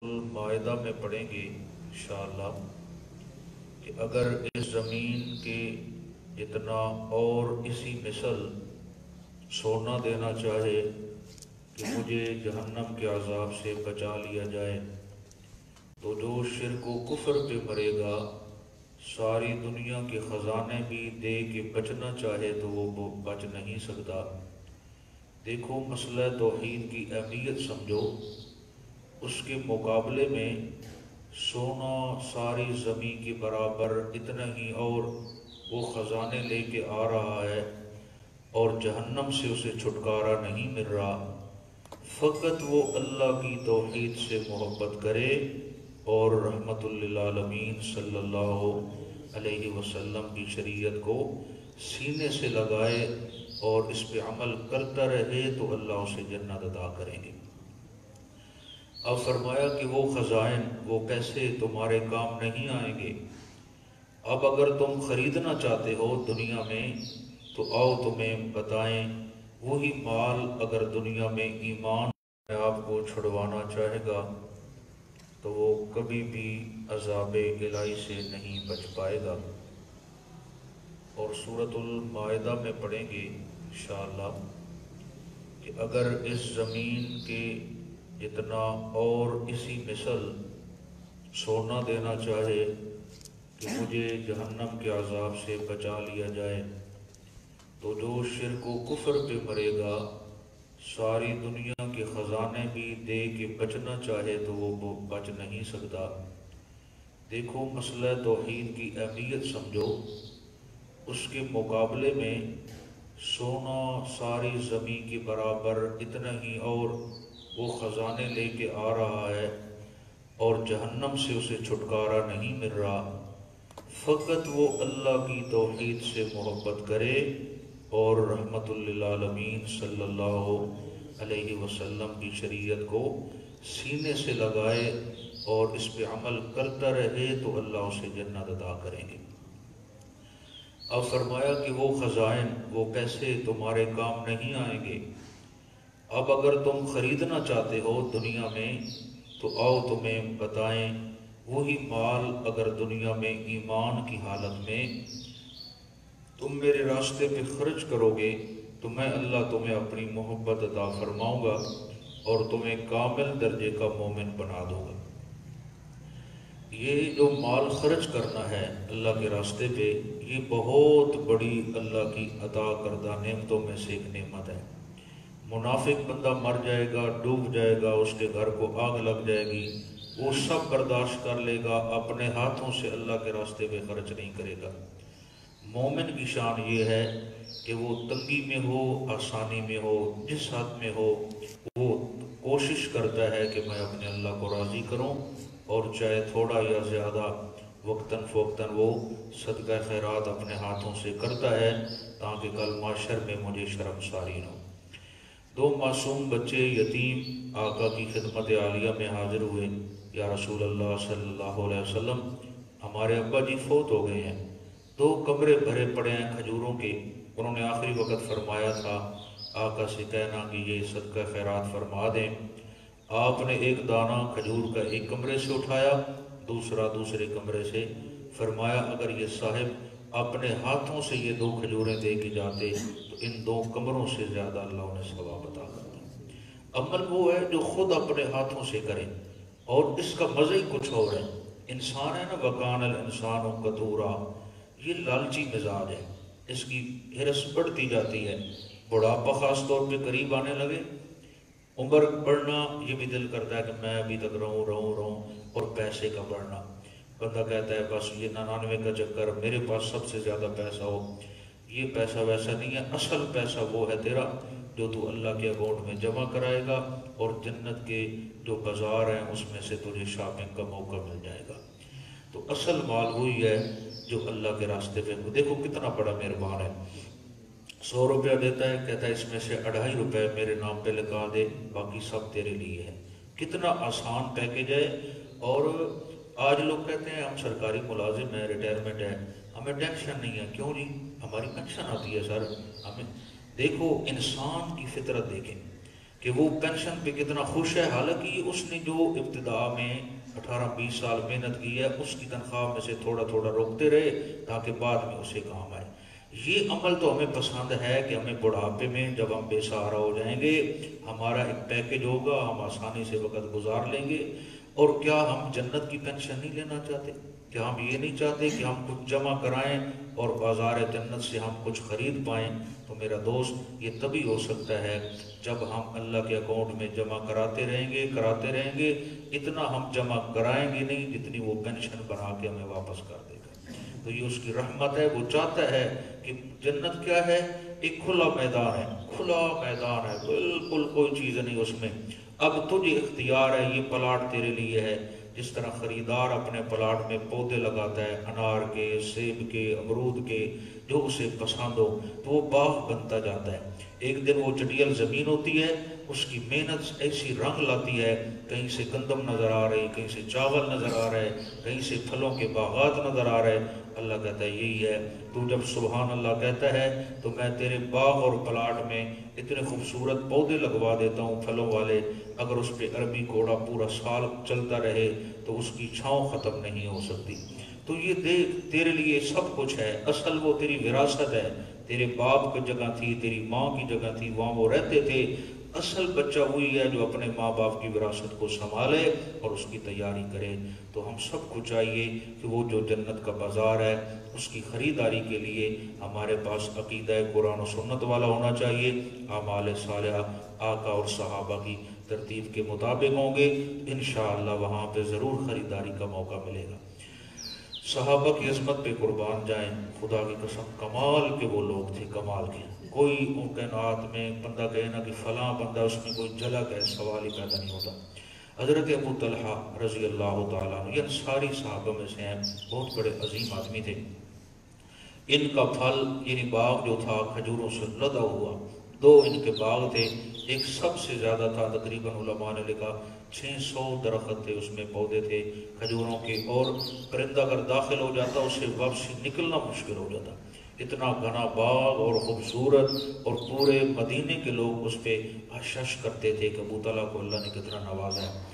المائدہ میں پڑھیں گے انشاءاللہ کہ اگر اس زمین کے اتنا اور اسی مثل سونا دینا چاہے کہ مجھے جہنم کے عذاب سے بچا لیا جائے تو جو شرک و کفر پہ مرے گا ساری دنیا کے خزانے بھی دے کے بچنا چاہے تو وہ بچ نہیں سکتا۔ دیکھو مسئلہ توحید کی اہمیت سمجھو، اس کے مقابلے میں سونا ساری زمین کے برابر اتنا ہی اور وہ خزانے لے کے آ رہا ہے اور جہنم سے اسے چھٹکارا نہیں مل رہا۔ فقط وہ اللہ کی توحید سے محبت کرے اور رحمت للعالمین صلی اللہ علیہ وسلم کی شریعت کو سینے سے لگائے اور اس پہ عمل کرتا رہے تو اللہ اسے جنت عطا کریں گے۔ اب فرمایا کہ وہ خزائن وہ کیسے تمہارے کام نہیں آئیں گے۔ اب اگر تم خریدنا چاہتے ہو دنیا میں تو آؤ تمہیں بتائیں، وہی مال اگر دنیا میں ایمان آپ کو چھڑوانا چاہے گا تو وہ کبھی بھی عذاب الہی سے نہیں بچ پائے گا۔ اور سورۃ المائدہ میں پڑھیں گے انشاءاللہ کہ اگر اس زمین کے اتنا اور اسی مثل سونا دینا چاہے کہ مجھے جہنم کے عذاب سے بچا لیا جائے تو جو شرک و کفر پہ مرے گا ساری دنیا کے خزانے بھی دے کے بچنا چاہے تو وہ بچ نہیں سکتا۔ دیکھو مسئلہ توحید کی اہمیت سمجھو، اس کے مقابلے میں سونا ساری زمین کے برابر اتنا ہی اور وہ خزانے لے کے آ رہا ہے اور جہنم سے اسے چھٹکارا نہیں مل رہا۔ فقط وہ اللہ کی توحید سے محبت کرے اور رحمت للعالمین صلی اللہ علیہ وسلم کی شریعت کو سینے سے لگائے اور اس پہ عمل کرتا رہے تو اللہ اسے جنت عطا کریں گے۔ اب فرمایا کہ وہ خزائن وہ کیسے تمہارے کام نہیں آئیں گے۔ اب اگر تم خریدنا چاہتے ہو دنیا میں تو آؤ تمہیں بتائیں، وہی مال اگر دنیا میں ایمان کی حالت میں تم میرے راستے پہ خرچ کرو گے تو میں اللہ تمہیں اپنی محبت عطا فرماؤں گا اور تمہیں کامل درجے کا مومن بنا دوں گا۔ یہ جو مال خرچ کرنا ہے اللہ کے راستے پہ یہ بہت بڑی اللہ کی عطا کردہ نعمتوں میں سے ایک نعمت ہے۔ منافق بندہ مر جائے گا، ڈوب جائے گا، اس کے گھر کو آگ لگ جائے گی، وہ سب برداشت کر لے گا، اپنے ہاتھوں سے اللہ کے راستے پہ خرچ نہیں کرے گا۔ مومن کی شان یہ ہے کہ وہ تنگی میں ہو آسانی میں ہو جس حد میں ہو وہ کوشش کرتا ہے کہ میں اپنے اللہ کو راضی کروں، اور چاہے تھوڑا یا زیادہ وقتاً فوقتاً وہ صدقہ خیرات اپنے ہاتھوں سے کرتا ہے تاکہ کل معاشر میں مجھے شرمساری نہ ہو۔ دو معصوم بچے یتیم آقا کی خدمت عالیہ میں حاضر ہوئے، یا رسول اللہ صلی اللہ علیہ وسلم ہمارے ابا جی فوت ہو گئے ہیں، دو کمرے بھرے پڑے ہیں کھجوروں کے، انہوں نے آخری وقت فرمایا تھا آقا سے کہنا کہ یہ صدقہ خیرات فرما دیں۔ آپ نے ایک دانہ کھجور کا ایک کمرے سے اٹھایا، دوسرا دوسرے کمرے سے، فرمایا اگر یہ صاحب اپنے ہاتھوں سے یہ دو کھجوریں دے کے جاتے تو ان دو کمروں سے زیادہ اللہ انہیں ثواب عطا کرتا۔ عمل وہ ہے جو خود اپنے ہاتھوں سے کرے، اور اس کا مزہ ہی کچھ اور ہے۔ انسان ہے نا، وَقَانَ الْإِنسَانُ قَتُورًا، یہ لالچی مزاج ہے، اس کی ہرس بڑھتی جاتی ہے، بڑھاپا خاص طور پہ قریب آنے لگے، عمر بڑھنا یہ بھی دل کرتا ہے کہ میں ابھی تک رہوں، اور پیسے کا بڑھنا، بندہ کہتا ہے بس یہ 99 کا چکر، میرے پاس سب سے زیادہ پیسہ ہو۔ یہ پیسہ ویسا نہیں ہے، اصل پیسہ وہ ہے تیرا جو تو اللہ کے اکاؤنٹ میں جمع کرائے گا، اور جنت کے جو بازار ہیں اس میں سے تجھے شاپنگ کا موقع مل جائے گا۔ تو اصل مال وہی ہے جو اللہ کے راستے پہ، دیکھو کتنا بڑا مہربان ہے، 100 روپیہ دیتا ہے، کہتا ہے اس میں سے 2.5 روپے میرے نام پہ لگا دے، باقی سب تیرے لیے ہے۔ کتنا آسان پیکیج ہے۔ اور آج لوگ کہتے ہیں ہم سرکاری ملازم ہیں، ریٹائرمنٹ ہے، ہمیں ٹینشن نہیں ہے۔ کیوں جی؟ ہماری پینشن آتی ہے سر ہمیں۔ دیکھو انسان کی فطرت دیکھیں کہ کہ وہ پینشن پہ کتنا خوش ہے، حالانکہ اس نے جو ابتدا میں 18-20 سال محنت کی ہے اس کی تنخواہ میں سے تھوڑا تھوڑا روکتے رہے تاکہ بعد میں اسے کام آئے۔ یہ عمل تو ہمیں پسند ہے کہ ہمیں بڑھاپے میں جب ہم بے سہارا ہو جائیں گے ہمارا ایک پیکج ہوگا، ہم آسانی سے وقت گزار لیں گے۔ اور کیا ہم جنت کی پینشن نہیں لینا چاہتے؟ کیا ہم یہ نہیں چاہتے کہ ہم کچھ جمع کرائیں اور بازار جنت سے ہم کچھ خرید پائیں؟ تو میرا دوست یہ تبھی ہو سکتا ہے جب ہم اللہ کے اکاؤنٹ میں جمع کراتے رہیں گے۔ اتنا ہم جمع کرائیں گے نہیں جتنی وہ پینشن بنا کے ہمیں واپس کر دے گا۔ تو یہ اس کی رحمت ہے، وہ چاہتا ہے کہ جنت کیا ہے؟ ایک کھلا میدان ہے، کھلا میدان ہے، بالکل کوئی چیز نہیں اس میں۔ اب تجھے اختیار ہے، یہ پلاٹ تیرے لیے ہے۔ جس طرح خریدار اپنے پلاٹ میں پودے لگاتا ہے انار کے، سیب کے، امرود کے، جو اسے پسند ہو تو وہ باغ بنتا جاتا ہے۔ ایک دن وہ چٹیل زمین ہوتی ہے، اس کی محنت ایسی رنگ لاتی ہے، کہیں سے گندم نظر آ رہی، کہیں سے چاول نظر آ رہے، کہیں سے پھلوں کے باغات نظر آ رہے۔ اللہ کہتا ہے یہی ہے، تو جب سبحان اللہ کہتا ہے تو میں تیرے باغ اور پلاٹ میں اتنے خوبصورت پودے لگوا دیتا ہوں پھلوں والے، اگر اس پہ عربی گھوڑا پورا سال چلتا رہے تو اس کی چھاؤں ختم نہیں ہو سکتی۔ تو یہ دیکھ تیرے لیے سب کچھ ہے، اصل وہ تیری وراثت ہے، تیرے باپ کی جگہ تھی، تیری ماں کی جگہ تھی، وہاں وہ رہتے تھے۔ اصل بچہ وہی ہے جو اپنے ماں باپ کی وراثت کو سنبھالے اور اس کی تیاری کرے۔ تو ہم سب کو چاہیے کہ وہ جو جنت کا بازار ہے اس کی خریداری کے لیے ہمارے پاس عقیدہ قرآن و سنت والا ہونا چاہیے، اعمال صالحہ آقا اور صحابہ کی ترتیب کے مطابق ہوں گے، انشاءاللہ وہاں پہ ضرور خریداری کا موقع ملے گا۔ صحابہ کی عظمت پہ قربان جائیں، خدا کی قسم کمال کے وہ لوگ تھے، کمال کے۔ کوئی ان کے نعت میں بندہ کہے نا کہ فلاں بندہ اس میں کوئی جھلک ہے، سوال ہی پیدا نہیں ہوتا۔ حضرت ابو طلحہ رضی اللہ تعالیٰ عنہ، یہ انصاری صحابہ میں سے ہیں، بہت بڑے عظیم آدمی تھے۔ ان کا پھل یعنی باغ جو تھا کھجوروں سے لدا ہوا، 2 ان کے باغ تھے، ایک سب سے زیادہ تھا، تقریباً علماء نے لکھا 600 درخت تھے اس میں، پودے تھے کھجوروں کے، اور پرندہ اگر داخل ہو جاتا اسے واپسی نکلنا مشکل ہو جاتا، اتنا گھنا باغ اور خوبصورت، اور پورے مدینے کے لوگ اس پہ حشش کرتے تھے کہ ابو طلحہ کو اللہ نے کتنا نوازا ہے۔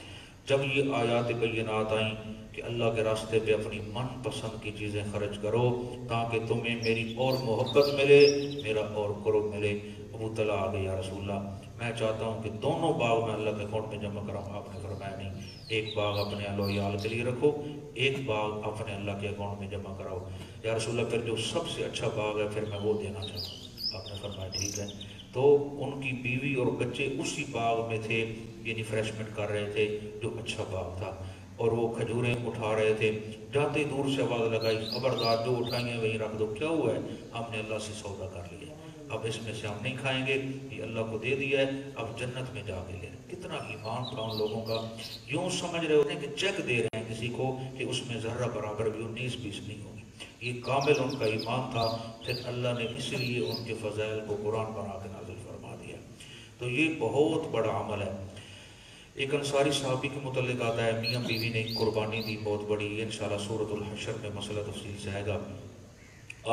جب یہ آیات بینات آئیں کہ اللہ کے راستے پہ اپنی من پسند کی چیزیں خرچ کرو تاکہ تمہیں میری اور محبت ملے، میرا اور قرب ملے، ابو طلحہ آ گئے، یا رسول اللہ میں چاہتا ہوں کہ دونوں باغ میں اللہ کے اکاؤنٹ میں جمع کراؤں۔ آپ نے فرمایا نہیں، ایک باغ اپنے اہل و عیال کے لیے رکھو، ایک باغ اپنے اللہ کے اکاؤنٹ میں جمع کراؤ۔ یا رسول اللہ پھر جو سب سے اچھا باغ ہے پھر میں وہ دینا چاہتا ہوں۔ آپ نے فرمایا ٹھیک ہے۔ تو ان کی بیوی اور بچے اسی باغ میں تھے، یہ ریفریشمنٹ کر رہے تھے جو اچھا باغ تھا، اور وہ کھجوریں اٹھا رہے تھے۔ جاتے دور سے آواز لگائی، خبردار جو اٹھائیں گے وہیں رکھ دو۔ کیا ہوا ہے؟ ہم نے اللہ سے سودا کر لیا، اب اس میں سے ہم نہیں کھائیں گے، یہ اللہ کو دے دیا ہے، اب جنت میں جا کے لے۔ کتنا ایمان تھا ان لوگوں کا، یوں سمجھ رہے ہوتے ہیں کہ چیک دے رہے ہیں کسی کو کہ اس میں ذرہ برابر بھی 19-20 نہیں ہوگی۔ یہ کامل ان کا ایمان تھا، پھر اللہ نے اس لیے ان کے فضائل کو قرآن بنا کے نازل فرما دیا۔ تو یہ بہت بڑا عمل ہے۔ ایک انصاری صحابی کے متعلق آتا ہے، میاں بیوی نے ایک قربانی دی بہت بڑی، انشاءاللہ سورۃ الحشر میں مسئلہ تفصیل سے آئے گا۔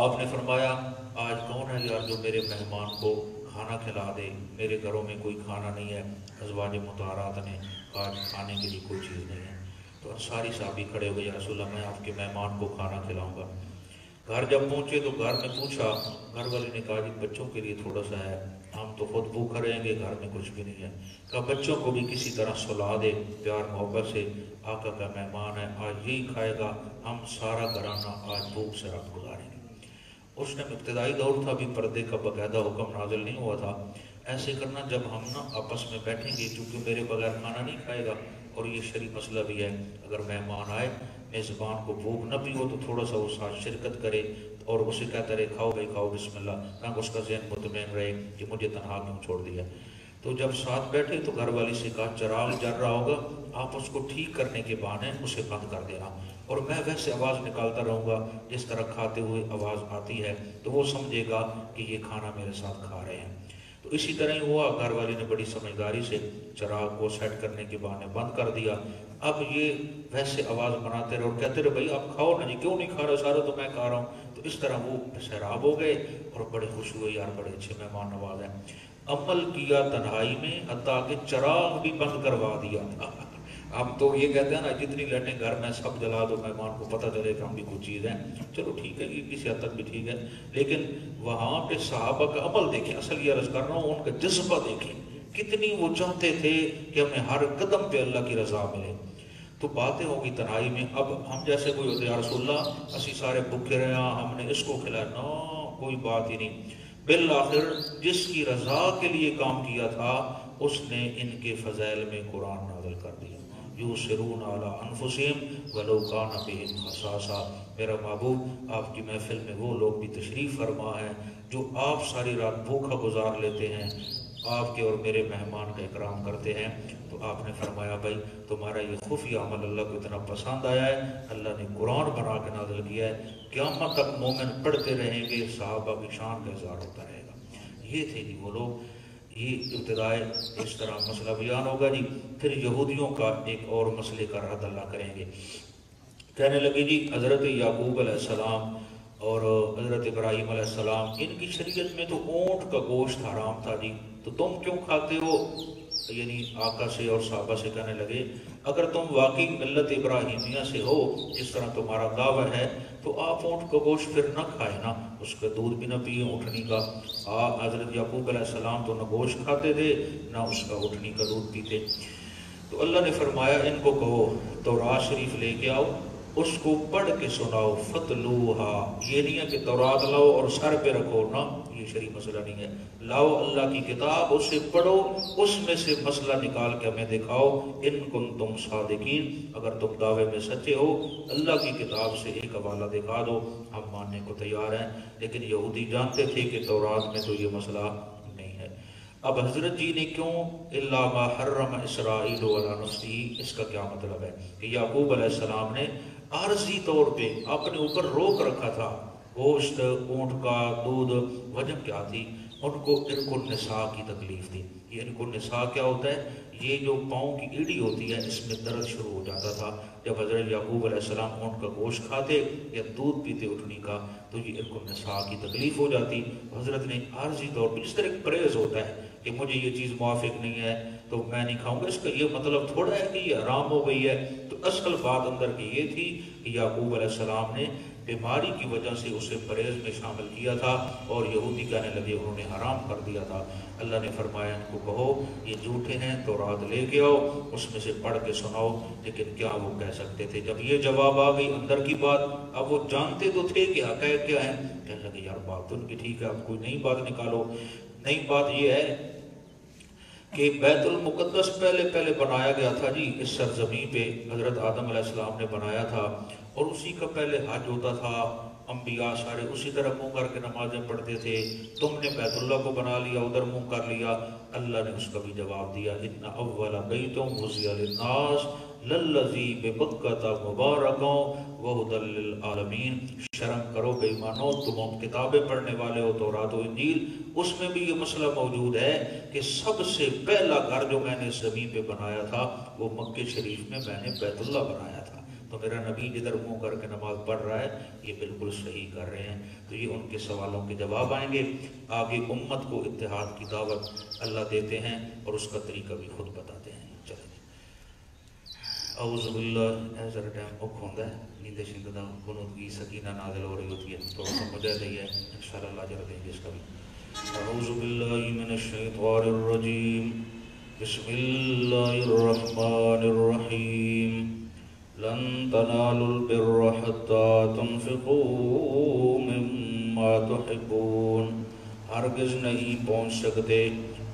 آپ نے فرمایا آج کون ہے یار جو میرے مہمان کو کھانا کھلا دے، میرے گھروں میں کوئی کھانا نہیں ہے، ازواج مطہرات نے آج کھانے کے لیے کوئی چیز نہیں ہے۔ تو انصاری صحابی کھڑے ہوئے، یا رسول اللہ میں آپ کے مہمان کو کھانا کھلاؤں گا۔ گھر جب پہنچے تو گھر میں پوچھا، گھر والے نے کہا جی بچوں کے لیے تھوڑا سا ہے، ہم تو خود بھوکا رہیں گے، گھر میں کچھ بھی نہیں ہے۔ کہا بچوں کو بھی کسی طرح سلا دے پیار محبت سے، آقا کا مہمان ہے آج یہی کھائے گا، ہم سارا گھرانہ آج بھوک سے رات گزاریں گے۔ اس نے ابتدائی دور تھا، بھی پردے کا باقاعدہ حکم نازل نہیں ہوا تھا۔ ایسے کرنا جب ہم نا آپس میں بیٹھیں گے، چونکہ میرے بغیر کھانا نہیں کھائے گا، اور یہ شرعی مسئلہ بھی ہے، اگر مہمان آئے میزبان کو بھوک نہ بھی ہو تو تھوڑا سا وہ ساتھ شرکت کرے اور اسے کہتا رہے کھاؤ بھائی کھاؤ بسم اللہ، تاکہ اس کا ذہن مطمئن رہے کہ مجھے تنہا کیوں چھوڑ دیا۔ تو جب ساتھ بیٹھے تو گھر والی سے کہا چراغ جل رہا ہوگا، آپ اس کو ٹھیک کرنے کے بہانے اسے بند کر دینا، اور میں ویسے آواز نکالتا رہوں گا جس طرح کھاتے ہوئے آواز آتی ہے، تو وہ سمجھے گا کہ یہ کھانا میرے ساتھ کھا رہے ہیں۔ تو اسی طرح ہی ہوا، گھر والی نے بڑی سمجھداری سے چراغ کو سیٹ کرنے کے بہانے بند کر دیا۔ اب یہ ویسے آواز بناتے رہے اور کہتے رہے بھائی آپ کھاؤ نا جی، کیوں نہیں کھا رہے، سارا تو میں کھا رہا ہوں۔ تو اس طرح وہ سیراب ہو گئے اور بڑے خوش ہوئے، یار بڑے اچھے مہمان نواز ہیں۔ عمل کیا تنہائی میں، حتیٰ کہ چراغ بھی بند کروا دیا تھا۔ ہم تو یہ کہتے ہیں نا جتنی لائٹیں گھر میں سب جلا دو، مہمان کو پتہ چلے کہ ہم بھی کچھ چیز ہیں، چلو ٹھیک ہے، یہ کسی حد تک بھی ٹھیک ہے، لیکن وہاں پہ صحابہ کا عمل دیکھیں، اصل یہ عرض کر رہا ہوں ان کا جذبہ دیکھیں، کتنی وہ چاہتے تھے کہ ہمیں ہر قدم پہ اللہ کی رضا ملے۔ تو باتیں ہوگی تنہائی میں۔ اب ہم جیسے کوئی ہوتے، یا رسول اللہ اسی سارے بھوکے رہے ہیں، ہم نے اس کو کھلایا، نہ کوئی بات ہی نہیں۔ بالآخر جس کی رضا کے لیے کام کیا تھا اس نے ان کے فضائل میں قرآن نازل کر دیا، یؤثرون علی انفسہم ولو کان بہم خصاصہ۔ میرا محبوب آپ کی محفل میں وہ لوگ بھی تشریف فرما ہیں جو آپ ساری رات بھوکا گزار لیتے ہیں، آپ کے اور میرے مہمان کا اکرام کرتے ہیں۔ تو آپ نے فرمایا بھائی تمہارا یہ خفیہ عمل اللہ کو اتنا پسند آیا ہے، اللہ نے قرآن بنا کے نازل کیا ہے، قیامت تک مومن پڑھتے رہیں گے، صحابہ کی شان کا اظہار ہوتا رہے گا۔ یہ تھے جی وہ لوگ۔ یہ ابتدائے اس طرح مسئلہ بیان ہوگا جی۔ پھر یہودیوں کا ایک اور مسئلے کا رد اللہ کریں گے۔ کہنے لگے جی حضرت یعقوب علیہ السلام اور حضرت ابراہیم علیہ السلام، ان کی شریعت میں تو اونٹ کا گوشت حرام تھا جی، تو تم کیوں کھاتے ہو؟ یعنی آقا سے اور صحابہ سے کہنے لگے اگر تم واقعی ملت ابراہیمیہ سے ہو جس طرح تمہارا دعویٰ ہے تو آپ اونٹ کا گوشت پھر نہ کھائے نا، اس کا دودھ بھی نہ پیے اونٹنی کا۔ حضرت یعقوب علیہ السلام تو نہ گوشت کھاتے تھے نہ اس کا اونٹنی کا دودھ پیتے۔ تو اللہ نے فرمایا ان کو کہو تورات شریف لے کے آؤ، اس کو پڑھ کے سناؤ، فتلوہا، یہ نہیں ہے کہ تورات لاؤ اور سر پہ رکھو، نہ یہ شرعی مسئلہ نہیں ہے، لاؤ اللہ کی کتاب، اسے پڑھو، اس میں سے مسئلہ نکال کے ہمیں دکھاؤ، ان کنتم صادقین، اگر تم دعوے میں سچے ہو اللہ کی کتاب سے ایک حوالہ دکھا دو، ہم ماننے کو تیار ہیں۔ لیکن یہودی جانتے تھے کہ تورات میں تو یہ مسئلہ نہیں ہے۔ اب حضرت جی نے کیوں الا ما حرم اسرائیل علی نفسہ، اس کا کیا مطلب ہے کہ یعقوب علیہ السلام نے عارضی طور پہ اپنے اوپر روک رکھا تھا گوشت اونٹ کا دودھ، وجہ کیا تھی؟ ان کو ارق النساء کی تکلیف تھی۔ یہ ارق النساء کیا ہوتا ہے؟ یہ جو پاؤں کی ایڑی ہوتی ہے اس میں درد شروع ہو جاتا تھا، جب حضرت یعقوب علیہ السلام اونٹ کا گوشت کھاتے یا دودھ پیتے اٹھنی کا تو یہ ارق النساء کی تکلیف ہو جاتی۔ حضرت نے عارضی طور پہ، اس طرح ایک پرہیز ہوتا ہے کہ مجھے یہ چیز موافق نہیں ہے تو میں نہیں کھاؤں گا، اس کا یہ مطلب تھوڑا ہے کہ یہ حرام ہو گئی ہے۔ تو اصل بات اندر کی یہ تھی کہ یعقوب علیہ السلام نے بیماری کی وجہ سے اسے پرہیز میں شامل کیا تھا اور یہودی کہنے لگے انہوں نے حرام کر دیا تھا۔ اللہ نے فرمایا ان کو کہو یہ جھوٹے ہیں، تورات لے کے آؤ، اس میں سے پڑھ کے سناؤ۔ لیکن کیا وہ کہہ سکتے تھے؟ جب یہ جواب آ گئی اندر کی بات، اب وہ جانتے تو تھے کہ حقائق کیا ہیں، کہنے لگے یار بات تو ان کی ٹھیک ہے، اب کوئی نئی بات نکالو۔ نئی بات یہ ہے کہ بیت المقدس پہلے بنایا گیا تھا جی، اس سرزمین پہ حضرت آدم علیہ السلام نے بنایا تھا، اور اسی کا پہلے حج ہوتا تھا، انبیاء سارے اسی طرح منہ کر کے نمازیں پڑھتے تھے۔ تم نے بیت اللہ کو بنا لیا، ادھر منہ کر لیا۔ اللہ نے اس کا بھی جواب دیا، ان اول بیت وضع للناس للذی ببکۃ مبارکا وہدی للعالمین۔ شرم کرو بے ایمانو، تم کتابیں پڑھنے والے ہو، تورات و انجیل، اس میں بھی یہ مسئلہ موجود ہے کہ سب سے پہلا گھر جو میں نے اس زمین پہ بنایا تھا وہ مکہ شریف میں میں نے بیت اللہ بنایا تھا۔ تو میرا نبی جدھر منہ کر کے نماز پڑھ رہا ہے یہ بالکل صحیح کر رہے ہیں۔ تو یہ ان کے سوالوں کے جواب آئیں گے۔ آگے امت کو اتحاد کی دعوت اللہ دیتے ہیں اور اس کا طریقہ بھی خود بتاتے ہیں۔ چلیں اعوذ باللہ، ذرا ٹائم اوکھ ہوتا ہے، نیندے شندہ قنوت کی سکینہ نازل ہو رہی ہوتی ہے، تھوڑا سا مجھے دیا ہے، انشاءاللہ اللہ جرا دیں گے اس کا بھی۔ اعوذ باللہ من الشیطان الرجیم، بسم اللہ الرحمن الرحیم، لن تنالوا البر حتى تنفقوا مما تحبون۔ ہرگز نہیں پہنچ سکتے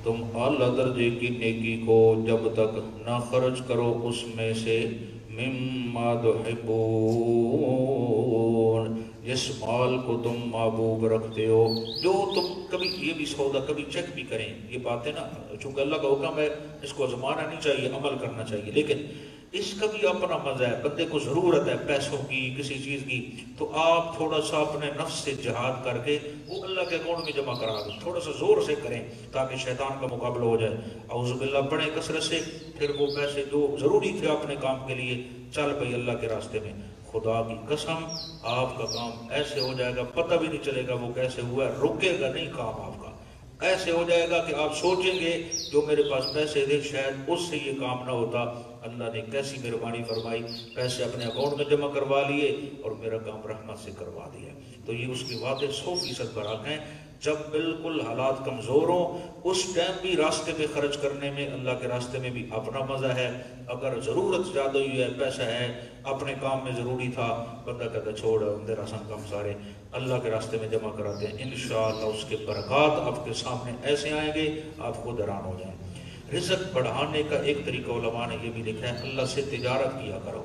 تم اعلیٰ درجے کی نیکی کو جب تک نہ خرچ کرو اس میں سے مما تحبون، جس مال کو تم محبوب رکھتے ہو، جو تم کبھی یہ بھی سودا کبھی چیک بھی کریں۔ یہ باتیں نا چونکہ اللہ کا حکم ہے اس کو آزمانا نہیں چاہیے، عمل کرنا چاہیے، لیکن اس کا بھی اپنا مزہ ہے۔ بندے کو ضرورت ہے پیسوں کی، کسی چیز کی، تو آپ تھوڑا سا اپنے نفس سے جہاد کر کے وہ اللہ کے اکاؤنٹ میں جمع کرا دیں، تھوڑا سا زور سے کریں تاکہ شیطان کا مقابلہ ہو جائے۔ اعوذ باللہ پڑھیں کثرت سے، پھر وہ پیسے جو ضروری تھے اپنے کام کے لیے چل پئی اللہ کے راستے میں۔ خدا کی قسم آپ کا کام ایسے ہو جائے گا، پتہ بھی نہیں چلے گا وہ کیسے ہوا ہے، رکے گا نہیں کام آپ کا۔ ایسے ہو جائے گا کہ آپ سوچیں گے جو میرے پاس پیسے تھے شاید اس سے یہ کام نہ ہوتا، اللہ نے کیسی مہربانی فرمائی، پیسے اپنے اکاؤنٹ میں جمع کروا لیے اور میرا کام رحمت سے کروا دیا۔ تو یہ اس کی باتیں 100% برحق ہیں۔ جب بالکل حالات کمزور ہوں اس ٹائم بھی راستے میں خرچ کرنے میں، اللہ کے راستے میں بھی اپنا مزہ ہے۔ اگر ضرورت زیادہ ہوئی ہے، پیسہ ہے، اپنے کام میں ضروری تھا، بندہ کہتا چھوڑ تیرا سن کم سارے اللہ کے راستے میں جمع کراتے ہیں، انشاءاللہ اس کے برکات آپ کے سامنے ایسے آئیں گے آپ خود حیران ہو جائیں۔ رزق بڑھانے کا ایک طریقہ علماء نے یہ بھی لکھا ہے، اللہ سے تجارت کیا کرو۔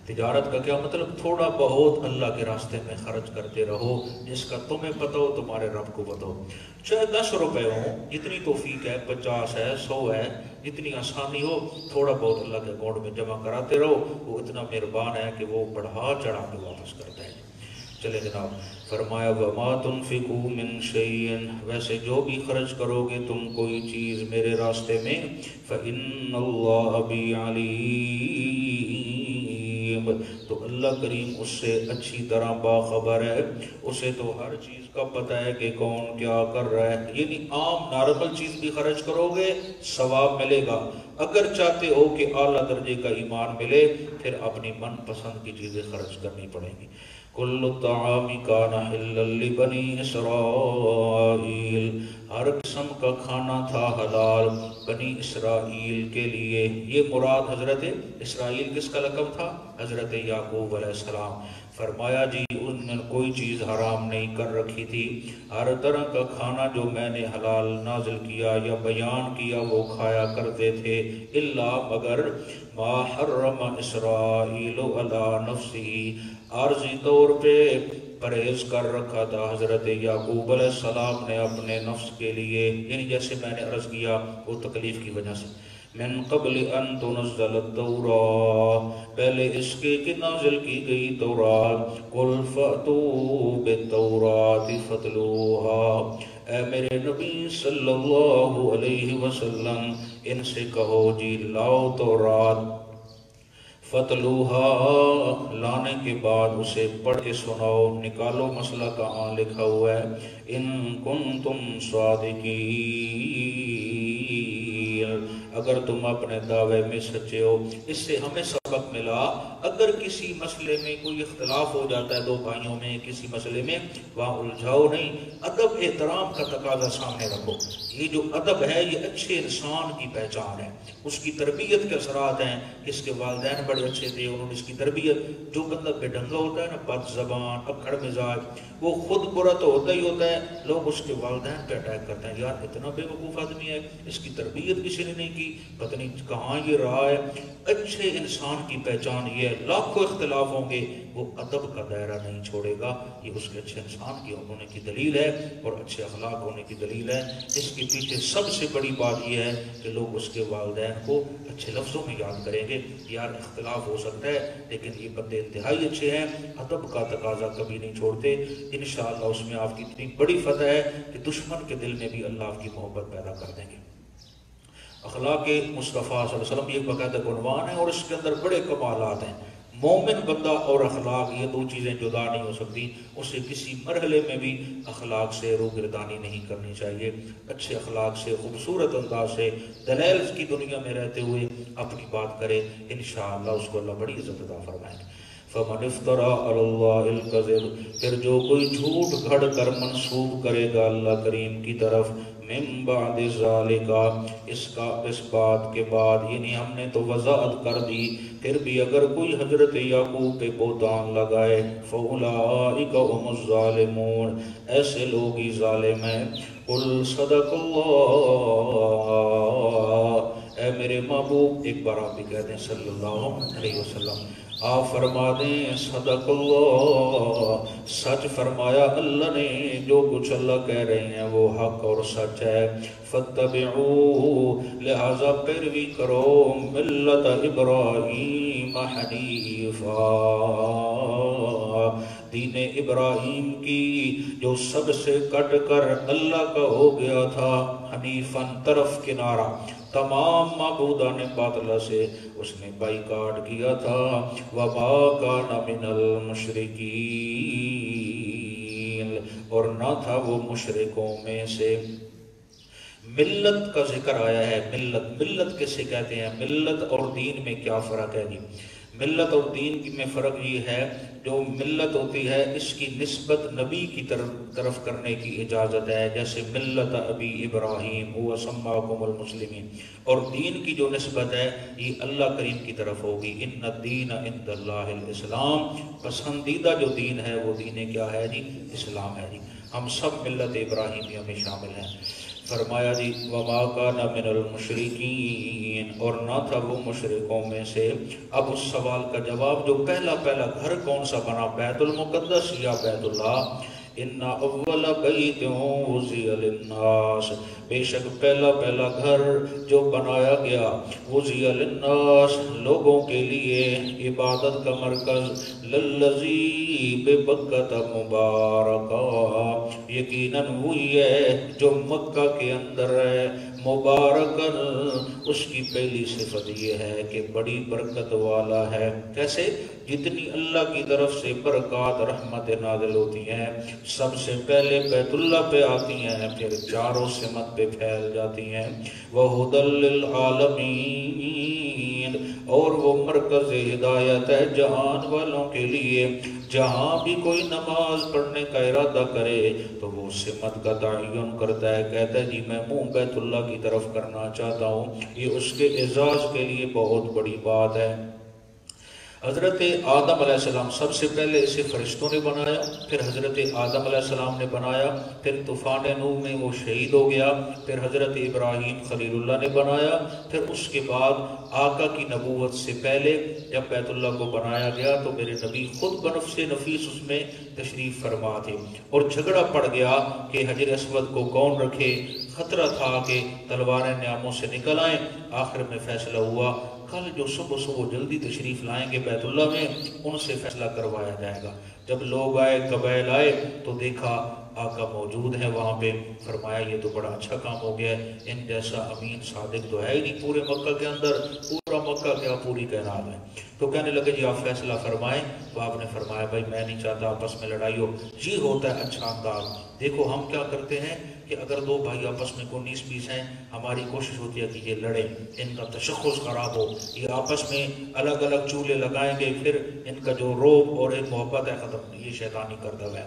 تجارت کا کیا مطلب؟ تھوڑا بہت اللہ کے راستے میں خرچ کرتے رہو، جس کا تمہیں پتہ ہو تمہارے رب کو پتہ ہو، چاہے 10 روپے ہوں، جتنی توفیق ہے، 50 ہے، 100 ہے، جتنی آسانی ہو تھوڑا بہت اللہ کے اکاؤنٹ میں جمع کراتے رہو، وہ اتنا مہربان ہے کہ وہ بڑھا چڑھا کے واپس کرتا ہے۔ چلے جناب، فرمایا وَمَا تُنْفِقُوا مِنْ شَيْءٍ، ویسے جو بھی خرچ کرو گے تم کوئی چیز میرے راستے میں، فَإِنَّ اللَّهَ بِهِ عَلِيمٌ، تو اللہ کریم اس سے اچھی طرح باخبر ہے، اسے تو ہر چیز کا پتہ ہے کہ کون کیا کر رہا ہے۔ یعنی عام نارمل چیز بھی خرچ کرو گے ثواب ملے گا، اگر چاہتے ہو کہ اعلیٰ درجے کا ایمان ملے پھر اپنی من پسند کی چیزیں خرچ کرنی پڑیں گی۔ کل الطعام کان حلا لبنی اسرائیل، ہر قسم کا کھانا تھا حلال بنی اسرائیل کے لیے۔ یہ مراد حضرت اسرائیل کس کا لقب تھا؟ حضرت یعقوب علیہ السلام۔ فرمایا جی ان نے کوئی چیز حرام نہیں کر رکھی تھی، ہر طرح کا کھانا جو میں نے حلال نازل کیا یا بیان کیا وہ کھایا کرتے تھے، الا مگر ما حرم اسرائیل علی نفسہ، عارضی طور پہ پرہیز کر رکھا تھا حضرت یعقوب علیہ السلام نے اپنے نفس کے لیے، یعنی جیسے میں نے عرض کیا وہ تکلیف کی وجہ سے، من قبل ان تنزل التوراۃ، پہلے اس کے کہ نازل کی گئی تورات، قل فأتوا بالتوراۃ فاتلوها، اے میرے نبی صلی اللہ علیہ وسلم ان سے کہو جی لاؤ تورات، فتلوها، لانے کے بعد اسے پڑھ کے سناؤ، نکالو مسئلہ کہاں لکھا ہوا ہے، ان کنتم صادقین، اگر تم اپنے دعوے میں سچے ہو۔ اس سے ہمیں سبق ملا اگر کسی مسئلے میں کوئی اختلاف ہو جاتا ہے دو بھائیوں میں کسی مسئلے میں، وہاں الجھاؤ نہیں، ادب احترام کا تقاضا سامنے رکھو۔ یہ جو ادب ہے یہ اچھے انسان کی پہچان ہے، اس کی تربیت کے اثرات ہیں، اس کے والدین بڑے اچھے تھے، انہوں نے اس کی تربیت۔ جو بندہ بے ڈھنگا ہوتا ہے نا، بد زبان، اکڑ مزاج، وہ خود برا تو ہوتا ہی ہوتا ہے، لوگ اس کے والدین پہ اٹیک کرتے ہیں، یار اتنا بے وقوف آدمی ہے، اس کی تربیت کسی نے نہیں کی، پتہ نہیں کہاں یہ رہا ہے۔ اچھے انسان کی پہچان یہ ہے، لاکھوں اختلاف ہوں گے وہ ادب کا دائرہ نہیں چھوڑے گا، یہ اس کے اچھے انسان کی ہونے کی دلیل ہے اور اچھے اخلاق ہونے کی دلیل ہے۔ اس کے پیچھے سب سے بڑی بات یہ ہے کہ لوگ اس کے والدین کو اچھے لفظوں میں یاد کریں گے، یار اختلاف ہو سکتا ہے لیکن یہ بندے انتہائی اچھے ہیں، ادب کا تقاضا کبھی نہیں چھوڑتے، انشاءاللہ اس میں آپ کی اتنی بڑی فتح ہے کہ دشمن کے دل میں بھی اللہ آپ کی محبت پیدا کر دیں گے۔ اخلاق مصطفیٰ صلی اللہ علیہ وسلم یہ باقاعدہ عنوان ہے اور اس کے اندر بڑے کمالات ہیں۔ مومن بندہ اور اخلاق یہ دو چیزیں جدا نہیں ہو سکتی، اسے کسی مرحلے میں بھی اخلاق سے روگردانی نہیں کرنی چاہیے، اچھے اخلاق سے خوبصورت انداز سے دلیل کی دنیا میں رہتے ہوئے اپنی بات کرے، انشاءاللہ اس کو اللہ بڑی عزت عطا فرمائے گا۔ فَمَنِ افْتَرَى عَلَى اللَّهِ الْكَذِبَ، پھر جو کوئی جھوٹ گھڑ کر منسوب کرے گا اللہ کریم کی طرف، من بعد ذالک، اس بات کے بعد، یعنی ہم نے تو وضاحت کر دی، پھر بھی اگر کوئی حضرت یعقوب پہ بہتان لگائے، فَأُولَئِكَ هُمُ الظَّالِمُونَ، ایسے لوگ ہی ظالم ہیں۔ قُلْ صَدَقَ اللَّهُ، اے میرے محبوب، ایک بار آپ بھی کہہ دیں صلی اللہ علیہ وسلم، آپ فرما دیں صدق اللہ، سچ فرمایا اللہ نے، جو کچھ اللہ کہہ رہے ہیں وہ حق اور سچ ہے۔ فَاتَّبِعُوا، لہذا پیروی کرو، ملت ابراہیم حنیفا، دین ابراہیم کی جو سب سے کٹ کر اللہ کا ہو گیا تھا، حنیفاً طرف کنارہ، تمام معبودان باطلہ سے اس نے بائیکاٹ کیا تھا، وَمَا كَانَ مِنَ الْمُشْرِكِينَ، اور نہ تھا وہ مشرکوں میں سے۔ ملت کا ذکر آیا ہے، ملت کسے کہتے ہیں؟ ملت اور دین میں کیا فرق ہے جی؟ ملت اور دین میں فرق یہ ہے، جو ملت ہوتی ہے اس کی نسبت نبی کی طرف کرنے کی اجازت ہے، جیسے ملت ابی ابراہیم هو سماکم المسلمین، اور دین کی جو نسبت ہے یہ اللہ کریم کی طرف ہوگی، ان الدین عند اللہ الاسلام، پسندیدہ جو دین ہے وہ دین کیا ہے جی؟ اسلام ہے جی۔ ہم سب ملت ابراہیمیہ میں شامل ہیں۔ فرمایا جی وما کان من المشرکین، اور نہ تھا وہ مشرکوں میں سے۔ اب اس سوال کا جواب، جو پہلا گھر کون سا بنا، بیت المقدس یا بیت اللہ؟ ان اول بیت وضع للناس، بے شک پہلا گھر جو بنایا گیا، وضع للناس، لوگوں کے لیے، عبادت کا مرکز، للذی ببکۃ مبارکہ، یقیناً وہی ہے جو مکہ کے اندر ہے، مبارکن، اس کی پہلی صفت یہ ہے کہ بڑی برکت والا ہے۔ کیسے؟ جتنی اللہ کی طرف سے برکات رحمت نازل ہوتی ہیں سب سے پہلے بیت اللہ پہ آتی ہیں، پھر چاروں سمت پہ پھیل جاتی ہیں۔ وَهُدًى لِّلْعَالَمِينَ، اور وہ مرکز ہدایت ہے جہان والوں کے لیے۔ جہاں بھی کوئی نماز پڑھنے کا ارادہ کرے تو وہ سمت کا تعین کرتا ہے، کہتا ہے جی میں منہ بیت اللہ کی طرف کرنا چاہتا ہوں، یہ اس کے اعزاز کے لیے بہت بڑی بات ہے۔ حضرت آدم علیہ السلام سب سے پہلے اسے فرشتوں نے بنایا، پھر حضرت آدم علیہ السلام نے بنایا، پھر طوفان نوح میں وہ شہید ہو گیا، پھر حضرت ابراہیم خلیل اللہ نے بنایا، پھر اس کے بعد آقا کی نبوت سے پہلے جب بیت اللہ کو بنایا گیا تو میرے نبی خود بنفس نفیس اس میں تشریف فرما تھے، اور جھگڑا پڑ گیا کہ حجر اسود کو کون رکھے، خطرہ تھا کہ تلواریں نیاموں سے نکل آئیں۔ آخر میں فیصلہ ہوا کل جو صبح جلدی تشریف لائیں گے بیت اللہ میں، ان سے فیصلہ کروایا جائے گا۔ جب لوگ آئے، قبائل آئے تو دیکھا آقا موجود ہے وہاں پہ، فرمایا یہ تو بڑا اچھا کام ہو گیا ہے، ان جیسا امین صادق تو ہے ہی نہیں پورے مکہ کے اندر، پورا مکہ کیا پوری کائنات میں۔ تو کہنے لگے جی آپ فیصلہ فرمائیں، تو آپ نے فرمایا بھائی میں نہیں چاہتا آپس میں لڑائی ہو، یہ ہوتا ہے اچھا انداز۔ دیکھو ہم کیا کرتے ہیں کہ اگر دو بھائی آپس میں 19-20 ہیں، ہماری کوشش ہوتی ہے کہ یہ لڑیں، ان کا تشخص خراب ہو، یہ آپس میں الگ الگ چولہے لگائیں گے، پھر ان کا جو روب اور ایک محبت ہے ختم، یہ شیطانی کردہ ہے۔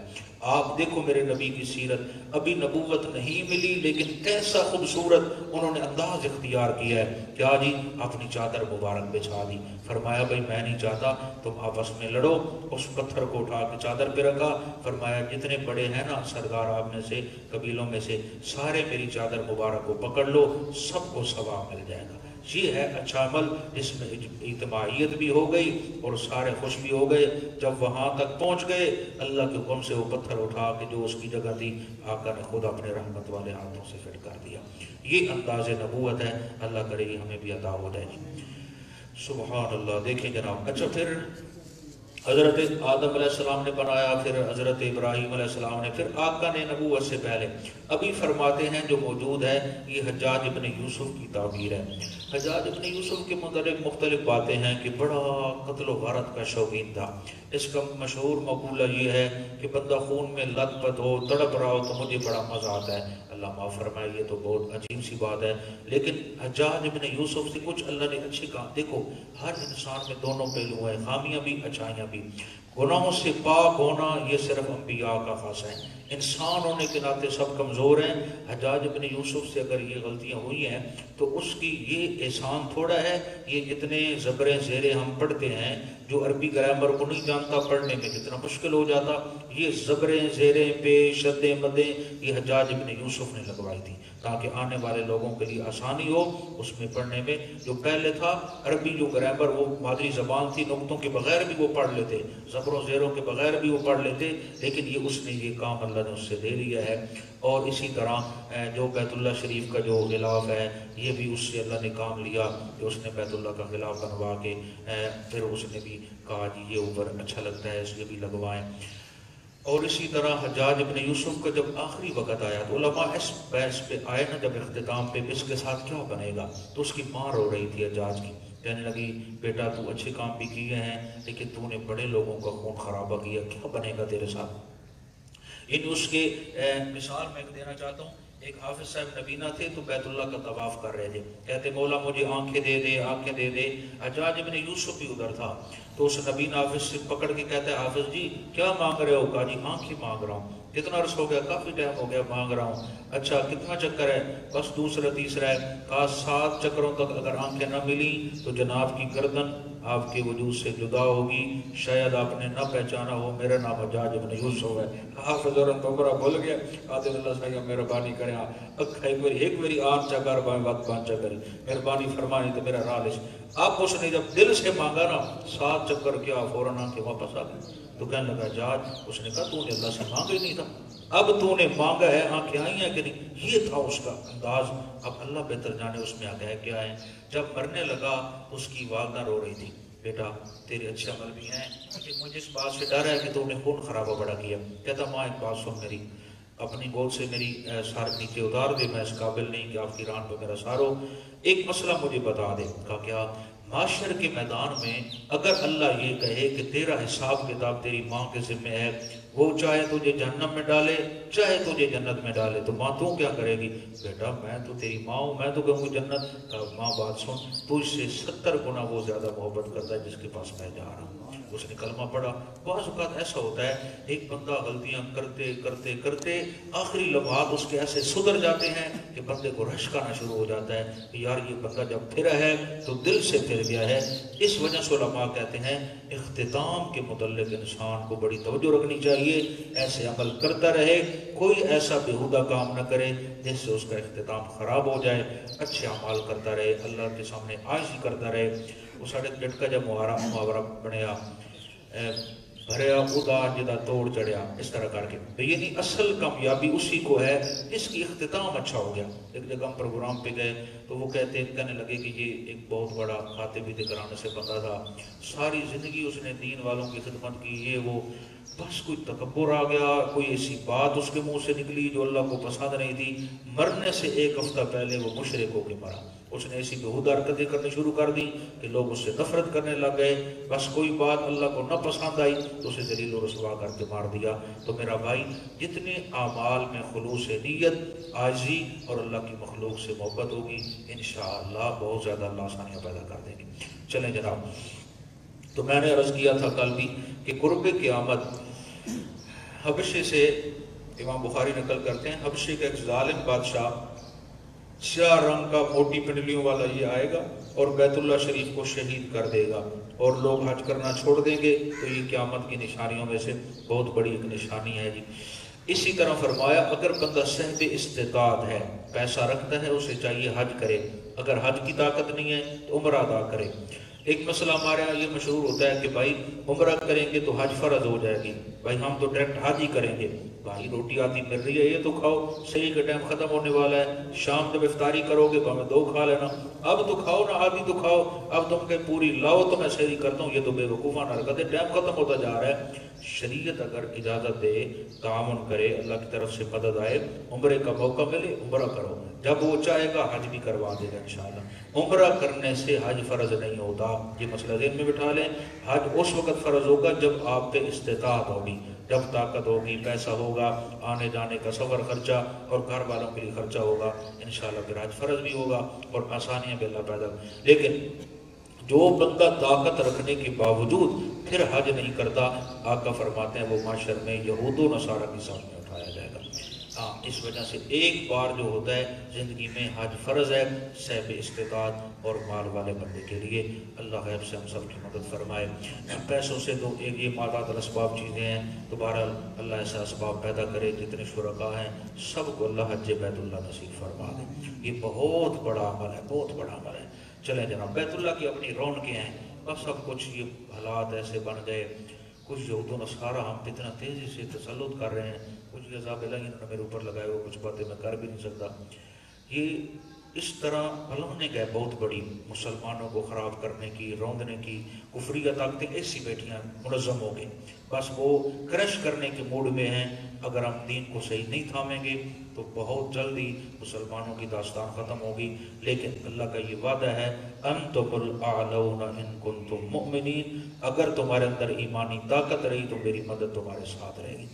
آپ دیکھو میرے نبی کی سیرت، ابھی نبوت نہیں ملی لیکن کیسا خوبصورت انہوں نے انداز اختیار کیا ہے، کیا جی اپنی چادر مبارک بچھا دی، فرمایا بھائی میں نہیں چاہتا تم آپس میں لڑو، اس پتھر کو اٹھا کے چادر پہ رکھا، فرمایا جتنے بڑے ہیں نا سردار آپ میں سے، قبیلوں میں سے، سارے میری چادر مبارک کو پکڑ لو، سب کو ثواب مل جائے گا۔ یہ ہے اچھا عمل جس میں اجتماعیت بھی ہو گئی اور سارے خوش بھی ہو گئے۔ جب وہاں تک پہنچ گئے اللہ کے حکم سے وہ پتھر اٹھا کے جو اس کی جگہ تھی آقا نے خود اپنے رحمت والے ہاتھوں سے فٹ کر دیا۔ یہ انداز نبوت ہے، اللہ کرے ہمیں بھی عطا ہو جائے۔ سبحان اللہ۔ دیکھیں جناب، اچھا پھر حضرت آدم علیہ السلام نے بنایا، پھر حضرت ابراہیم علیہ السلام نے، پھر آقا نے نبوت سے پہلے ابھی فرماتے ہیں جو موجود ہے یہ حجاج ابن یوسف کی تعبیر ہے۔ حجاج ابن یوسف کے متعلق مختلف باتیں ہیں کہ بڑا قتل و غارت کا شوقین تھا۔ اس کا مشہور مقولہ یہ ہے کہ بندہ خون میں لت پت ہو، تڑپ رہا ہو تو مجھے بڑا مزہ آتا ہے۔ اللہ معاف فرمائے، یہ تو بہت عجیب سی بات ہے، لیکن حجاج ابن یوسف سے کچھ اللہ نے اچھے کام۔ دیکھو ہر انسان میں دونوں پہلو ہیں، خامیاں بھی اچھائیاں بھی۔ گناہوں سے پاک ہونا یہ صرف انبیاء کا خاص ہے، انسان ہونے کے ناطے سب کمزور ہیں۔ حجاج ابن یوسف سے اگر یہ غلطیاں ہوئی ہیں تو اس کی یہ احسان تھوڑا ہے، یہ جتنے زبریں زیریں ہم پڑھتے ہیں، جو عربی گرامر کو نہیں جانتا پڑھنے میں کتنا مشکل ہو جاتا، یہ زبریں زیریں پیش شدیں مدیں یہ حجاج ابن یوسف نے لگوائی تھی تاکہ آنے والے لوگوں کے لیے آسانی ہو اس میں پڑھنے میں۔ جو پہلے تھا عربی جو گرامر وہ مادری زبان تھی، نقطوں کے بغیر بھی وہ پڑھ لیتے، زبروں زیروں کے بغیر بھی وہ پڑھ لیتے، لیکن یہ اس نے یہ کام اللہ نے اس سے دے لیا ہے۔ اور اسی طرح جو بیت اللہ شریف کا جو غلاف ہے یہ بھی اس سے اللہ نے کام لیا کہ اس نے بیت اللہ کا غلاف بنوا کے پھر اس نے بھی کہا جی یہ اوپر اچھا لگتا ہے اس لیے بھی لگوائیں۔ اور اسی طرح حجاج ابن یوسف کا جب آخری وقت آیا تو علماء اس بحث پہ آئے نا جب اختتام پہ اس کے ساتھ کیا بنے گا، تو اس کی ماں رو رہی تھی حجاج کی، کہنے لگی بیٹا تو اچھے کام بھی کیے ہیں لیکن تو نے بڑے لوگوں کا خون خرابہ کیا، کیا بنے گا تیرے ساتھ۔ یعنی اس کے مثال میں دینا چاہتا ہوں، ایک حافظ صاحب نبینا تھے تو بیت اللہ کا طواف کر رہے تھے، کہتے مولا مجھے آنکھیں دے دے، آنکھیں دے دے۔ حجاج ابن یوسف بھی ادھر تھا، تو اس نبینا حافظ سے پکڑ کے کہتا ہے حافظ جی کیا مانگ رہے ہو؟ کہا جی آنکھیں مانگ رہا ہوں۔ کتنا عرصہ ہو گیا؟ کافی ٹائم ہو گیا مانگ رہا ہوں۔ اچھا کتنا چکر ہے؟ بس دوسرا تیسرا ہے۔ کہا 7 چکروں تک اگر آنکھیں نہ ملی تو جناب کی گردن آپ کے وجود سے جدا ہوگی، شاید آپ نے نہ پہچانا ہو میرا نام حجاج ابن یوسف ہے۔ حافظ اور عمرہ بھول گیا، قادر اللہ صاحب مہربانی کریں ایک میری آنکھ چکر بائیں وقت پانچ چکر مہربانی فرمانی تو میرا رالش۔ اب اس نے جب دل سے مانگا نا 7 چکر کیا فوراً آنکھیں واپس آ گئی۔ تو کہنے لگا حجاج، اس نے کہا تو نے اللہ سے مانگا ہی نہیں تھا، اب تو نے مانگا ہے آنکھیں آئی ہیں کہ نہیں؟ یہ تھا اس کا انداز۔ اب اللہ بہتر جانے اس میں آ گیا کیا ہے۔ جب مرنے لگا اس کی والدہ رو رہی تھی، بیٹا تیرے اچھے عمل بھی ہیں لیکن مجھے اس بات سے ڈر ہے کہ تو نے خون خرابہ بڑا کیا۔ کہتا ماں ایک بات سن میری، اپنی گود سے میری سار نیچے اتار دے، میں اس قابل نہیں کہ آپ کی ران پہ میرا سار ہو، ایک مسئلہ مجھے بتا دے۔ کہا کیا؟ معاشر کے میدان میں اگر اللہ یہ کہے کہ تیرا حساب کتاب تیری ماں کے ذمہ ہے، وہ چاہے تجھے جہنم میں ڈالے چاہے تجھے جنت میں ڈالے، تو ماں تو کیا کرے گی؟ بیٹا میں تو تیری ماں ہوں، میں تو کہوں گی جنت۔ ماں بات سن، تو اس سے 70 گنا وہ زیادہ محبت کرتا ہے جس کے پاس میں جا رہا ہوں۔ اس نے کلمہ پڑھا۔ بعض اوقات ایسا ہوتا ہے ایک بندہ غلطیاں کرتے کرتے کرتے آخری لمحات اس کے ایسے سدھر جاتے ہیں کہ بندے کو رشک آنا شروع ہو جاتا ہے کہ یار یہ بندہ جب پھرا ہے تو دل سے پھر گیا ہے۔ اس وجہ سے علماء کہتے ہیں اختتام کے متعلق انسان کو بڑی توجہ رکھنی چاہیے، ایسے عمل کرتا رہے، کوئی ایسا بیہودہ کام نہ کرے جس سے اس کا اختتام خراب ہو جائے، اچھے اعمال کرتا رہے، اللہ کے سامنے عاجزی کرتا رہے۔ وہ ساڑھے جٹکا جب محاورہ بنیا بھریا ادا جدا توڑ چڑھیا، اس طرح کر کے، تو یعنی اصل کامیابی اسی کو ہے جس کی اختتام اچھا ہو گیا۔ ایک جگہ ہم پروگرام پہ گئے تو وہ کہنے لگے کہ یہ ایک بہت بڑا خاتمی گھرانے سے بندہ تھا، ساری زندگی اس نے دین والوں کی خدمت کی، یہ وہ، بس کوئی تکبر آ گیا، کوئی ایسی بات اس کے منہ سے نکلی جو اللہ کو پسند نہیں تھی۔ مرنے سے 1 ہفتہ پہلے وہ مشرک ہو کے مرا۔ اس نے ایسی بےہودہ حرکتیں کرنی شروع کر دی کہ لوگ اس سے نفرت کرنے لگ گئے، بس کوئی بات اللہ کو نہ پسند آئی تو اسے ذلیل و رسوا کر کے مار دیا۔ تو میرا بھائی جتنے اعمال میں خلوص نیت، عاجزی اور اللہ کی مخلوق سے محبت ہوگی، انشاءاللہ بہت زیادہ اللہ آسانیاں پیدا کر دیں گے۔ چلیں جناب، تو میں نے عرض کیا تھا کل بھی کہ قرب قیامت حبشے سے، امام بخاری نقل کرتے ہیں، حبشے کا ایک ظالم بادشاہ سیاہ رنگ کا موٹی پنڈلیوں والا یہ آئے گا اور بیت اللہ شریف کو شہید کر دے گا، اور لوگ حج کرنا چھوڑ دیں گے۔ تو یہ قیامت کی نشانیوں میں سے بہت بڑی ایک نشانی ہے جی۔ اسی طرح فرمایا اگر بندہ صاحب استطاعت ہے، پیسہ رکھتا ہے، اسے چاہیے حج کرے، اگر حج کی طاقت نہیں ہے تو عمرہ ادا کرے۔ ایک مسئلہ ہمارے یہاں یہ مشہور ہوتا ہے کہ بھائی عمرہ کریں گے تو حج فرض ہو جائے گی، بھائی ہم تو ڈائریکٹ حج ہی کریں گے۔ بھائی روٹی آتی مل رہی ہے یہ تو کھاؤ، صحیح کا ٹائم ختم ہونے والا ہے، شام جب افطاری کرو گے تو ہمیں 2 کھا لینا، اب تو کھاؤ نا، آدھی تو کھاؤ، اب تم کہ پوری لاؤ تو میں صحیح کرتا ہوں، یہ تو بے وقوفانہ حرکت ہے، ٹائم ختم ہوتا جا رہا ہے۔ شریعت اگر اجازت دے، تعاون کرے، اللہ کی طرف سے مدد آئے، عمرے کا موقع ملے عمرہ کرو، جب وہ چاہے گا حج بھی کروا دے گا انشاءاللہ۔ عمرہ کرنے سے حج فرض نہیں ہوتا، یہ مسئلہ ذہن میں بٹھا لیں۔ حج اس وقت فرض ہوگا جب آپ پہ استطاعت ہوگی، جب طاقت ہوگی، پیسہ ہوگا، آنے جانے کا سفر خرچہ اور گھر والوں کے لیے خرچہ ہوگا، انشاءاللہ پھر حج فرض بھی ہوگا اور آسانیاں بھی اللہ پیدا۔ لیکن جو بندہ طاقت رکھنے کے باوجود پھر حج نہیں کرتا، آقا فرماتے ہیں وہ معاشر میں یہود و نصارہ کی صف میں اٹھایا جائے گا۔ ہاں، اس وجہ سے ایک بار جو ہوتا ہے زندگی میں حج فرض ہے صاحب استطاعت اور مال والے بندے کے لیے۔ اللہ غیب سے ہم سب کی مدد فرمائے۔ پیسوں سے تو ایک یہ مادات الاسباب چیزیں ہیں، تو بہرحال اللہ ایسا اسباب پیدا کرے، جتنے شرکاء ہیں سب کو اللہ حج بیت اللہ نصیب فرما دے۔ یہ بہت بڑا عمل ہے، بہت بڑا عمل ہے۔ چلیں جناب، بیت اللہ کی اپنی رونقیں ہیں، بس سب کچھ یہ حالات ایسے بن گئے، کچھ یہود و نصارہ ہم پہ اتنا تیزی سے تسلط کر رہے ہیں، کچھ عذاب الہی انہوں نے میرے اوپر لگائے ہوئے، کچھ باتیں میں کر بھی نہیں سکتا۔ یہ اس طرح بلانے گئے بہت بڑی مسلمانوں کو خراب کرنے کی، روندنے کی، کفریہ طاقتیں ایسی بیٹھیاں منظم ہو گئی، بس وہ کرش کرنے کے موڈ میں ہیں۔ اگر ہم دین کو صحیح نہیں تھامیں گے تو بہت جلدی مسلمانوں کی داستان ختم ہوگی۔ لیکن اللہ کا یہ وعدہ ہے انتم الاعلون ان کنتم مؤمنین، اگر تمہارے اندر ایمانی طاقت رہی تو میری مدد تمہارے ساتھ رہے گی۔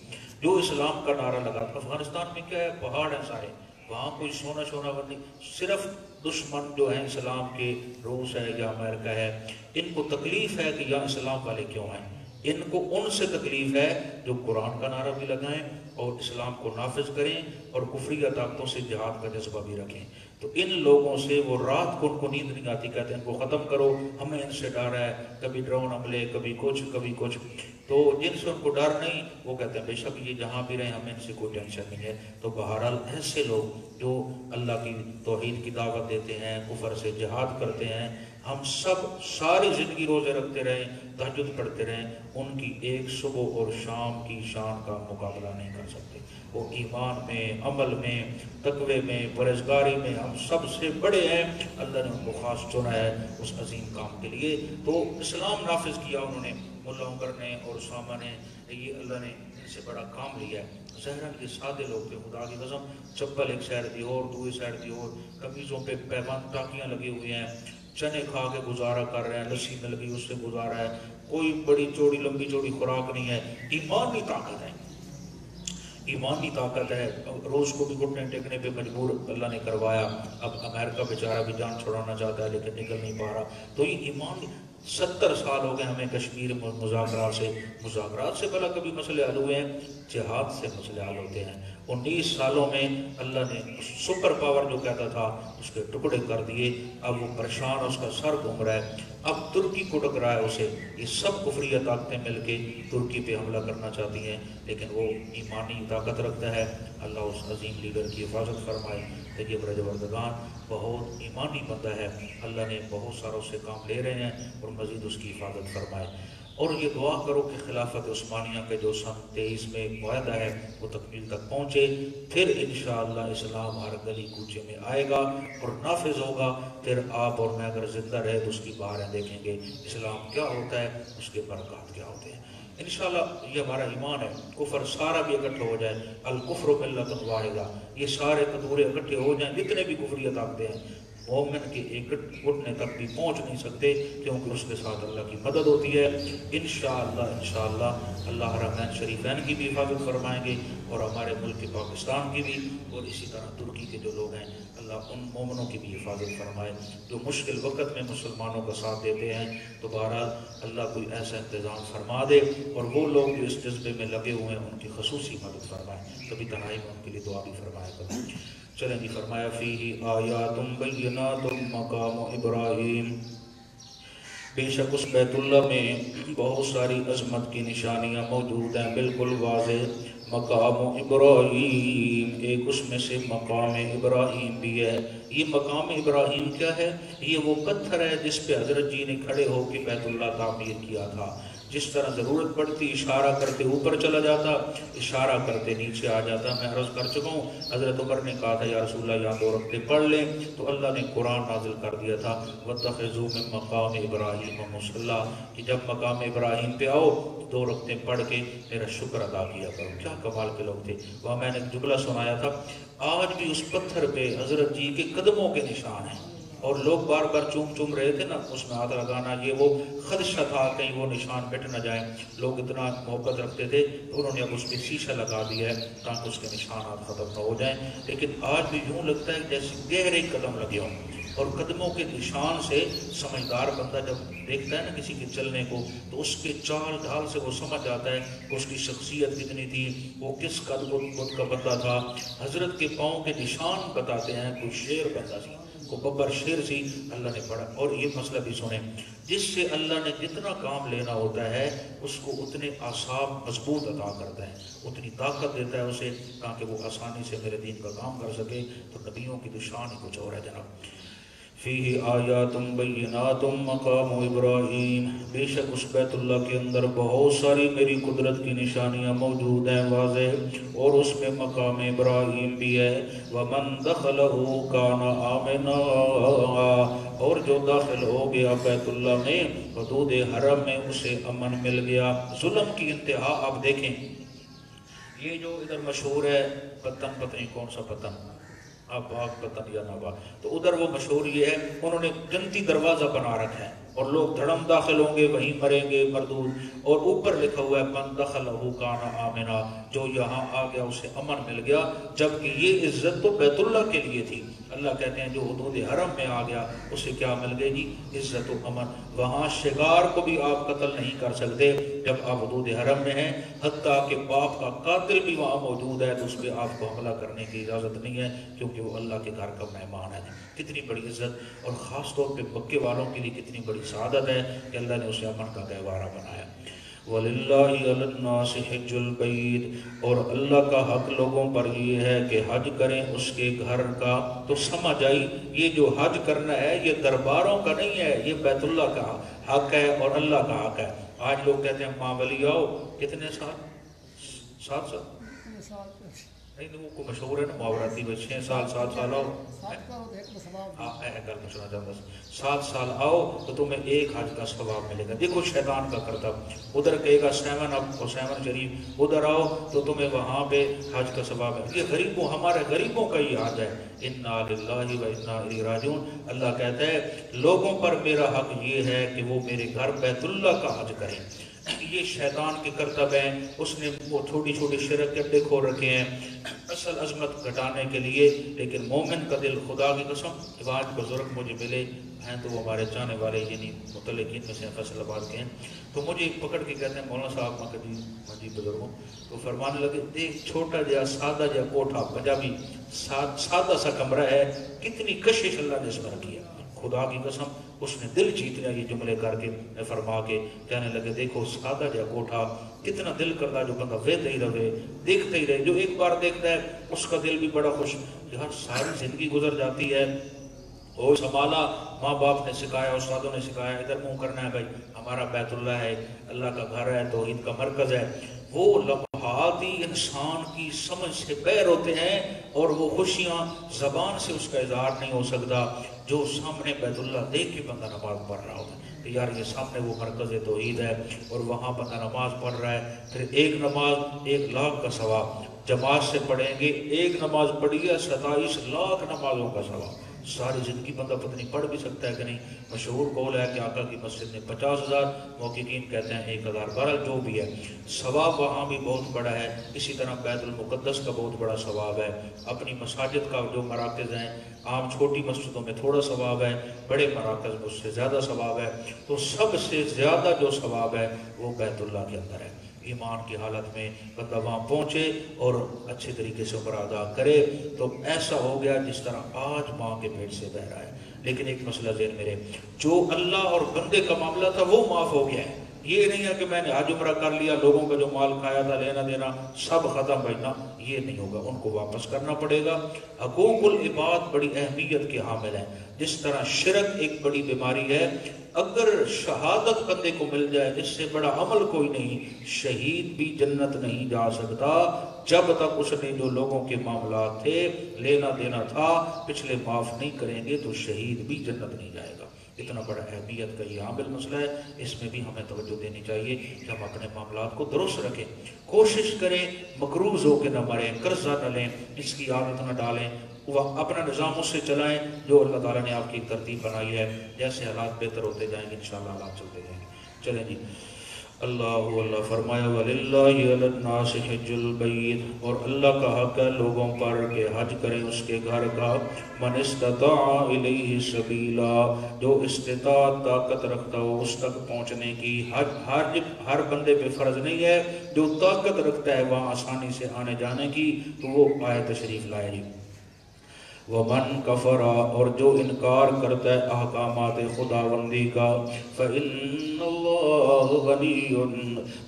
جو اسلام کا نعرہ لگاتا. افغانستان میں کیا ہے، پہاڑ ہیں سارے، وہاں کوئی سونا شونا بندی، صرف دشمن جو ہیں اسلام کے، روس ہے یا امریکہ ہے، ان کو تکلیف ہے کہ یہاں اسلام والے کیوں ہیں. ان کو ان سے تکلیف ہے جو قرآن کا نعرہ بھی لگائیں اور اسلام کو نافذ کریں اور کفریہ طاقتوں سے جہاد کا جذبہ بھی رکھیں. تو ان لوگوں سے وہ رات کو ان کو نیند نہیں آتی، کہتے ہیں ان کو ختم کرو، ہمیں ان سے ڈر ہے، کبھی ڈرون حملے، کبھی کچھ. تو جن سے ان کو ڈر نہیں، وہ کہتے ہیں بے شک یہ جہاں بھی رہیں ہمیں ان سے کوئی ٹینشن نہیں ہے. تو بہرحال ایسے لوگ جو اللہ کی توحید کی دعوت دیتے ہیں، کفر سے جہاد کرتے ہیں، ہم سب ساری زندگی روزے رکھتے رہیں، تہجد پڑھتے رہیں، ان کی ایک صبح اور شام کی شان کا مقابلہ نہیں کر سکتے. وہ ایمان میں، عمل میں، تقوی میں، پرہیزگاری میں ہم سب سے بڑے ہیں. اللہ نے ان کو خاص چنا ہے اس عظیم کام کے لیے. تو اسلام نافذ کیا انہوں نے، ملا عمر نے اور اسامہ نے، یہ اللہ نے ان سے بڑا کام لیا ہے. ظاہراً یہ سادے لوگ تھے، خدا کی قسم، چپل ایک سائڈ دی اور دوسری سائڈ دی اور، قمیضوں پہ پیبند ٹاکیاں لگے ہوئے ہیں، چنے کھا کے گزارا کر رہے ہیں، لسی مل گئی اس سے گزارا ہے، کوئی بڑی چوڑی لمبی چوڑی خوراک نہیں ہے. ایمانی طاقت ہے، ایمانی طاقت ہے. روز کو بھی گھٹنے ٹیکنے پہ مجبور اللہ نے کروایا. اب امریکہ بیچارہ بھی جان چھڑانا چاہتا ہے لیکن نکل نہیں پا رہا. تو یہ ایمان، 70 سال ہو گئے ہمیں کشمیر مذاکرات سے بھلا کبھی مسئلے حل ہوئے ہیں؟ جہاد سے مسئلے حل ہوتے ہیں. 19 سالوں میں اللہ نے سپر پاور جو کہتا تھا اس کے ٹکڑے کر دیے. اب وہ پریشان، اس کا سر گھوم رہا ہے. اب ترکی کو ٹکرا ہے اسے. یہ سب کفریہ طاقتیں مل کے ترکی پہ حملہ کرنا چاہتی ہیں، لیکن وہ ایمانی طاقت رکھتا ہے. اللہ اس عظیم لیڈر کی حفاظت فرمائے. طیب رجوردگان بہت ایمانی بندہ ہے، اللہ نے بہت ساروں سے کام لے رہے ہیں اور مزید اس کی حفاظت فرمائے. اور یہ دعا کرو کہ خلافت عثمانیہ کے جو سن 23 میں ایک معاہدہ ہے وہ تکمیل تک پہنچے. پھر انشاءاللہ اسلام ہر گلی کوچے میں آئے گا اور نافذ ہوگا. پھر آپ اور میں اگر زندہ رہے تو اس کی بہاریں دیکھیں گے، اسلام کیا ہوتا ہے، اس کے برکات کیا ہوتے ہیں. انشاءاللہ یہ ہمارا ایمان ہے. کفر سارا بھی اکٹھا ہو جائے، الکفر ملت واحدہ، یہ سارے تدورے اکٹھے ہو جائیں، جتنے بھی کفریہ طاقتیں ہیں، مومن کے ایک گھٹنے تک بھی پہنچ نہیں سکتے، کیونکہ اس کے ساتھ اللہ کی مدد ہوتی ہے. انشاءاللہ اللہ حرمین شریفین کی بھی حفاظت فرمائیں گے اور ہمارے ملک پاکستان کی بھی، اور اسی طرح ترکی کے جو لوگ ہیں اللہ ان مومنوں کی بھی حفاظت فرمائے جو مشکل وقت میں مسلمانوں کا ساتھ دیتے ہیں. تو بہرحال اللہ کوئی ایسا انتظام فرما دے اور وہ لوگ جو اس جذبے میں لگے ہوئے ہیں ان کی خصوصی مدد فرمائے. کبھی تنہائی میں ان کے لیے دعا بھی فرمایا کرو. چلیں جی، فرمایا فیہ آیات بینات مقام ابراہیم، بے شک اس بیت اللہ میں بہت ساری عظمت کی نشانیاں موجود ہیں، بالکل واضح. مقام ابراہیم، ایک اس میں سے مقام ابراہیم بھی ہے. یہ مقام ابراہیم کیا ہے؟ یہ وہ پتھر ہے جس پہ حضرت جی نے کھڑے ہو کے بیت اللہ تعمیر کیا تھا. جس طرح ضرورت پڑتی اشارہ کرتے اوپر چلا جاتا، اشارہ کرتے نیچے آ جاتا. میں عرض کر چکا ہوں، حضرت عمر نے کہا تھا یا رسول اللہ یہاں 2 رکعتیں پڑھ لیں، تو اللہ نے قرآن نازل کر دیا تھا وَاتَّخِذُوا مِن مَقَامِ إِبْرَاهِيمَ مُصَلًّى، کہ جب مقام ابراہیم پہ آؤ 2 رکعتیں پڑھ کے میرا شکر ادا کیا کرو. کیا کمال کے لوگ تھے. وہاں میں نے ایک جملہ سنایا تھا، آج بھی اس پتھر پہ حضرت جی کے قدموں کے نشان ہیں، اور لوگ بار بار چوم رہے تھے نا، اس میں ہاتھ لگانا، یہ وہ خدشہ تھا کہیں وہ نشان مٹ نہ جائیں. لوگ اتنا محبت رکھتے تھے، انہوں نے اب اس پہ شیشہ لگا دیا ہے تاکہ اس کے نشانات ختم نہ ہو جائیں. لیکن آج بھی یوں لگتا ہے جیسے گہرے قدم لگے ہوں، اور قدموں کے نشان سے سمجھدار بندہ جب دیکھتا ہے نا کسی کے چلنے کو، تو اس کے چال ڈھال سے وہ سمجھ جاتا ہے کہ اس کی شخصیت کتنی تھی، وہ کس قد کا بندہ تھا. حضرت کے پاؤں کے نشان بتاتے ہیں کوئی شیر بندہ سی، کو ببر شیر سی اللہ نے پڑھا. اور یہ مسئلہ بھی سنیں، جس سے اللہ نے جتنا کام لینا ہوتا ہے اس کو اتنے اعصاب مضبوط عطا کرتا ہے، اتنی طاقت دیتا ہے اسے تاکہ وہ آسانی سے میرے دین کا کام کر سکے. تو نبیوں کی تو شان ہی کچھ اور ہے جناب. فیہ آیات بینات مقام ابراہیم، بے شک اس بیت اللہ کے اندر بہت ساری میری قدرت کی نشانیاں موجود ہیں واضح، اور اس میں مقام ابراہیم بھی ہے. ومن دخلہ کان آمنا، اور جو داخل ہو گیا بیت اللہ میں، حدود حرم میں، اسے امن مل گیا. ظلم کی انتہا آپ دیکھیں. یہ جو ادھر مشہور ہے پتن، پتہ نہیں کون سا پتن، اب پتن یا نوا، تو ادھر وہ مشہور یہ ہے انہوں نے جنتی دروازہ بنا رکھا ہے. اور لوگ دھڑم داخل ہوں گے وہیں مریں گے مردود، اور اوپر لکھا ہوا ہے من دخلہ کان آمنا، جو یہاں آ گیا اسے امن مل گیا، جبکہ یہ عزت تو بیت اللہ کے لیے تھی۔ اللہ کہتے ہیں جو حدود حرم میں آ گیا اسے کیا مل گئی جی؟ عزت و امن۔ وہاں شکار کو بھی آپ قتل نہیں کر سکتے جب آپ حدود حرم میں ہیں، حتیٰ کہ باپ کا قاتل بھی وہاں موجود ہے تو اس پہ آپ کو حملہ کرنے کی اجازت نہیں ہے، کیونکہ وہ اللہ کے گھر کا مہمان ہے۔ کتنی بڑی عزت، اور خاص طور پہ مکے والوں کے لیے کتنی بڑی سعادت ہے کہ اللہ نے اسے امن کا گہوارہ بنایا۔ وَلِلَّهِ عَلَى النَّاسِ حِجُّ الْبَيْتِ، اور اللہ کا حق لوگوں پر یہ ہے کہ حج کریں اس کے گھر کا۔ تو سمجھ آئی، یہ جو حج کرنا ہے یہ درباروں کا نہیں ہے، یہ بیت اللہ کا حق ہے اور اللہ کا حق ہے۔ آج لوگ کہتے ہیں ماں ولی آؤ، کتنے سال؟ 7 سال نہیں، وہ کو مشہور ہے نا محاوراتی میں، 6 سال 7 سال آؤ، گل میں سنا چاہتا 7 سال آؤ تو تمہیں ایک حج کا ثواب ملے گا۔ دیکھو شیطان کا کرتب، ادھر کہے گا 7 اپ اور 7 شریف، ادھر آؤ تو تمہیں وہاں پہ حج کا ثواب ہے۔ یہ غریبوں، ہمارے غریبوں کا ہی حج ہے۔ انا للہ و انا الیہ راجعون۔ اللہ کہتا ہے لوگوں پر میرا حق یہ ہے کہ وہ میرے گھر بیت اللہ کا حج کریں۔ یہ شیطان کے کرتب ہیں، اس نے وہ چھوٹی چھوٹی شرک کے اڈے کھول رکھے ہیں اصل عظمت گھٹانے کے لیے۔ لیکن مومن کا دل، خدا کی قسم آج بزرگ مجھے ملے ہیں تو وہ ہمارے چاہنے والے یعنی متعلقین میں سے فیصل آباد کے ہیں، تو مجھے پکڑ کے کہتے ہیں مولانا صاحب میں کبھی مجھے بزرگوں تو فرمانے لگے ایک چھوٹا جہا سادہ جہا کوٹھا، پنجابی سادہ سا کمرہ ہے، کتنی کشش اللہ نے اس میں رکھی ہے۔ خدا کی قسم اس نے دل جیت لیا، یہ جملے کر کے فرما کے کہنے لگے دیکھو سادہ جہا کوٹھا کتنا دل کرتا ہے، جو بندہ ویدہ ہی رہے دیکھتے ہی رہے، جو ایک بار دیکھتا ہے اس کا دل بھی بڑا خوش۔ یار ساری زندگی گزر جاتی ہے، وہ سنبھالا، ماں باپ نے سکھایا، استادوں نے سکھایا، ادھر منہ کرنا ہے بھائی ہمارا بیت اللہ ہے، اللہ کا گھر ہے، توحید کا مرکز ہے۔ وہ لمحات ہی انسان کی سمجھ سے بیر ہوتے ہیں اور وہ خوشیاں زبان سے اس کا اظہار نہیں ہو سکتا۔ جو سامنے بیت اللہ دیکھ کے بندہ نماز پڑھ رہا ہوتا ہے کہ یار یہ سامنے وہ مرکز توحید ہے، اور وہاں بندہ نماز پڑھ رہا ہے، پھر ایک نماز 1 لاکھ کا ثواب، جماعت سے پڑھیں گے ایک نماز پڑھی ہے 27 لاکھ نمازوں کا ثواب۔ ساری زندگی بندہ پتہ نہیں پڑھ بھی سکتا ہے کہ نہیں۔ مشہور قول ہے کہ آقا کی مسجد میں 50,000، محققین کہتے ہیں 1,000، بہرحال جو بھی ہے ثواب وہاں بھی بہت بڑا ہے۔ اسی طرح بیت المقدس کا بہت بڑا ثواب ہے، اپنی مساجد کا جو مراکز ہیں، عام چھوٹی مسجدوں میں تھوڑا ثواب ہے، بڑے مراکز میں اس سے زیادہ ثواب ہے، تو سب سے زیادہ جو ثواب ہے وہ بیت اللہ کے اندر ہے۔ ایمان کی حالت میں بندہ وہاں پہنچے اور اچھے طریقے سے عمرہ ادا کرے تو ایسا ہو گیا جس طرح آج ماں کے پیٹ سے بہ رہا ہے۔ لیکن ایک مسئلہ ذہن میرے، جو اللہ اور بندے کا معاملہ تھا وہ معاف ہو گیا ہے۔ یہ نہیں ہے کہ میں نے حج عمرہ کر لیا، لوگوں کا جو مال کھایا تھا لینا دینا سب ختم، بھائی نہ، یہ نہیں ہوگا، ان کو واپس کرنا پڑے گا۔ حقوق العباد بڑی اہمیت کے حامل ہیں، جس طرح شرک ایک بڑی بیماری ہے۔ اگر شہادت بندے کو مل جائے اس سے بڑا عمل کوئی نہیں، شہید بھی جنت نہیں جا سکتا جب تک اس نے جو لوگوں کے معاملات تھے لینا دینا تھا پچھلے معاف نہیں کریں گے تو شہید بھی جنت نہیں جائے گا۔ اتنا بڑا اہمیت کا یہ عامل مسئلہ ہے، اس میں بھی ہمیں توجہ دینی چاہیے کہ ہم اپنے معاملات کو درست رکھیں، کوشش کریں مقروض ہو کے نہ مریں، قرضہ نہ لیں، اس کی عادت نہ ڈالیں، وہ اپنا نظام اس سے چلائیں جو اللہ تعالیٰ نے آپ کی ترتیب بنائی ہے۔ جیسے حالات بہتر ہوتے جائیں گے انشاءاللہ حالات چلتے جائیں گے۔ چلیں جی، اللہ فرمایا وَلِلَّهِ عَلَى النَّاسِ حِجُّ الْبَيْتِ، اور اللہ کا حق ہے لوگوں پر کہ حج کریں اس کے گھر کا، مَنِ اسْتَطَاعَ إِلَيْهِ سَبِيلًا، جو استطاعت طاقت رکھتا ہو اس تک پہنچنے کی۔ حج ہر بندے پہ فرض نہیں ہے، جو طاقت رکھتا ہے وہاں آسانی سے آنے جانے کی تو وہ آئے تشریف لائے جی۔ وَمَنْ كَفَرَ، اور جو انکار کرتا ہے احکامات خداوندی کا، فَإِنَّ اللَّهَ غَنِيٌّ،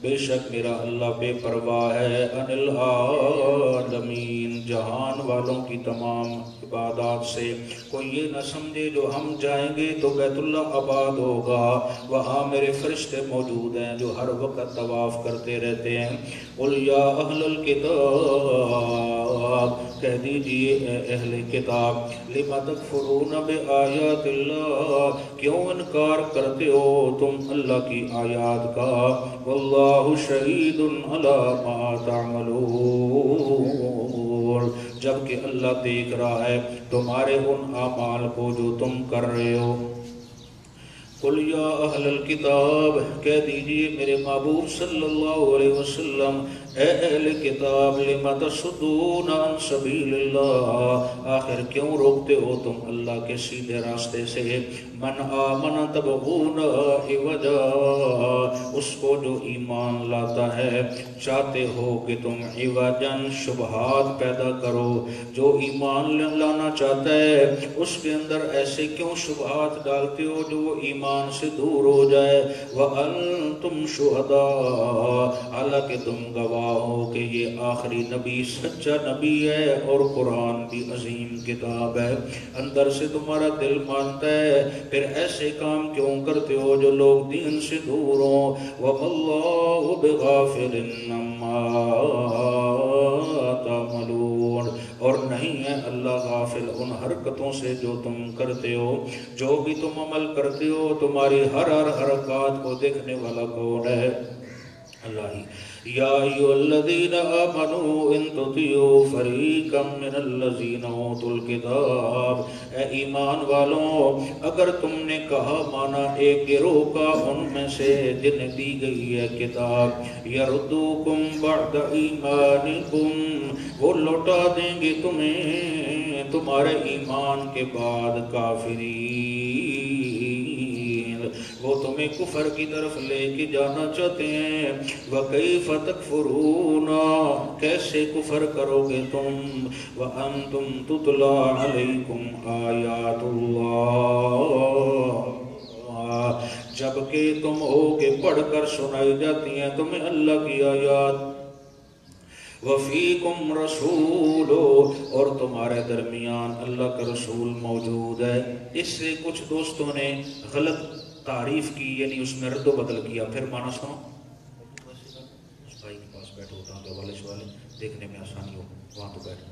بے شک میرا اللہ بے پرواہ ہے، عَنِ الْعَالَمِينَ، جہان والوں کی تمام عبادات سے۔ کوئی یہ نہ سمجھے جو ہم جائیں گے تو بیت اللہ آباد ہوگا، وہاں میرے فرشتے موجود ہیں جو ہر وقت طواف کرتے رہتے ہیں۔ قُلْ يَا أَهْلَ الْكِتَابِ، کہہ دیجئے اے اہل کتاب، لِمَ تَكْفُرُونَ بِآيَاتِ اللَّهِ، کیوں انکار کرتے ہو تم اللہ کی آیات کا، وَاللَّهُ شَهِيدٌ عَلَى مَا تَعْمَلُونَ، جبکہ اللہ دیکھ رہا ہے تمہارے ان اعمال کو جو تم کر رہے ہو۔ قل یا اہل الکتاب، کہہ دیجئے میرے محبوب صلی اللہ علیہ وسلم، اے اہل کتاب، لم تصدون عن سبیل اللہ، آخر کیوں روکتے ہو تم اللہ کے سیدھے راستے سے؟ من آمن تبغون عوجا، اس کو جو ایمان لاتا ہے چاہتے ہو کہ تم عوجن شبہات پیدا کرو، جو ایمان لانا چاہتا ہے اس کے اندر ایسے کیوں شبہات ڈالتے ہو جو وہ ایمان سے دور ہو جائے؟ وَأَنْتُمْ شُهَدَاء، حالانکہ تم گواہ ہو کہ یہ آخری نبی سچا نبی ہے اور قرآن بھی عظیم کتاب ہے، اندر سے تمہارا دل مانتا ہے، پھر ایسے کام کیوں کرتے ہو جو لوگ دین سے دور ہوں؟ وَمَا اللَّهُ بِغَافِلٍ عَمَّا تَعْمَلُونَ، اور نہیں ہے اللہ غافل ان حرکتوں سے جو تم کرتے ہو، جو بھی تم عمل کرتے ہو تمہاری ہر حرکات کو دیکھنے والا کون ہے؟ اللہ ہی۔ یا ایھا الذین آمنوا ان تطیعوا فریقا من الذین اوتوا الکتاب، اے ایمان والوں اگر تم نے کہا مانا ایک گروہ کا ان میں سے جنہیں دی گئی ہے کتاب، یردوکم بعد ایمانکم، وہ لوٹا دیں گے تمہیں تمہارے ایمان کے بعد کافرین، وہ تمہیں کفر کی طرف لے کے جانا چاہتے ہیں۔ وَكَيْفَ تَكْفُرُونَ، کیسے کفر کرو گے تم؟ وَأَنْتُمْ تُتْلَى عَلَيْكُمْ آیَاتُ اللَّهِ، جبکہ تم ہو کہ پڑھ کر سنائی جاتی ہیں تمہیں اللہ کی آیات۔ وَفِيكُمْ رَسُولُ، اور تمہارے درمیان اللہ کا رسول موجود ہے۔ اس سے کچھ دوستوں نے غلط تعریف کی، یعنی اس میں رد و بدل کیا۔ پھر مانا سنو، اس بھائی کے پاس بیٹھو تاکہ والے سوالے دیکھنے میں آسانی ہو، وہاں تو بیٹھ۔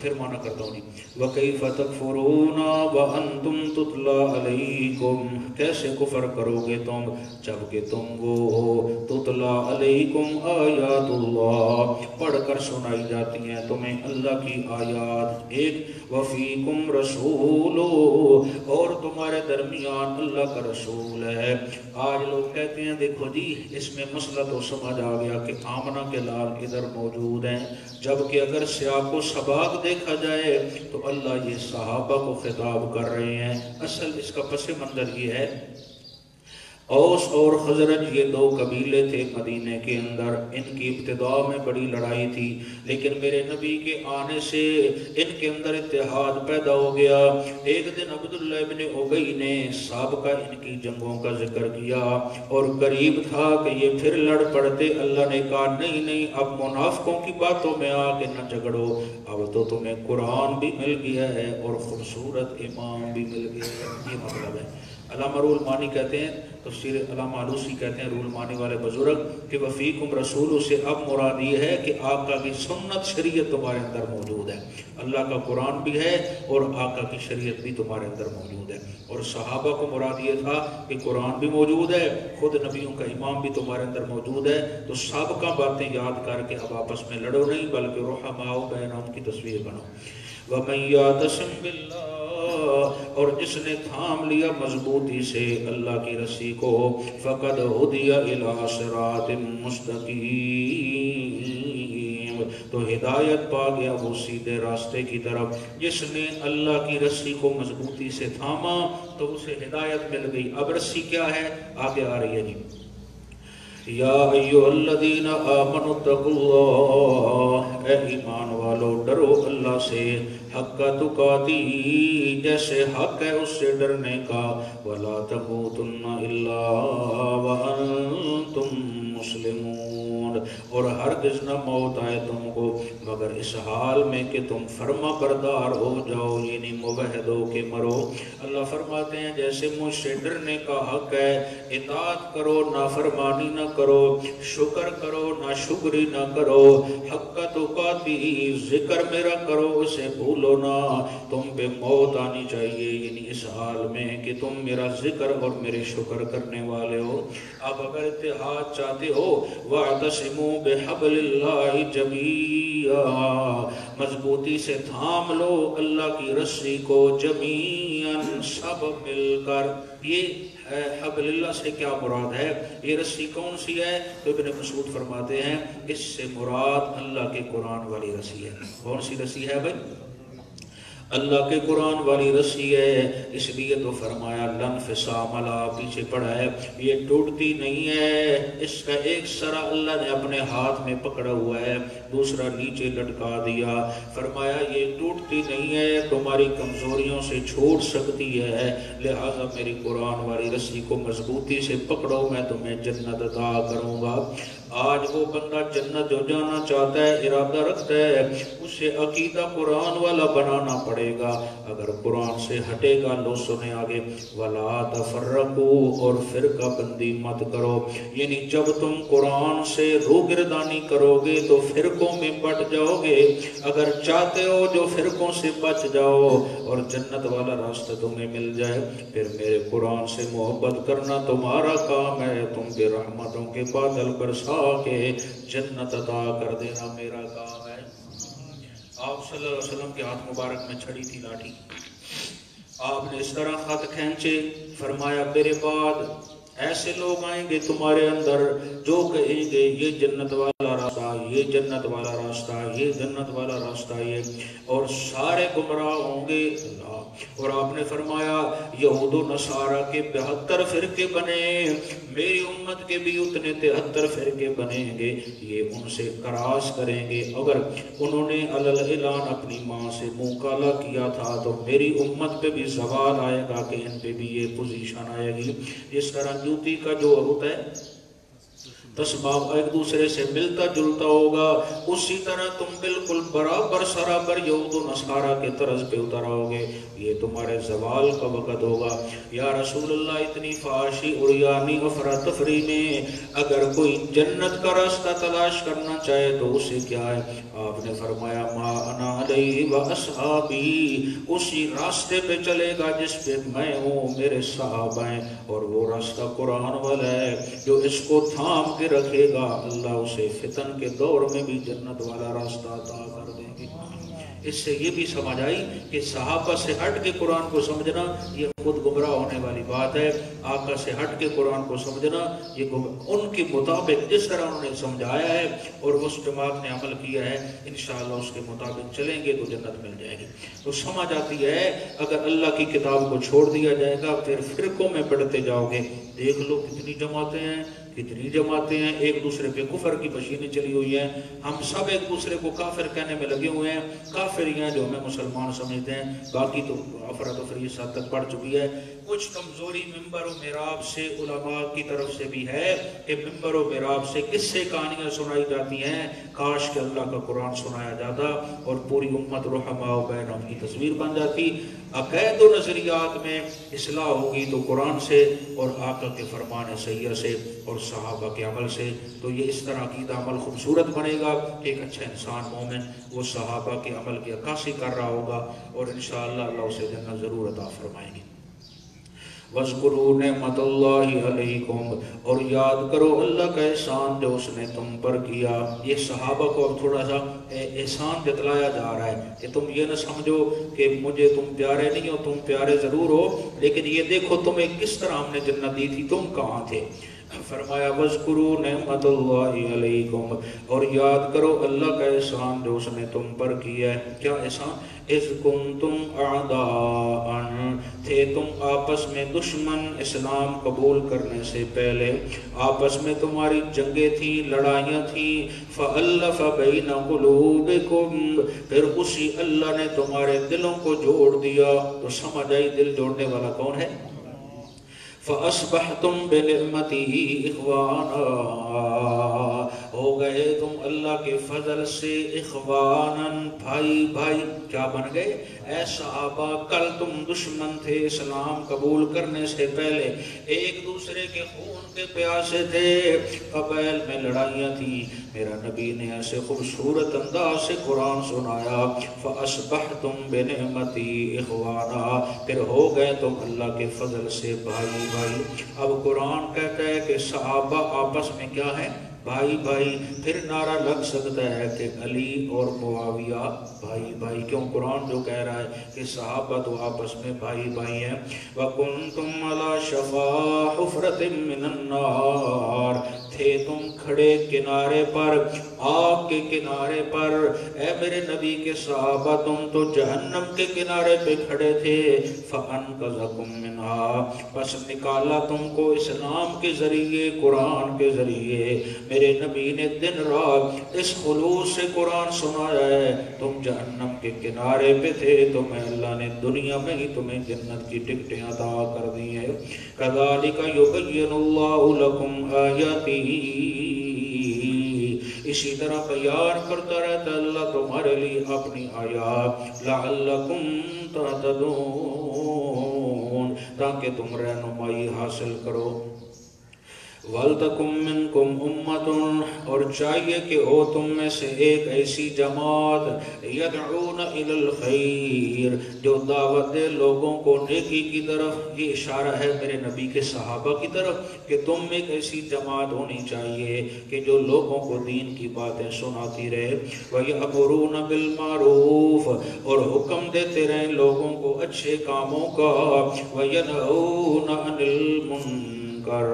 پھر مانا کرتا ہوں جی، وَكَيْفَ تَكْفُرُونَ وَأَنْتُمْ تُتْلَى عَلَيْكُمْ، کیسے کفر کرو گے تم جبکہ تم وہ ہو تُتْلَى عَلَيْكُمْ آیات اللہ، پڑھ کر سنائی جاتی ہیں تمہیں اللہ کی آیات۔ ایک وَفِيكُمْ رَسُولُ، اور تمہارے درمیان اللہ کا رسول ہے۔ آج لوگ کہتے ہیں دیکھو جی اس میں مسئلہ تو سمجھ آ گیا کہ آمنہ کے لال ادھر موجود ہیں، جبکہ اگر سیاق و سباق دیکھا جائے تو اللہ یہ صحابہ کو خطاب کر رہے ہیں۔ اصل اس کا پس منظر یہ ہے، اوس اور خزرج یہ دو قبیلے تھے مدینے کے اندر، ان کی ابتدا میں بڑی لڑائی تھی، لیکن میرے نبی کے آنے سے ان کے اندر اتحاد پیدا ہو گیا۔ ایک دن عبداللہ ابن ابی نے سابقہ ان کی جنگوں کا ذکر کیا اور قریب تھا کہ یہ پھر لڑ پڑتے، اللہ نے کہا نہیں نہیں، اب منافقوں کی باتوں میں آ کے نہ جھگڑو، اب تو تمہیں قرآن بھی مل گیا ہے اور خوبصورت امام بھی مل گیا ہے۔ یہ مطلب ہے۔ علامہ روح المانی کہتے ہیں، تفسیر علامہ علوسی کہتے ہیں، روح المانی والے بزرگ، کہ وفیکم رسول سے اب مراد یہ ہے کہ آقا کی سنت شریعت تمہارے اندر موجود ہے، اللہ کا قرآن بھی ہے اور آقا کی شریعت بھی تمہارے اندر موجود ہے۔ اور صحابہ کو مراد یہ تھا کہ قرآن بھی موجود ہے، خود نبیوں کا امام بھی تمہارے اندر موجود ہے، تو سابقہ باتیں یاد کر کے اب آپس میں لڑو نہیں بلکہ رحماء بینہم کی تصویر بنو۔ وَمَن یَعْتَصِم بِاللَّهِ، اور جس نے تھام لیا مضبوطی سے اللہ کی رسی کو، فَقَدْ هُدِيَ إِلَىٰ صِرَاطٍ مُسْتَقِيمٍ، تو ہدایت پا گیا وہ سیدھے راستے کی طرف۔ جس نے اللہ کی رسی کو مضبوطی سے تھاما تو اسے ہدایت مل گئی۔ اب رسی کیا ہے؟ آگے آ رہی ہے جی، یا ایھا الذین آمنوا اتقوا اللہ، اے ایمان والو ڈرو اللہ سے، حق تقاتی، جیسے حق ہے اس سے ڈرنے کا، ولا تموتن الا وانتم مسلمون، اور ہرگز نہ موت آئے تم کو مگر اس حال میں کہ تم فرما بردار ہو جاؤ، یعنی موحد ہو کے مرو۔ اللہ فرماتے ہیں جیسے مجھ سے ڈرنے کا حق ہے، اطاعت کرو نافرمانی نہ کرو، شکر کرو نہ شکری نہ کرو، حق تقاتی، ذکر میرا کرو اسے بھولو نہ، تم پہ موت آنی چاہیے، یعنی اس حال میں کہ تم میرا ذکر اور میرے شکر کرنے والے ہو۔ اب اگر اتحاد چاہتے ہو، وَاعْتَصِمُوا بِحَبْلِ اللَّهِ جَمِيعًا، مضبوطی سے تھام لو اللہ کی رسی کو، جمیعاً سب مل کر۔ یہ حبل اللہ سے کیا مراد ہے؟ یہ رسی کون سی ہے؟ تو ابن مسعود فرماتے ہیں اس سے مراد اللہ کے قرآن والی رسی ہے۔ کون سی رسی ہے بھائی؟ اللہ کے قرآن والی رسی ہے، اس لیے تو فرمایا لن فسام لا، پیچھے پڑا ہے یہ ٹوٹتی نہیں ہے، اس کا ایک سرا اللہ نے اپنے ہاتھ میں پکڑا ہوا ہے، دوسرا نیچے لٹکا دیا، فرمایا یہ ٹوٹتی نہیں ہے، تمہاری کمزوریوں سے چھوٹ سکتی ہے، لہذا میری قرآن والی رسی کو مضبوطی سے پکڑو، میں تمہیں جنت عطا کروں گا۔ آج وہ بندہ جنت جو جانا چاہتا ہے، ارادہ رکھتا ہے، اسے عقیدہ قرآن والا بنانا پڑے گا۔ اگر قرآن سے ہٹے گا، لو سنے آگے، وَلَا تَفَرَّقُوا، اور فرقہ بندی مت کرو، یعنی جب تم قرآن سے روگردانی کرو گے تو فرقوں میں بٹ جاؤ گے، اگر چاہتے ہو جو فرقوں سے بچ جاؤ اور جنت والا راستہ تمہیں مل جائے، پھر میرے قرآن سے محبت کرنا تمہارا کام ہے، تم پہ رحمتوں کے بادل برسا کے جنت عطا کر دینا میرا کام ہے۔ آپ صلی اللہ علیہ وسلم کے ہاتھ مبارک میں چھڑی تھی لاٹھی، آپ نے اس طرح خط کھینچے، فرمایا میرے بعد ایسے لوگ آئیں گے تمہارے اندر جو کہیں گے یہ جنت والا راستہ، یہ جنت والا راستہ، یہ جنت والا راستہ، یہ، اور سارے گمراہ ہوں گے۔ اور آپ نے فرمایا یہود و نصارہ کے 72 فرقے بنے، میری امت کے بھی اتنے 73 فرقے بنیں گے، یہ ان سے کراس کریں گے، اگر انہوں نے علل اعلان اپنی ماں سے منہ کالا کیا تھا تو میری امت پہ بھی زوال آئے گا کہ ان پہ بھی یہ پوزیشن آئے گی۔ اس طرح جوتی کا جو ہوتا ہے تسباب ایک دوسرے سے ملتا جلتا ہوگا، اسی طرح تم بالکل برابر سرابر یہود و نصارہ کے طرز پہ اتر آؤ گے، یہ تمہارے زوال کا وقت ہوگا۔ یا رسول اللہ اتنی فحاشی اور یعنی افراتفری میں اگر کوئی جنت کا راستہ تلاش کرنا چاہے تو اسے کیا ہے؟ آپ نے فرمایا ما انا علیہ و اصحابی، اسی راستے پہ چلے گا جس پہ میں ہوں، میرے صحابہ ہیں، اور وہ راستہ قرآن والا ہے، جو اس کو تھام کے رکھے گا اللہ اسے فتن کے دور میں بھی جنت والا راستہ عطا کر دیں گے۔ اس سے یہ بھی سمجھ آئی کہ صحابہ سے ہٹ کے قرآن کو سمجھنا یہ خود گمراہ ہونے والی بات ہے، آقا سے ہٹ کے قرآن کو سمجھنا یہ ان کے مطابق جس طرح انہوں نے سمجھایا ہے اور اس جماعت نے عمل کیا ہے، انشاءاللہ اس کے مطابق چلیں گے تو جنت مل جائے گی۔ تو سمجھ آتی ہے اگر اللہ کی کتاب کو چھوڑ دیا جائے گا پھر فرقوں میں بڑھتے جاؤ گے۔ دیکھ لو کتنی جماعتیں ہیں، کتنی جماعتیں ہیں، ایک دوسرے پہ کفر کی مشینیں چلی ہوئی ہیں، ہم سب ایک دوسرے کو کافر کہنے میں لگے ہوئے ہیں، کافر ہی ہیں جو ہمیں مسلمان سمجھتے ہیں، باقی تو افراتفری اس حد تک بڑھ چکی ہے۔ کچھ کمزوری منبر و محراب سے علماء کی طرف سے بھی ہے کہ منبر و محراب سے قصے کہانیاں سنائی جاتی ہیں، کاش کہ اللہ کا قرآن سنایا جاتا اور پوری امت رحماء و بینہم کی تصویر بن جاتی۔ عقائد و نظریات میں اصلاح ہوگی تو قرآن سے اور آقا کے فرمان سیئہ سے اور صحابہ کے عمل سے، تو یہ اس طرح عقیدہ عمل خوبصورت بنے گا۔ ایک اچھا انسان مومن وہ صحابہ کے عمل کی عکاسی کر رہا ہوگا اور انشاءاللہ اللہ اسے جنت ضرور عطا فرمائیں گے۔ وَاذْكُرُوا نِعْمَةَ اللَّهِ عَلَيْكُمْ، اور یاد کرو اللہ کا احسان جو اس نے تم پر کیا۔ یہ صحابہ کو اب تھوڑا سا احسان جتلایا جا رہا ہے کہ تم یہ نہ سمجھو کہ مجھے تم پیارے نہیں ہو، تم پیارے ضرور ہو، لیکن یہ دیکھو تمہیں کس طرح ہم نے جنت دی تھی، تم کہاں تھے۔ فرمایا وَاذْكُرُوا نِعْمَةَ اللَّهِ عَلَيْكُمْ، اور یاد کرو اللہ کا احسان جو اس نے تم پر کیا ہے۔ کیا احسان؟ اِذْ كُنْتُمْ أَعْدَاءً، تھے تم آپس میں دشمن، اسلام قبول کرنے سے پہلے آپس میں تمہاری جنگیں تھیں، لڑائیاں تھیں، فَأَلَّفَ بَيْنَ قُلُوبِكُمْ، پھر اسی اللہ نے تمہارے دلوں کو جوڑ دیا۔ تو سمجھ آئی دل جوڑنے والا کون ہے؟ فَأَصْبَحْتُمْ بِنِعْمَتِهِ إِخْوَانًا، ہو گئے تم اللہ کے فضل سے اخواناً، بھائی بھائی۔ کیا بن گئے؟ اے صحابہ کل تم دشمن تھے، اسلام قبول کرنے سے پہلے ایک دوسرے کے خون کے پیاسے تھے، قبائل میں لڑائیاں تھیں، میرا نبی نے ایسے خوبصورت انداز سے قرآن سنایا، فَأَصْبَحْتُمْ بِنِعْمَتِهِ إِخْوَانًا، پھر ہو گئے تم اللہ کے فضل سے بھائی بھائی۔ اب قرآن کہتا ہے کہ صحابہ آپس میں کیا ہیں؟ بھائی بھائی، پھر نعرہ لگ سکتا ہے کہ علی اور معاویہ بھائی بھائی کیوں؟ قرآن جو کہہ رہا ہے کہ صحابہ تو آپس میں بھائی بھائی ہیں۔ وَكُنْتُمْ عَلَى شَفَا حُفْرَةٍ مِّنَ النَّارِ، تھے تم کھڑے کنارے پر، آگ کے کنارے پر، اے میرے نبی کے صحابہ تم تو جہنم کے کنارے پہ کھڑے تھے۔ فَأَنْقَذَكُمْ مِنْهَا، بس نکالا تم کو اسلام کے ذریعے، قرآن کے ذریعے۔ میرے نبی نے دن رات اس خلوص سے قرآن سنایا ہے۔ تم جہنم کے کنارے پہ تھے، تمہیں اللہ نے دنیا میں ہی تمہیں جنت کی ٹکٹیں عطا کر دی ہیں۔ كَذَلِكَ يُبَيِّنُ اللَّهُ لَكُمْ آيَاتِهِ، اسی طرح بیان کرتا رہتا اللہ تمہارے لیے اپنی آیات، لَعَلَّكُمْ تَهْتَدُونَ، تاکہ تم رہنمائی حاصل کرو۔ وَلْتَكُمْ مِنْكُمْ أُمَّةٌ، اور چاہیے کہ ہو تم میں سے ایک ایسی جماعت، يَدْعُونَ إِلَى الْخَيْرِ، جو دعوت دے لوگوں کو نیکی کی طرف۔ یہ اشارہ ہے میرے نبی کے صحابہ کی طرف کہ تم میں ایک ایسی جماعت ہونی چاہیے کہ جو لوگوں کو دین کی باتیں سناتی رہے۔ وَيَأْمُرُونَ بِالْمَعْرُوفِ، اور حکم دیتے رہیں لوگوں کو اچھے کاموں کا۔ وَيَنْهَوْنَ عَنِ الْمُنکر،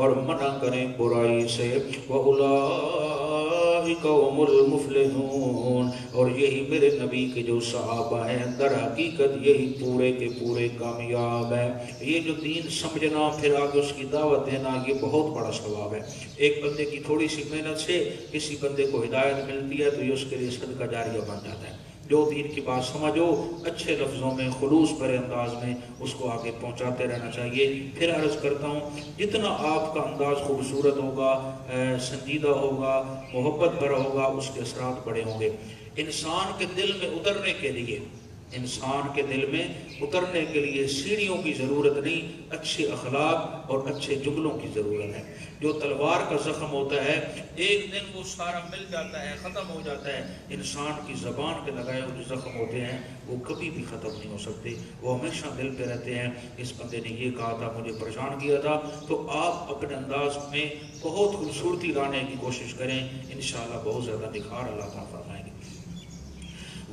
اور منع کریں برائی سے۔ وَأُولَئِكَ هُمُ الْمُفْلِحُونَ، اور یہی میرے نبی کے جو صحابہ ہیں در حقیقت یہی پورے کے پورے کامیاب ہیں۔ یہ جو دین سمجھنا پھر آگے اس کی دعوت دینا، یہ بہت بڑا ثواب ہے۔ ایک بندے کی تھوڑی سی محنت سے کسی بندے کو ہدایت ملتی ہے تو یہ اس کے لیے صدقہ جاریہ بن جاتا ہے۔ جو دین کی بات سمجھو اچھے لفظوں میں، خلوص بھرے انداز میں اس کو آگے پہنچاتے رہنا چاہیے۔ پھر عرض کرتا ہوں جتنا آپ کا انداز خوبصورت ہوگا، سنجیدہ ہوگا، محبت بھرا ہوگا، اس کے اثرات بڑے ہوں گے۔ انسان کے دل میں اترنے کے لیے، انسان کے دل میں اترنے کے لیے سیڑھیوں کی ضرورت نہیں، اچھے اخلاق اور اچھے جملوں کی ضرورت ہے۔ جو تلوار کا زخم ہوتا ہے ایک دن وہ سارا مل جاتا ہے، ختم ہو جاتا ہے۔ انسان کی زبان کے لگائے ہوئے زخم ہوتے ہیں وہ کبھی بھی ختم نہیں ہو سکتے، وہ ہمیشہ دل پہ رہتے ہیں۔ اس بندے نے یہ کہا تھا، مجھے پریشان کیا تھا، تو آپ اپنے انداز میں بہت خوبصورتی لانے کی کوشش کریں، انشاءاللہ بہت زیادہ نکھار اللہ تعالیٰ فرمائیں گے۔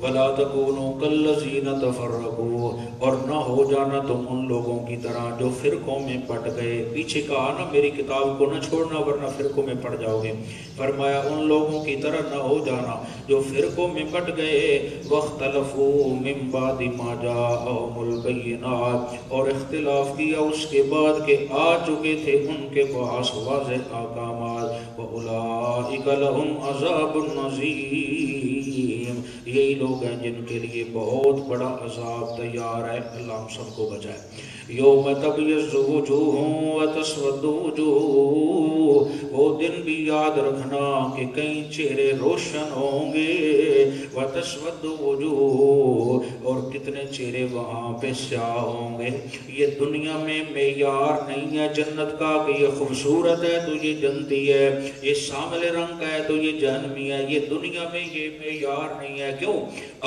وَلَا تَكُونُوا كَالَّذِينَ تَفَرَّقُوا، اور نہ ہو جانا تم ان لوگوں کی طرح جو فرقوں میں بٹ گئے۔ پیچھے کہا نا میری کتاب کو نہ چھوڑنا ورنہ فرقوں میں پڑ جاؤ گے۔ فرمایا ان لوگوں کی طرح نہ ہو جانا جو فرقوں میں بٹ گئے۔ وَاخْتَلَفُوا مِن بَعْدِ مَا جَاءَهُمُ الْبَيِّنَاتُ، اور اختلاف کیا اس کے بعد کہ آ چکے تھے ان کے پاس واضح احکامات۔ وَأُولَئِكَ لَهُمْ عَذَابٌ عَظِيمٌ، یہی لوگ ہیں جن کے لیے بہت بڑا عذاب تیار ہے، اللہ ہم سب کو بچائے۔ یوم تبیض وجوہ وتسود وجوہ، وہ دن بھی یاد رکھنا کہ کئی چہرے روشن ہوں گے، وتسود وجوہ، اور کتنے چہرے وہاں پہ سیاہ ہوں گے۔ یہ دنیا میں معیار نہیں ہے جنت کا کہ یہ خوبصورت ہے تو یہ جنتی ہے، یہ سانولے رنگ کا ہے تو یہ جہنمی ہے، یہ دنیا میں یہ معیار نہیں ہے۔ کیوں؟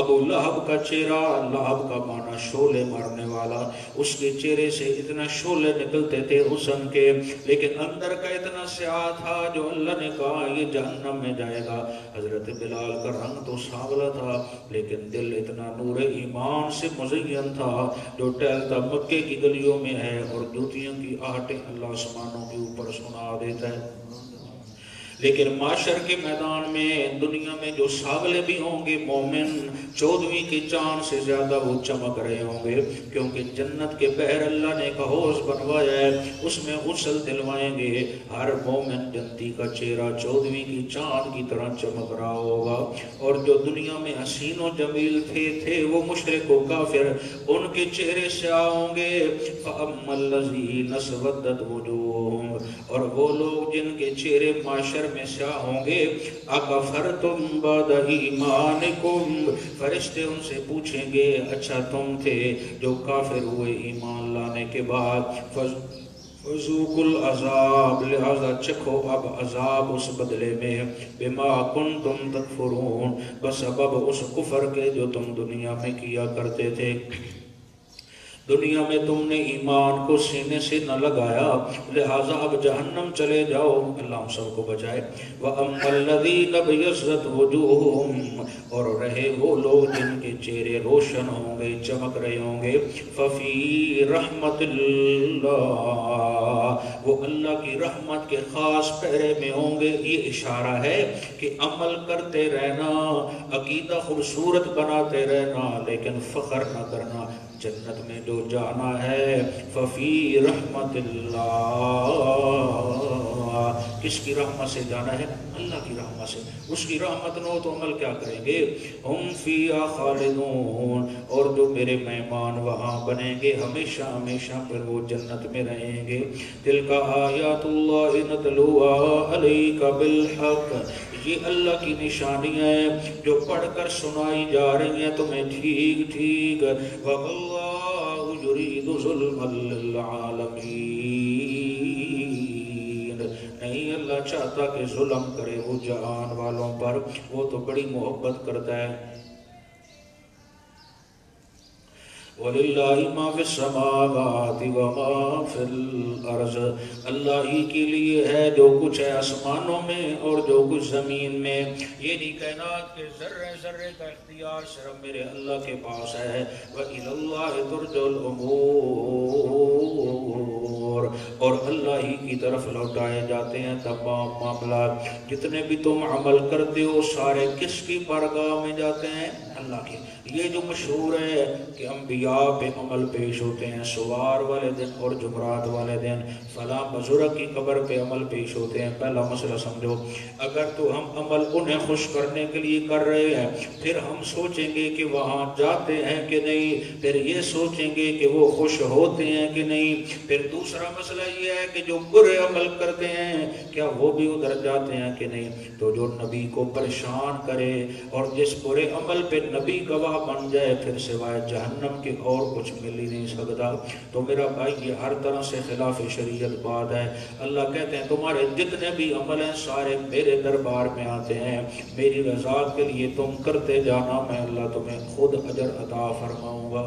ابو لہب کا چہرہ، لہب کا معنی شعلے مارنے والا، اس کے چہرے سے اتنا شعلے نکلتے تھے حسن کے، لیکن اندر کا اتنا سیاہ تھا جو اللہ نے کہا یہ جہنم میں جائے گا۔ حضرت بلال کا رنگ تو سانولا تھا لیکن دل اتنا نور ایمان سے مزین تھا جو ٹہلتا مکے کی گلیوں میں ہے اور جوتیوں کی آہٹیں اللہ آسمانوں کے اوپر سنا دیتا ہے۔ لیکن معاشر کے میدان میں دنیا میں جو ساغلے بھی ہوں گے مومن، 14ویں کے چاند سے زیادہ وہ چمک رہے ہوں گے، کیونکہ جنت کے بحر اللہ نے ایک حوض بنوایا ہے، اس میں غسل دلوائیں گے۔ ہر مومن جنتی کا چہرہ 14ویں کی چاند کی طرح چمک رہا ہوگا۔ اور جو دنیا میں حسین و جمیل تھے وہ مشرک و کافر، ان کے چہرے سیاہ ہوں گے۔ فَأَمَّا الَّذِينَ اسْوَدَّتْ وُجُوهُمْ، اور وہ لوگ جن کے چہرے معاشر میں سیاہ ہوں گے، اَكَفَرْتُمْ بَعْدَ ایمانکم، فرشتے ان سے پوچھیں گے اچھا تم تھے جو کافر ہوئے ایمان لانے کے بعد، فَذُوقُوا الْعَذَابَ، لہذا چکھو اب عذاب اس بدلے میں، بِمَا كُنْتُمْ تَكْفُرُونَ، بسبب اس کفر کے جو تم دنیا میں کیا کرتے تھے۔ دنیا میں تم نے ایمان کو سینے سے نہ لگایا، لہٰذا اب جہنم چلے جاؤ، اللہ ہم سب کو بچائے۔ وَأَمَّا الَّذِينَ ابْيَضَّتْ وُجُوهُهُمْ، اور رہے وہ لوگ جن کے چہرے روشن ہوں گے، چمک رہے ہوں گے، فَفِي رَحْمَةِ اللَّهِ، وہ اللہ کی رحمت کے خاص پہرے میں ہوں گے۔ یہ اشارہ ہے کہ عمل کرتے رہنا، عقیدہ خوبصورت بناتے رہنا، لیکن فخر نہ کرنا۔ جنت میں جو جانا ہے ففی رحمت اللہ، کس کی رحمت سے جانا ہے؟ اللہ کی رحمت سے۔ اس کی رحمت نہ ہو تو عمل کیا کریں گے؟ ہم فیہا خالدون، اور جو میرے مہمان وہاں بنیں گے ہمیشہ ہمیشہ، پھر وہ جنت میں رہیں گے۔ تلک آیات اللہ نتلوہا علیک بالحق، یہ اللہ کی نشانیاں ہیں جو پڑھ کر سنائی جا رہی ہیں تمہیں ٹھیک ٹھیک۔ وَاللَّهُ يُرِيدُ ظُلْمًا لِّلْعَالَمِينَ، نہیں اللہ چاہتا کہ ظلم کرے وہ جہان والوں پر، وہ تو بڑی محبت کرتا ہے۔ وَلِلَّهِ مَا فِي السَّمَاوَاتِ وَمَا فِي الْأَرْضِ، اللہ ہی کے لیے ہے جو کچھ ہے آسمانوں میں اور جو کچھ زمین میں۔ یہ نہیں کہنا کہ ذرے ذرے کا اختیار صرف میرے اللہ کے پاس ہے۔ وَإِلَى اللَّهِ تُرْجَعُ الْأُمُورُ، اور اللہ ہی کی طرف لوٹائے جاتے ہیں تمام معاملات۔ جتنے بھی تم عمل کرتے ہو سارے کس کی بارگاہ میں جاتے ہیں؟ اللہ کے۔ یہ جو مشہور ہے کہ انبیاء پہ عمل پیش ہوتے ہیں سوار والے دن اور جمعرات والے دن، فلاں بزرگ کی قبر پہ عمل پیش ہوتے ہیں۔ پہلا مسئلہ سمجھو، اگر تو ہم عمل انہیں خوش کرنے کے لیے کر رہے ہیں، پھر ہم سوچیں گے کہ وہاں جاتے ہیں کہ نہیں، پھر یہ سوچیں گے کہ وہ خوش ہوتے ہیں کہ نہیں۔ پھر دوسرا مسئلہ یہ ہے کہ جو برے عمل کرتے ہیں کیا وہ بھی ادھر جاتے ہیں کہ نہیں۔ تو جو نبی کو پریشان کرے اور جس برے عمل پہ نبی گواہ بن جائے، پھر سوائے جہنم کے اور کچھ مل ہی نہیں سکتا۔ تو میرا بھائی یہ ہر طرح سے خلاف شریعت بات ہے۔ اللہ کہتے ہیں تمہارے جتنے بھی عمل ہیں سارے میرے دربار میں آتے ہیں، میری رضا کے لیے تم کرتے جانا، میں اللہ تمہیں خود اجر عطا فرماؤں گا۔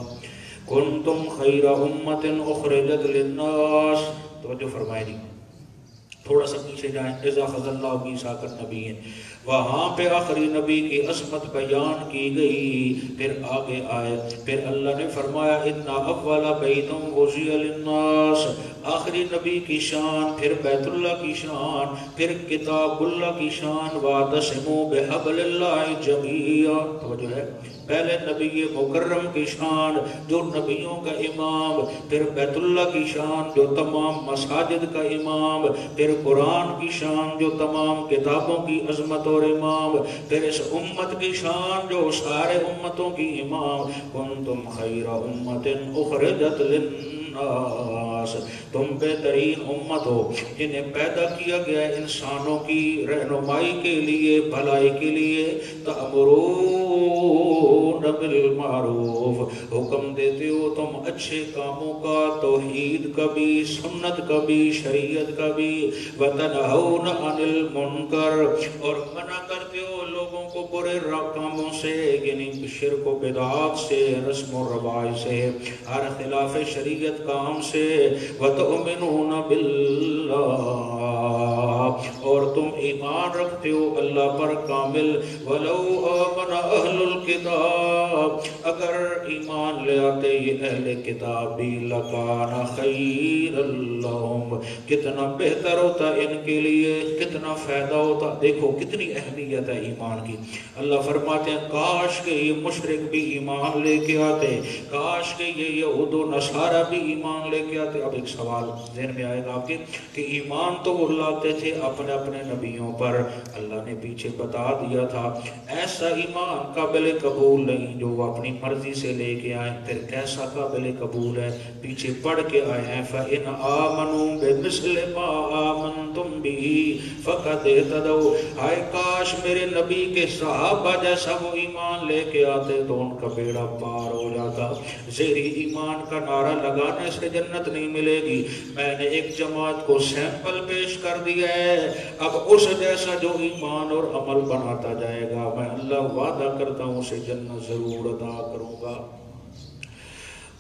کنتم خیر امت اخرجت للناس، توجہ فرمائے جی، تھوڑا سا پیچھے جائیں۔ اذا خذ اللہ میثاق النبیین، وہاں پہ آخری نبی کی عظمت بیان کی گئی، پھر آگے آئے، پھر اللہ نے فرمایا ان اول بیت وضع للناس، آخری نبی کی شان، پھر بیت اللہ کی شان، پھر کتاب اللہ کی شان، واعتصموا بحبل اللہ جميعا، توجہ ہے، پہلے نبی مکرم کی شان جو نبیوں کا امام، پھر بیت اللہ کی شان جو تمام مساجد کا امام، پھر قرآن کی شان جو تمام کتابوں کی عظمت اور امام، پھر اس امت کی شان جو سارے امتوں کی امام۔ کنتم خیر امت اخرجت للناس، تم بہترین امت ہو جنہیں پیدا کیا گیا انسانوں کی رہنمائی کے لیے، بھلائی کے لیے۔ تأمرون بالمعروف، حکم دیتے ہو تم اچھے کاموں کا، توحید کا بھی، سنت کا بھی، شریعت کا بھی۔ وتنہون عن المنکر، اور منع کرتے ہو لوگوں کو برے کاموں سے، یعنی شرک و بدعات سے، رسم و رواج سے، ہر خلاف شریعت کام سے۔ وتؤمنون باللہ، اور تم ایمان رکھتے ہو اللہ پر کامل۔ ولو آمن اہل الکتاب، اگر ایمان لے آتے یہ اہل کتاب بھی، لکان خیر لہم، کتنا بہتر ہوتا ان کے لیے، کتنا فائدہ ہوتا۔ دیکھو کتنی اہمیت ہے ایمان کی۔ اللہ فرماتے ہیں کاش کہ یہ مشرک بھی ایمان لے کے آتے، کاش کہ یہ یہود و نصارہ بھی ایمان لے کے آتے۔ اب ایک سوال ذہن میں آئے گا آپ کے کہ ایمان تو وہ لاتے تھے اپنے اپنے نبیوں پر، اللہ نے پیچھے بتا دیا تھا ایسا ایمان قابل قبول نہیں جو وہ اپنی مرضی سے لے کے آئے، پھر کیسا قابل قبول ہے؟ پیچھے پڑھ کے آئے ہیں فَإِنْ آمَنُوا بِمِثْلِ مَا آمَنْتُمْ بِهِ فَقَدْ اهْتَدَوْا، ہائے کاش میرے نبی کے صحابہ جیسا وہ ایمان لے کے آتے تو ان کا بیڑا پار ہو جاتا۔ زہری ایمان کا نعرہ لگانے سے جنت نہیں ملے گی۔ میں نے ایک جماعت کو سیمپل پیش کر دیا ہے، اب اس جیسا جو ایمان اور عمل بناتا جائے گا میں اللہ وعدہ کرتا ہوں اسے جنت ضرور عطا کروں گا۔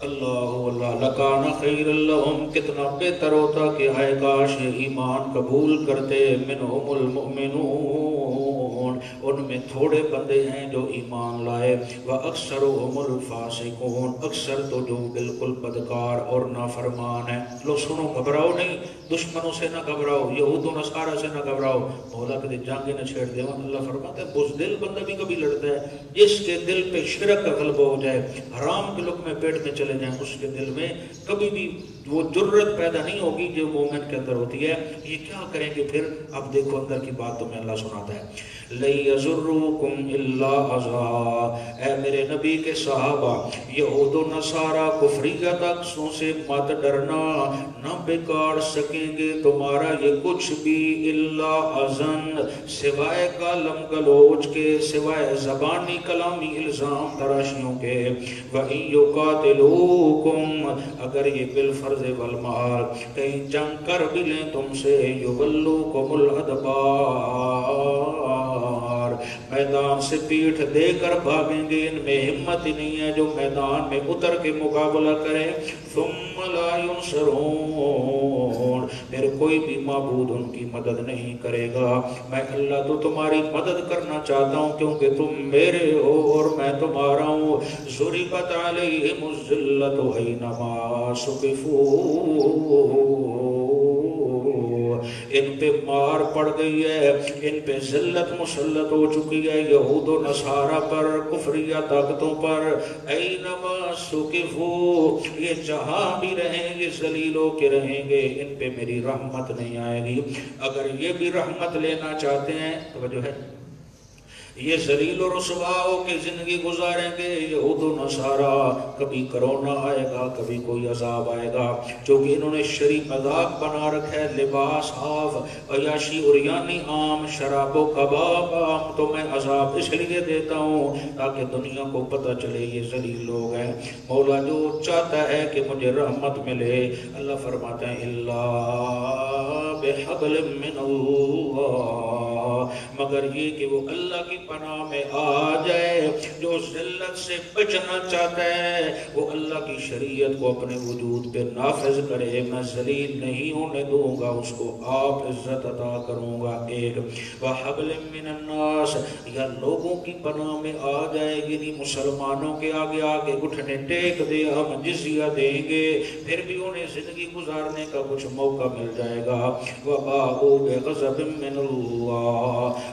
اللہ اللہ لکان خیر لہم، کتنا بہتر ہوتا کہ ہائے کاش یہ ایمان قبول کرتے، منہم المؤمنون، ان میں تھوڑے بندے ہیں جو ایمان لائے، وَأَكْثَرُهُمُ الْفَاسِقُونَ، اکثر تو جو بالکل بدکار اور نافرمان ہیں۔ لو سنو، گھبراؤ نہیں، دشمنوں سے نہ گھبراؤ، یہود و نصارہ سے نہ گھبراؤ، مولا کے جنگیں نہ چھیڑ دے۔ اللہ فرماتا ہے بزدل بندہ بھی کبھی لڑتا ہے، جس کے دل پہ شرک کا غلبہ ہو جائے، حرام کے لقمے پیٹ میں چلے جائیں، اس کے دل میں کبھی بھی وہ جرت پیدا نہیں ہوگی جو مومن کے اندر ہوتی ہے۔ یہ کیا کریں گے پھر؟ اب دیکھو اندر کی بات تمہیں اللہ سناتا ہے، لَن يَضُرُّوكُمْ إِلَّا أَذًى، اے میرے نبی کے صحابہ، یہود و نصارہ کفریت عقصوں سے مت ڈرنا، نہ بگاڑ سکیں گے تمہارا یہ کچھ بھی، الا اذن، سوائے گالم گلوچ کے، سوائے زبانی کلامی الزام تراشیوں کے، وَإِن يُقَاتِلُوكُمْ، اگر یہ بالفرض والمحال کہیں جنگ کر بھی لیں تم سے، يُوَلُّوكُمُ الْأَدْبَارَ، میدان سے پیٹھ دے کر بھاگیں گے، ان میں ہمت ہی نہیں ہے جو میدان میں اتر کے مقابلہ کریں، ثُمَّ لَا يُنصَرُونَ، پھر کوئی بھی معبود ان کی مدد نہیں کرے گا۔ میں اللہ تو تمہاری مدد کرنا چاہتا ہوں کیونکہ تم میرے ہو اور میں تمہارا ہوں۔ ضُرِبَتْ عَلَيْهِمُ الذِّلَّةُ أَيْنَمَا ثُقِفُوا، ان پہ مار پڑ گئی ہے، ان پہ ذلت مسلط ہو چکی ہے، یہود و نصارہ پر، کفریہ طاقتوں پر، اینما ثقفوا، یہ جہاں بھی رہیں گے ذلیل ہو کے رہیں گے، ان پہ میری رحمت نہیں آئے گی۔ اگر یہ بھی رحمت لینا چاہتے ہیں، توجہ ہے، یہ ذلیل و رسوا ہو کے زندگی گزاریں گے یہود و نصارہ، کبھی کرونا آئے گا، کبھی کوئی عذاب آئے گا، چونکہ انہوں نے شرعی مذاق بنا رکھا ہے، لباس آف، عیاشی اریانی عام، شراب و کباب عام، تو میں عذاب اس لیے دیتا ہوں تاکہ دنیا کو پتہ چلے یہ ذلیل لوگ ہیں۔ مولا جو چاہتا ہے کہ مجھے رحمت ملے، اللہ فرماتا ہے الا بحبل من اللہ، مگر یہ کہ وہ اللہ کی پناہ میں آ جائے۔ جو ذلت سے بچنا چاہتا ہے وہ اللہ کی شریعت کو اپنے وجود پہ نافذ کرے، میں ذلیل نہیں ہونے دوں گا، اس کو آپ عزت عطا کروں گا۔ ایک وحبل من الناس، یا لوگوں کی پناہ میں آ جائے، یعنی مسلمانوں کے آگے آگے گھٹنے ٹیک دے، ہم جزیہ دیں گے، پھر بھی انہیں زندگی گزارنے کا کچھ موقع مل جائے گا۔ وباءوا بغضب من اللہ،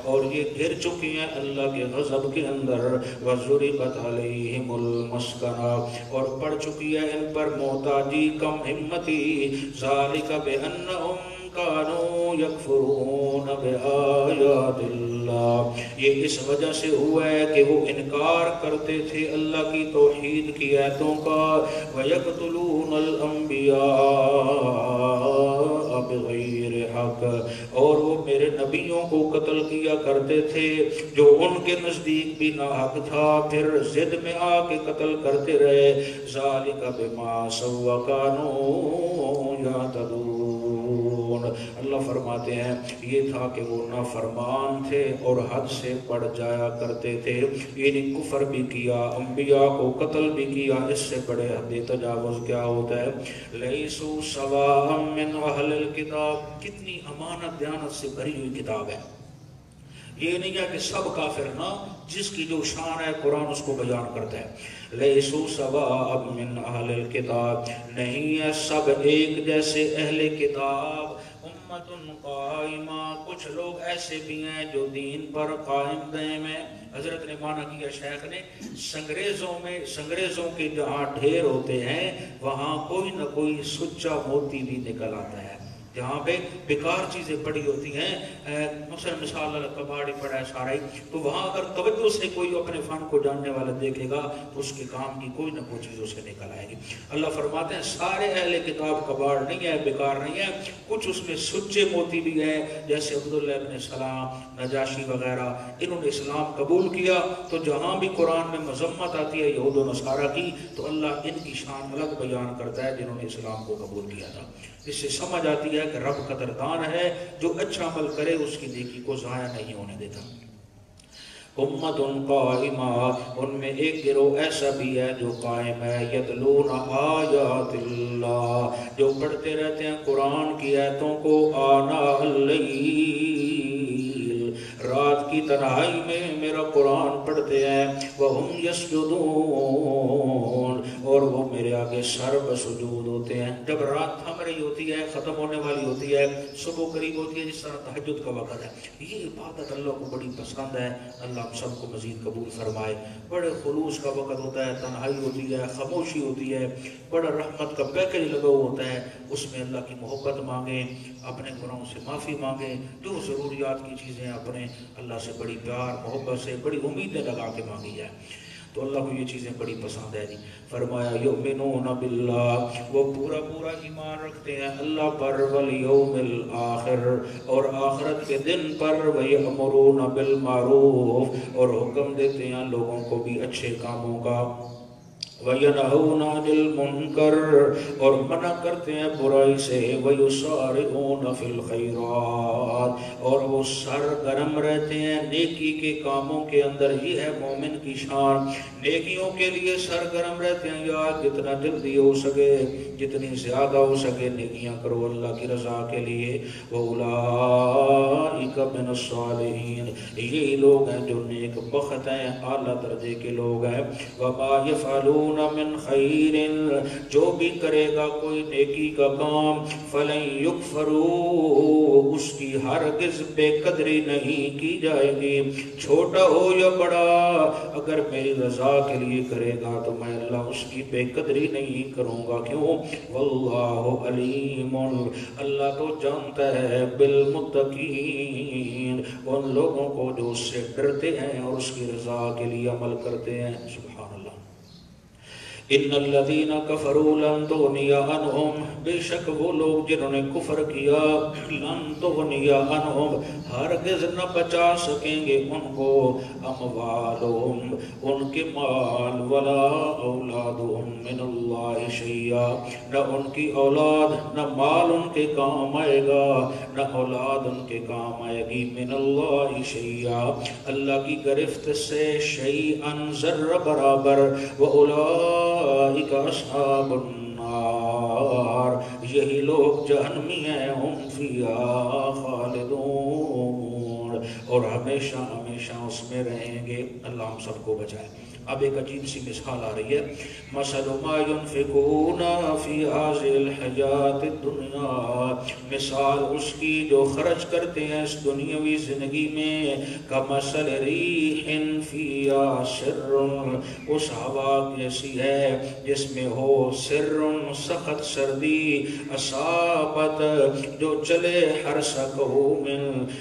اور یہ گر چکی ہیں اللہ کے غضب کے اندر۔ وَضُرِبَتْ عَلَيْهِمُ الْمَسْكَنَةُ، اور پڑ چکی ہے ان پر محتاجی، کم ہمتی، ذَلِكَ بِأَنَّهُمْ كَانُوا يَكْفُرُونَ بِآيَاتِ اللَّهِ، یہ اس وجہ سے ہوا ہے کہ وہ انکار کرتے تھے اللہ کی توحید کی آیتوں کا، وَيَقْتُلُونَ الْأَنْبِيَاءَ بِغَيْرِ حق، اور وہ میرے نبیوں کو قتل کیا کرتے تھے جو ان کے نزدیک بھی ناحق تھا، پھر ضد میں آ کے قتل کرتے رہے۔ ذَلِكَ بِمَا عَصَوْا وَكَانُوا يَعْتَدُونَ، اللہ فرماتے ہیں یہ تھا کہ وہ نافرمان تھے اور حد سے بڑھ جایا کرتے تھے، یعنی کفر بھی کیا، انبیاء کو قتل بھی کیا، اس سے بڑے حد تجاوز کیا ہوتا ہے۔ لَيْسُوا سَوَاءً مِّنْ أَهْلِ الْكِتَابِ، کتنی امانت دیانت سے بھری ہوئی کتاب ہے، یہ نہیں ہے کہ سب کافر، نہ، جس کی جو شان ہے قرآن اس کو بیان کرتا ہے۔ لَيْسُوا سَوَاءً مِّنْ أَهْلِ الْكِتَابِ، نہیں ہے سب ایک جیسے اہل کتاب، امت قائمہ، کچھ لوگ ایسے بھی ہیں جو دین پر قائم دائم ہیں۔ حضرت نے معنی کیا شیخ نے، سنگریزوں کے جہاں ڈھیر ہوتے ہیں وہاں کوئی نہ کوئی سچا موتی بھی نکل آتا ہے، جہاں پہ بیکار چیزیں پڑی ہوتی ہیں، مثال اللہ کباڑی پڑا ہے سارا ہی، تو وہاں اگر توجہ سے کوئی اپنے فن کو جاننے والا دیکھے گا تو اس کے کام کی کوئی نہ کوئی چیز اسے نکل آئے گی۔ اللہ فرماتے ہیں سارے اہل کتاب کباڑ نہیں ہے، بیکار نہیں ہے، کچھ اس میں سچے موتی بھی ہیں، جیسے عبداللہ ابن سلام، نجاشی وغیرہ، انہوں نے اسلام قبول کیا، تو جہاں بھی قرآن میں مذمت آتی ہے یہود و نصارہ کی تو اللہ ان کی شان الگ بیان کرتا ہے جنہوں نے اسلام کو قبول کیا تھا۔ اس سے سمجھ آتی ہے کہ رب قدردان ہے، جو اچھا عمل کرے اس کی نیکی کو ضائع نہیں ہونے دیتا۔ امتن قائمہ، ان میں ایک گروہ ایسا بھی ہے جو قائم ہے، یتلون آیات اللہ، جو پڑھتے رہتے ہیں قرآن کی آیتوں کو، آناء اللیل، رات کی تنہائی میں میرا قرآن پڑھتے ہیں، وہم یسجدون، اور وہ میرے آگے سر بسجود ہوتے ہیں۔ جب رات تھم رہی ہوتی ہے، ختم ہونے والی ہوتی ہے، صبح قریب ہوتی ہے، جس طرح تہجد کا وقت ہے، یہ عبادت اللہ کو بڑی پسند ہے، اللہ ہم سب کو مزید قبول فرمائے۔ بڑے خلوص کا وقت ہوتا ہے، تنہائی ہوتی ہے، خاموشی ہوتی ہے، بڑا رحمت کا پیکج لگا ہوتا ہے، اس میں اللہ کی محبت مانگیں، اپنے گناہوں سے معافی مانگیں، جو ضروریات کی چیزیں اپنے اللہ سے بڑی پیار محبت سے بڑی امیدیں لگا کے مانگی جائے، تو اللہ کو یہ چیزیں بڑی پسند ہے۔ فرمایا یؤمنون باللہ، وہ پورا پورا ایمان رکھتے ہیں اللہ پر، والیوم الآخر، اور آخرت کے دن پر، ویأمرون بالمعروف، اور حکم دیتے ہیں لوگوں کو بھی اچھے کاموں کا، وَيَنْهَوْنَ عَنِ الْمُنْكَرِ، اور منع کرتے ہیں برائی سے، وَيُسَارِعُونَ فِي الْخَيْرَاتِ، اور وہ سرگرم رہتے ہیں نیکی کے کاموں کے اندر۔ یہ ہے مومن کی شان، نیکیوں کے لیے سرگرم رہتے ہیں، یا جتنا جلدی ہو سکے، جتنی زیادہ ہو سکے نیکیاں کرو اللہ کی رضا کے لیے۔ وَأُولَٰئِكَ مِنَ الصَّالِحِينَ، یہی لوگ ہیں جو نیک بخت ہیں، اعلیٰ درجے کے لوگ ہیں۔ وَمَا يَفْعَلُونَ من خیر، جو بھی کرے گا کوئی نیکی کا کام، فلن یکفروا، اس کی ہرگز بے قدری نہیں کی جائے گی، چھوٹا ہو یا بڑا، اگر میری رضا کے لیے کرے گا تو میں اللہ اس کی بے قدری نہیں کروں گا۔ کیوں؟ واللہ علیم، اللہ تو جانتا ہے بالمتقین، ان لوگوں کو جو اس سے ڈرتے ہیں اور اس کی رضا کے لیے عمل کرتے ہیں۔ سبحان اللہ۔ ان الذین کفروا لن تغنی عنہم، بے شک وہ لوگ جنہوں نے کفر کیا، لن تغنی عنہم، ہرگز نہ بچا سکیں گے ان کو، اموالہم، ان کے مال، ولا اولادہم من اللہ شیئا، نہ ان کی اولاد، نہ مال ان کے کام آئے گا، نہ اولاد ان کے کام آئے گی، من اللہ شیئا، اللہ کی گرفت سے، شیئن ذرہ برابر، وَأُولَئِكَ أَصْحَابُ النَّارِ، یہی لوگ جہنمی ہیں، ہم فیہا خالدون، اور ہمیشہ ہمیشہ اس میں رہیں گے۔ اللہ ہم سب کو بچائے۔ اب ایک عجیب سی مثال آ رہی ہے، مثل ما ينفقون فی هذه الحیات الدنیا، مثال اس کی جو خرچ کرتے ہیں اس دنیاوی زندگی میں، کمثل ریح فیہا سر، اس ہوا کیسی ہے جس میں ہو سر، سخت سردی، اصابت، جو چلے حرث قوم،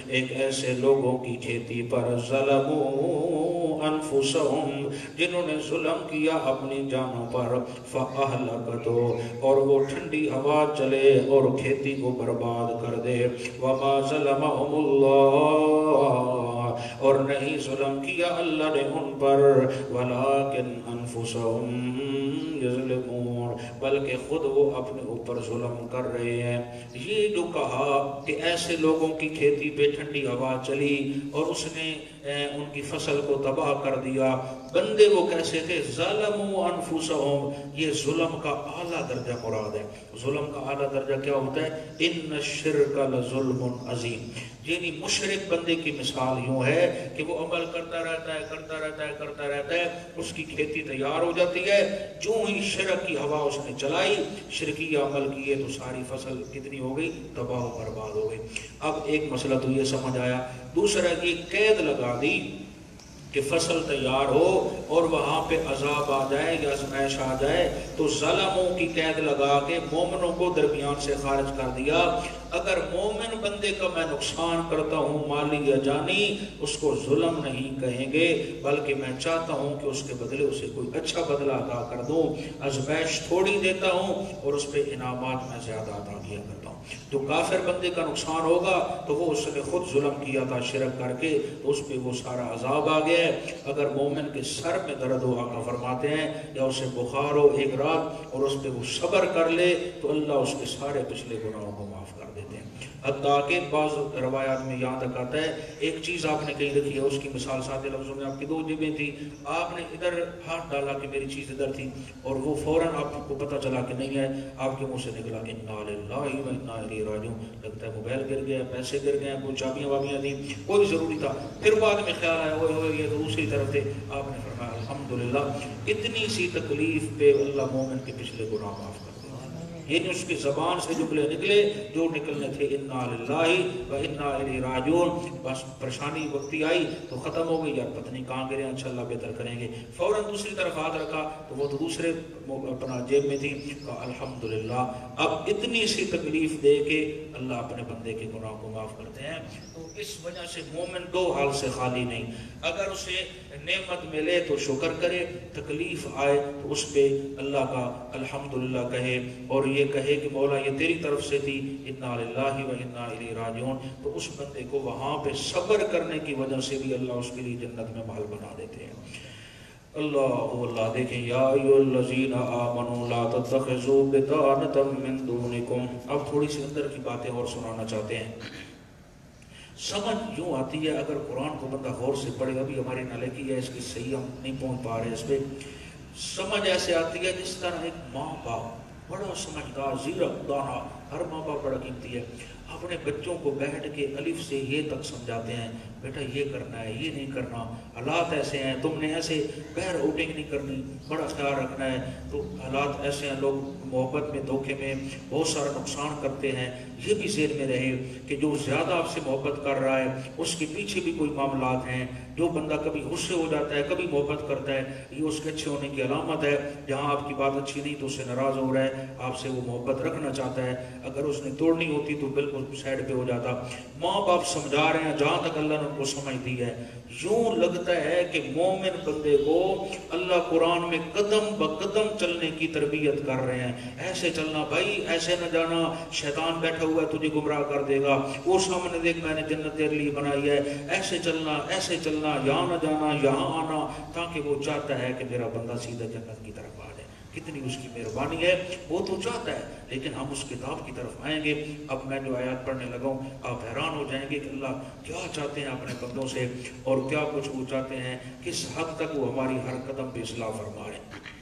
ایک ایسے لوگوں کی کھیتی پر، ظلموا انفسہم، جنہوں نے ظلم کیا اپنی جانوں پر، فَأَهْلَكَتْهُ، اور وہ ٹھنڈی ہوا چلے اور کھیتی کو برباد کر دے، وَمَا ظَلَمَهُمُ اللَّهُ، اور نہیں ظلم کیا اللہ نے ان پر، وَلَكِنْ أَنفُسَهُمْ يَظْلِمُونَ، بلکہ خود وہ اپنے اوپر ظلم کر رہے ہیں۔ یہ جو کہا کہ ایسے لوگوں کی کھیتی پہ ٹھنڈی ہوا چلی اور اس نے ان کی فصل کو تباہ کر دیا، بندے وہ کیسے تھے؟ ظلموا انفسہم، یہ ظلم کا اعلیٰ درجہ مراد ہے۔ ظلم کا اعلیٰ درجہ کیا ہوتا ہے؟ ان الشرک لظلم عظیم، یعنی مشرک بندے کی مثال یوں ہے کہ وہ عمل کرتا رہتا ہے، کرتا رہتا ہے، کرتا رہتا ہے، اس کی کھیتی تیار ہو جاتی ہے، جو ہی شرک کی ہوا اس نے چلائی، شرکی عمل کیے تو ساری فصل کتنی ہو گئی؟ تباہ و برباد ہو گئی۔ اب ایک مسئلہ تو یہ سمجھ آیا، دوسرا یہ قید لگا دی کہ فصل تیار ہو اور وہاں پہ عذاب آ جائے یا آزمائش آ جائے تو ظالموں کی قید لگا کے مومنوں کو درمیان سے خارج کر دیا۔ اگر مومن بندے کا میں نقصان کرتا ہوں مالی یا جانی، اس کو ظلم نہیں کہیں گے، بلکہ میں چاہتا ہوں کہ اس کے بدلے اسے کوئی اچھا بدلہ عطا کر دوں، آزمائش تھوڑی دیتا ہوں اور اس پہ انعامات میں زیادہ عطا کیا کرتا ہوں۔ تو کافر بندے کا نقصان ہوگا تو وہ اس نے خود ظلم کیا تھا شرک کر کے، تو اس پہ وہ سارا عذاب آ گیا ہے۔ اگر مومن کے سر میں درد ہو، آقا فرماتے ہیں، یا اسے بخار ہو ایک رات اور اس پہ وہ صبر کر لے تو اللہ اس کے سارے پچھلے گناہوں کو معاف کر دیتے ہیں۔ حتیٰ کہ بعض روایات میں یہاں تک آتا ہے ایک چیز آپ نے کہیں رکھی ہے، اس کی مثال سادے لفظوں میں آپ کی 2 جیبیں تھی، آپ نے ادھر ہاتھ ڈالا کہ میری چیز ادھر تھی اور وہ فوراً آپ کو پتہ چلا کہ نہیں ہے، آپ کے منہ سے نکلا انا للہ و انا الیہ راجعون، لگتا ہے موبائل گر گیا، پیسے گر گئے، کوئی چابیاں وابیاں تھیں، کوئی ضروری تھا، پھر بعد میں خیال آیا ہوئے یہ دوسری طرف تھے، آپ نے فرمایا الحمدللہ اتنی سی تکلیف پہ اللہ مومن کے پچھلے گناہ معاف کر دے، یعنی اس کی زبان سے جملے نکلے جو نکلنے تھے انا للہ و انا الیہ راجعون، بس پریشانی وقتی آئی تو ختم ہو گئی، یار پتہ نہیں کہاں گرے، انشاءاللہ بہتر کریں گے، فوراً دوسری طرف ہاتھ رکھا تو وہ تو دوسرے اپنا جیب میں تھی، کہا الحمدللہ۔ اب اتنی سی تکلیف دے کے اللہ اپنے بندے کے گناہ کو معاف کرتے ہیں، تو اس وجہ سے مومن 2 حال سے خالی نہیں، اگر اسے نعمت ملے تو شکر کرے، تکلیف آئے تو اس پہ اللہ کا الحمدللہ کہے اور یہ کہے کہ مولا یہ تیری طرف سے تھی انا للہ و انا الیہ راجعون، تو اس بندے کو وہاں پہ صبر کرنے کی وجہ سے بھی اللہ اس کے لیے جنت میں محل بنا دیتے ہیں۔ اللہ دیکھیں یا ایھا الذین آمنوا لا تتخذوا بطانة من دونکم، اب تھوڑی سی اندر کی باتیں اور سنانا چاہتے ہیں۔ سمجھ یوں آتی ہے اگر قرآن کو بندہ غور سے پڑھے، ابھی ہماری نالکی ہے اس کی صحیح ہم نہیں پہنچ پا رہے اس پہ، سمجھ ایسے آتی ہے جس طرح ایک ماں باپ بڑا سمجھدار زیرک دانا، ہر ماں باپ بڑا قیمتی ہے، اپنے بچوں کو بیٹھ کے الف سے یہ تک سمجھاتے ہیں، بیٹا یہ کرنا ہے، یہ نہیں کرنا، حالات ایسے ہیں، تم نے ایسے بیر آؤٹنگ نہیں کرنی، بڑا خیال رکھنا ہے، تو حالات ایسے ہیں، لوگ محبت میں دھوکے میں بہت سارا نقصان کرتے ہیں، یہ بھی ذہن میں رہے کہ جو زیادہ آپ سے محبت کر رہا ہے اس کے پیچھے بھی کوئی معاملات ہیں، جو بندہ کبھی غصے ہو جاتا ہے کبھی محبت کرتا ہے، یہ اس کے اچھے ہونے کی علامت ہے، جہاں آپ کی بات اچھی نہیں تو اس سے ناراض ہو رہا ہے، آپ سے وہ محبت رکھنا چاہتا ہے، اگر اس نے توڑنی ہوتی تو بالکل سائڈ پہ ہو جاتا۔ ماں باپ سمجھا رہے ہیں جہاں تک اللہ نے ان کو سمجھ دی ہے، یوں لگتا ہے کہ مومن بندے کو اللہ قرآن میں قدم بقدم چلنے کی تربیت کر رہے ہیں، ایسے چلنا بھائی، ایسے نہ جانا، شیطان بیٹھا ہوا ہے تجھے گمراہ کر دے گا، وہ سامنے دیکھ میں نے جنت تیرے لیے بنائی ہے، ایسے چلنا، یہاں نہ جانا، یہاں آنا، تاکہ وہ چاہتا ہے کہ میرا بندہ سیدھا جنت کی طرف آ جائے۔ کتنی اس کی مہربانی ہے، وہ تو چاہتا ہے، لیکن ہم اس کتاب کی طرف آئیں گے۔ اب میں جو آیات پڑھنے لگا ہوں آپ حیران ہو جائیں گے کہ اللہ کیا چاہتے ہیں اپنے بندوں سے، اور کیا کچھ وہ چاہتے ہیں، کس حد تک وہ ہماری ہر قدم پہ اصلاح فرما رہے ہیں۔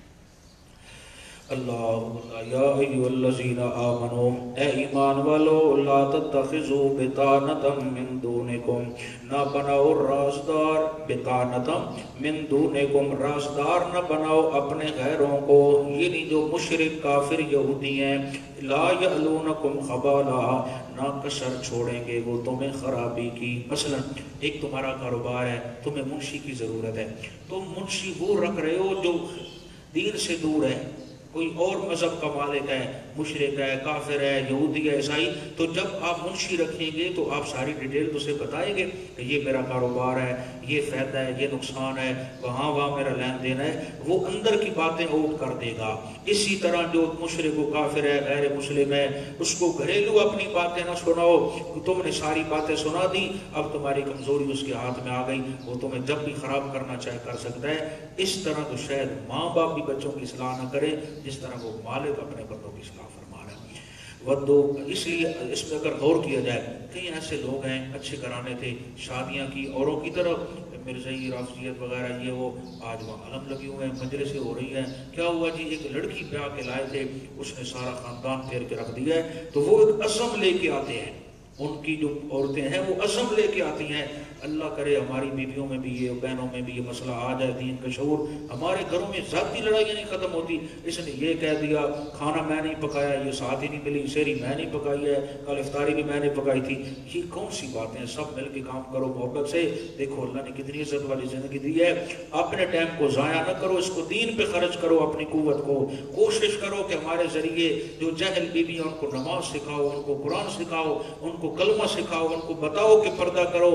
اللہ یا ایھا الذین آمنوا، اے ایمان والو، لا تتخذوا بطانة من دونکم، نہ بناؤ رازدار، بطانة من دونکم، رازدار نہ بناؤ اپنے غیروں کو، یعنی جو مشرک کافر یہودی ہیں، لا یعلونکم خبالا، نہ کسر چھوڑیں گے وہ تمہیں خرابی کی۔ مثلا ایک تمہارا کاروبار ہے، تمہیں منشی کی ضرورت ہے، تم منشی وہ رکھ رہے ہو جو دین سے دور ہے، کوئی اور مذہب کا مالک ہے، مشرک ہے، کافر ہے، یہودی ہے، عیسائی، تو جب آپ منشی رکھیں گے تو آپ ساری ڈیٹیل تو اسے بتائیں گے کہ یہ میرا کاروبار ہے، یہ فائدہ ہے، یہ نقصان ہے، وہاں میرا لین دین ہے، وہ اندر کی باتیں آؤٹ کر دے گا۔ اسی طرح جو مشرک و کافر ہے، غیر مسلم ہے، اس کو گھریلو اپنی باتیں نہ سناؤ، تم نے ساری باتیں سنا دی، اب تمہاری کمزوری اس کے ہاتھ میں آ گئی، وہ تمہیں جب بھی خراب کرنا چاہے کر سکتا ہے۔ اس طرح تو شاید ماں باپ بھی بچوں کی اصلاح نہ کرے جس طرح وہ مالک اپنے بندوں کی اصلاح فرما رہا ہے۔ ودو، اس لیے اس میں اگر غور کیا جائے، کئی ایسے لوگ ہیں اچھے گھرانے تھے، شادیاں کی اوروں کی طرف، مرزائی رافضیت وغیرہ یہ وہ، آج وہاں علم لگے ہوئے ہیں، مجلسیں ہو رہی ہیں، کیا ہوا جی ایک لڑکی پہ کے لائے تھے، اس نے سارا خاندان پھیر کے رکھ دیا ہے، تو وہ ایک عزم لے کے آتے ہیں، ان کی جو عورتیں ہیں وہ عزم لے کے آتی ہیں، اللہ کرے ہماری بیویوں میں بھی یہ، بہنوں میں بھی یہ مسئلہ آ جائے، دین کا شعور، ہمارے گھروں میں ذاتی لڑائیاں نہیں ختم ہوتی، اس نے یہ کہہ دیا کھانا میں نہیں پکایا، یہ ساتھ ہی نہیں ملی، سحری میں نہیں پکائی ہے، کل افطاری بھی میں نے پکائی تھی، یہ کون سی باتیں ہیں؟ سب مل کے کام کرو محبت سے، دیکھو اللہ نے کتنی عزت والی زندگی دی ہے، اپنے ٹائم کو ضائع نہ کرو، اس کو دین پہ خرچ کرو، اپنی قوت کو، کوشش کرو کہ ہمارے ذریعے جو جاہل بیوی ہیں ان کو نماز سکھاؤ، ان کو قرآن سکھاؤ، ان کو کلمہ سکھاؤ، ان کو بتاؤ کہ پردہ کرو،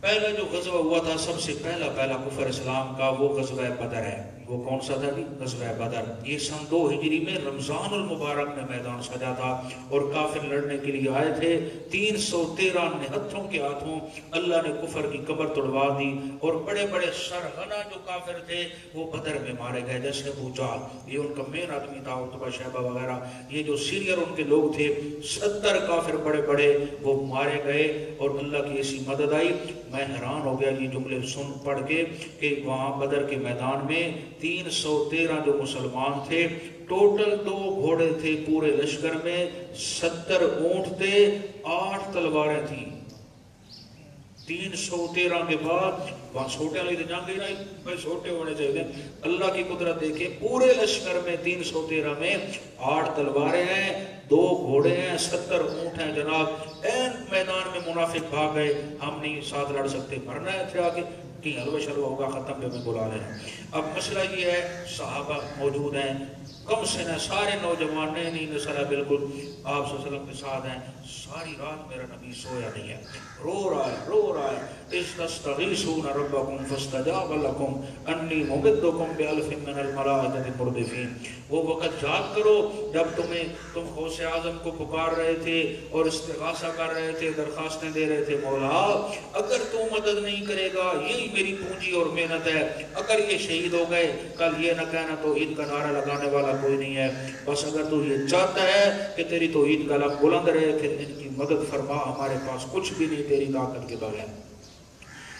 پہلا جو غزوہ ہوا تھا سب سے پہلا کفر اسلام کا وہ غزوہ بدر ہے. وہ کون سا تھا؟ غزوہ بدر. یہ سن 2 ہجری میں رمضان المبارک میں میدان سجا تھا اور کافر لڑنے کے لیے آئے تھے. 313 نہتھوں کے ہاتھوں اللہ نے کفر کی کمر توڑوا دی اور بڑے بڑے سرغنہ جو کافر تھے وہ بدر میں مارے گئے. جیسے ابو جہل، یہ ان کا مین آدمی تھا، عتبہ شیبہ وغیرہ، یہ جو سینئر ان کے لوگ تھے. 70 کافر بڑے بڑے وہ مارے گئے اور اللہ کی ایسی مدد آئی. میں حیران ہو گیا یہ جملے سن پڑھ کے کہ وہاں بدر کے میدان میں 313 جو مسلمان تھے، ٹوٹل 2 گھوڑے تھے پورے لشکر میں، 70 اونٹ تھے، 8 تلواریں تھیں. 313 کے بعد وہاں چھوٹے والی تو جنگ ہی نہیں، بھائی چھوٹے ہونے چاہیے. اللہ کی قدرت دیکھیں، پورے لشکر میں 313 میں 8 تلواریں ہیں، 2 گھوڑے ہیں، 70 اونٹ ہیں جناب. این میدان میں منافق بھاگ گئے، ہم نہیں ساتھ لڑ سکتے، مرنا ہے تھے آگے کہ حلوہ شلوہ ہوگا ختم پہ میں بلا لینا. اب مسئلہ یہ ہے صحابہ موجود ہیں، کم سن ہے، سارے نوجوان نے نہیں نسل ہے، بالکل آپ صلی اللہ علیہ وسلم کے ساتھ ہیں. ساری رات میرا نبی سویا نہیں ہے، رو رہا ہے. استغیثون ربکم فاستجاب لکم انی ممدکم بألف من الملائکۃ مردفین. وہ وقت یاد کرو جب تم غوث اعظم کو پکار رہے تھے اور استغاثہ کر رہے تھے، درخواستیں دے رہے تھے، مولا اگر تو مدد نہیں کرے گا یہی میری پونجی اور محنت ہے، اگر یہ شہید ہو گئے کل یہ نہ کہنا تو عید کا نعرہ لگانے والا کوئی نہیں ہے. بس اگر تو یہ چاہتا ہے کہ تیری تو عید کا لب بلند رہے پھر ان کی مدد فرما، ہمارے پاس کچھ بھی نہیں تیری طاقت کے بغیر.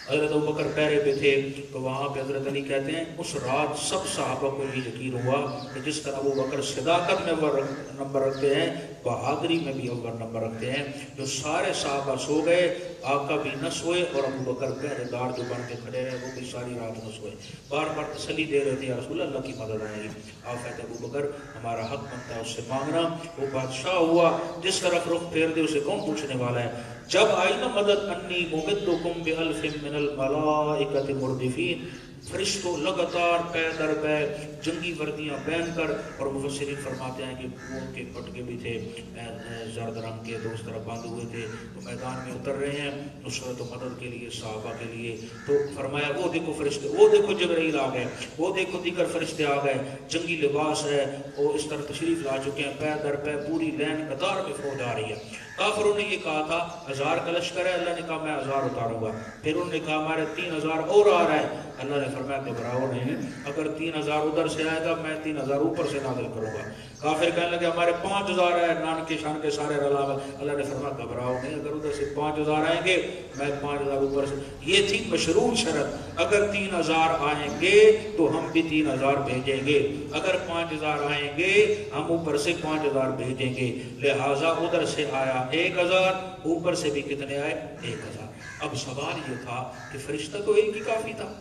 حضرت ابوبکر پہرے پہ تھے تو وہاں پہ حضرت علی کہتے ہیں اس رات سب صحابہ کو یہ یقین ہوا کہ جس طرح ابوبکر صداقت میں اول نمبر رکھتے ہیں، بہادری میں بھی اول نمبر رکھتے ہیں. جو سارے صحابہ سو گئے، آقا بھی نہ سوئے اور ابوبکر پہرے دار جو بن کے کھڑے رہے وہ بھی ساری رات نہ سوئے. بار بار تسلی دے رہے تھے، یا رسول اللہ کی مدد آئے گی. آپ کہتے ہیں ابوبکر ہمارا حق بنتا ہے اس سے مانگنا. وہ بادشاہ ہوا، جس طرف رخ پھیر دے اسے کون پوچھنے والا ہے. جب آئی نا مدد، انی ممدکم بألف من الملائکۃ مردفین، فرشتوں لگاتار پے در پے جنگی وردیاں پہن کر، اور مفسرین فرماتے ہیں کہ اونٹ کے پٹکے بھی تھے زرد رنگ کے، تو اس طرح بند ہوئے تھے، تو میدان میں اتر رہے ہیں نصرت و مدد کے لیے صحابہ کے لیے. تو فرمایا وہ دیکھو فرشتے، وہ دیکھو جبرائیل آ گئے، وہ دیکھو دیگر فرشتے آ گئے، جنگی لباس ہے، وہ اس طرح تشریف لا چکے ہیں، پے در پے پوری لین قطار میں فوج آ رہی ہے. کافروں نے یہ کہا تھا 1000 کا لشکر ہے، اللہ نے کہا میں 1000 اتاروں گا. پھر انہوں نے کہا ہمارے 3000 اور آ رہا ہے، اللہ نے فرمایا گھبراؤ نہیں، اگر 3000 ادھر سے آئے گا میں 3000 اوپر سے نازل کروں گا. کافر کہنے لگے ہمارے 5000 ہے، نان کے شان کے سارے رلا. اللہ نے فرمایا گھبراؤ نہیں، اگر ادھر سے 5000 آئیں گے میں 5000 اوپر سے. یہ تھی مشروط شرط، اگر 3000 آئیں گے تو ہم بھی 3000 بھیجیں گے، اگر 5000 آئیں گے ہم اوپر سے 5000 بھیجیں گے. لہٰذا ادھر سے آیا 1000، اوپر سے بھی کتنے آئے؟ 1000. اب سوال یہ تھا کہ فرشتہ تو ایک ہی کافی تھا،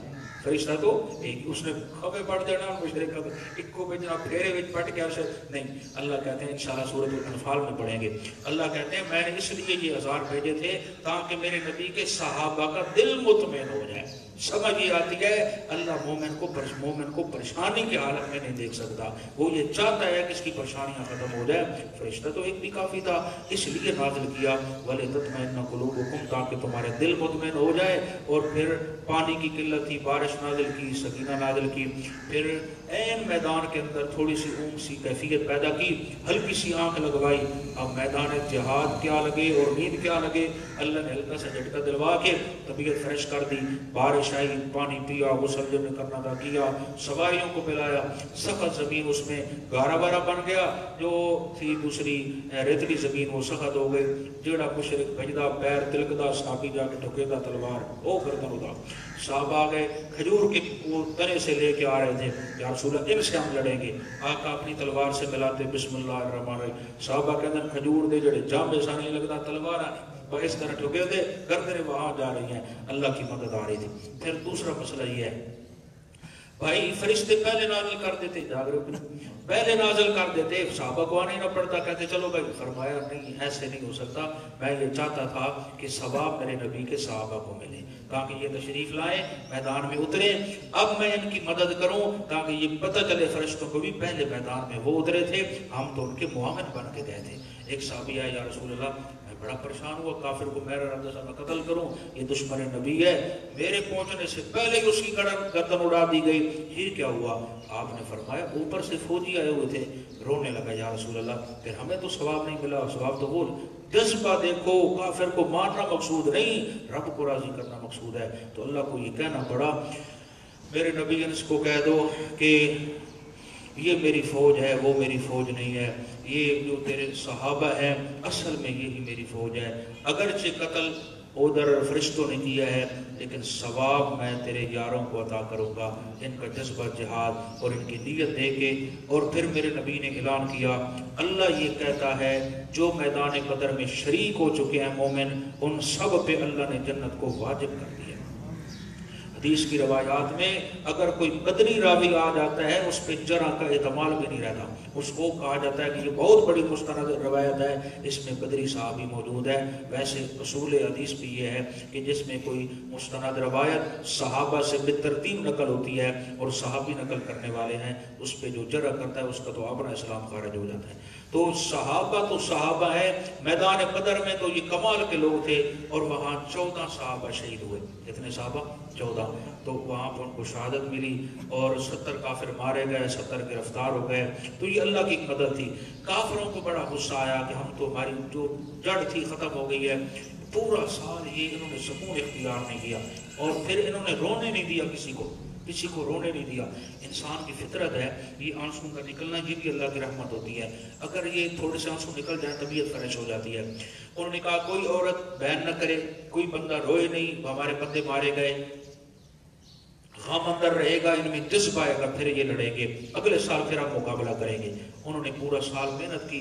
فرشتہ تو ایک، اس نے خبر پڑھ دینا مشرک کا ایک کو بھیجنا پھیرے وچ پٹ کے اسے نہیں. اللہ کہتے ہیں انشاءاللہ سورۃ الانفال میں پڑھیں گے. اللہ کہتے ہیں میں نے اس لیے یہ 1000 بھیجے تھے تاکہ میرے نبی کے صحابہ کا دل مطمئن ہو جائے. سمجھ یہ آتی ہے اللہ مومن کو پریشانی کی حالت میں نہیں دیکھ سکتا، وہ یہ چاہتا ہے کہ اس کی پریشانیاں ختم ہو جائے. فرشتہ تو ایک بھی کافی تھا، اس لیے نازل کیا وَلِتَطْمَئِنَّ قُلُوبُكُمْ، تاکہ تمہارے دل مطمئن ہو جائے. اور پھر پانی کی قلت تھی، بارش نازل کی، سکینہ نازل کی. پھر این میدان کے اندر تھوڑی سی اونگ سی کیفیت پیدا کی، ہلکی سی آنکھ لگوائی. اب میدان جہاد کیا لگے اور نیند کیا لگے، اللہ نے ہلکا سا جھٹکا دلوا کے طبیعت فریش کر دی. بارش آئی، پانی پیا، غسل جو میں کرنا تھا کیا، سواریوں کو پلایا. سخت زمین اس میں گارا بارا بن گیا، جو تھی دوسری ریتلی زمین وہ سخت ہو گئی. جیڑا مشرک بجدا پیر تلکدا، صحابی جا کے ٹھکیدا تلوار او گردن ادا. صاحب آ گئے کھجور کے وہ تنے سے لے کے آ رہے تھے، یا رسول اللہ ان سے ہم لڑیں گے. آقا اپنی تلوار سے ملاتے بسم اللہ الرحمن الرحیم. صحابہ کہتے ہیں کھجور دے جڑے جامے سا نہیں لگتا، تلوار آ اس طرح ٹھکے دے گردنے وہاں جا رہی ہیں. اللہ کی مدد آ رہی تھی. پھر دوسرا مسئلہ یہ ہے بھائی فرشتے پہلے نازل کر دیتے، جاگرت پہلے نازل کر دیتے، صحابہ کو آنے نہ پڑتا، کہتے چلو بھائی. فرمایا نہیں، ایسے نہیں ہو سکتا. میں یہ چاہتا تھا کہ ثواب میرے نبی کے صحابہ کو ملے تاکہ یہ تشریف لائیں، میدان میں اتریں. اب میں ان کی مدد کروں تاکہ یہ پتہ چلے فرشتوں کو بھی پہلے میدان میں وہ اترے تھے، ہم تو ان کے معاون بن کے گئے تھے. ایک صحابی آئے، یا رسول اللہ بڑا پریشان ہوا، کافر کو میرا ارادہ تھا میں قتل کروں، یہ دشمن نبی ہے، میرے پہنچنے سے پہلے ہی اس کی گردن اڑا دی گئی، پھر کیا ہوا؟ آپ نے فرمایا اوپر سے فوجی آئے ہوئے تھے، رونے لگا یا رسول اللہ پھر ہمیں تو ثواب نہیں ملا، ثواب تو بول، جذبہ دیکھو، کافر کو مارنا مقصود نہیں، رب کو راضی کرنا مقصود ہے۔ تو اللہ کو یہ کہنا پڑا میرے نبی اس کو کہہ دو کہ یہ میری فوج ہے، وہ میری فوج نہیں ہے، یہ جو تیرے صحابہ ہیں اصل میں یہی میری فوج ہے، اگرچہ قتل ادھر فرشتوں نے کیا ہے لیکن ثواب میں تیرے یاروں کو عطا کروں گا، ان کا جذبہ جہاد اور ان کی نیت دے کے۔ اور پھر میرے نبی نے اعلان کیا اللہ یہ کہتا ہے جو میدان بدر میں شریک ہو چکے ہیں مومن، ان سب پہ اللہ نے جنت کو واجب کر دیا۔ حدیث کی روایات میں اگر کوئی بدری راوی آ جاتا ہے اس پہ جرح کا احتمال بھی نہیں رہتا، اس کو کہا جاتا ہے کہ یہ بہت بڑی مستند روایت ہے، اس میں بدری صحابی موجود ہے۔ ویسے اصول حدیث بھی یہ ہے کہ جس میں کوئی مستند روایت صحابہ سے بالترتیب نقل ہوتی ہے اور صحابی نقل کرنے والے ہیں، اس پہ جو جرح کرتا ہے اس کا تو اپنا اسلام خارج ہو جاتا ہے۔ تو صحابہ ہے، میدان بدر میں تو یہ کمال کے لوگ تھے، اور وہاں 14 صحابہ شہید ہوئے۔ کتنے صحابہ؟ 14۔ تو وہاں پر ان کو شہادت ملی اور 70 کافر مارے گئے، 70 گرفتار ہو گئے۔ تو یہ اللہ کی مدد تھی۔ کافروں کو بڑا غصہ آیا کہ ہم تو ہماری جو جڑ تھی ختم ہو گئی ہے، پورا سال یہ انہوں نے سکون اختیار نہیں کیا، اور پھر انہوں نے رونے نہیں دیا، کسی کو رونے نہیں دیا۔ انسان کی فطرت ہے یہ آنسوں کا نکلنا، یہ بھی اللہ کی رحمت ہوتی ہے، اگر یہ تھوڑے سے آنسو نکل جائیں طبیعت فریش ہو جاتی ہے۔ انہوں نے کہا کوئی عورت بیان نہ کرے، کوئی بندہ روئے نہیں، ہمارے بندے مارے گئے، غم اندر رہے گا، ان میں جذبہ آئے گا، پھر یہ لڑیں گے، اگلے سال پھر ہم مقابلہ کریں گے۔ انہوں نے پورا سال محنت کی،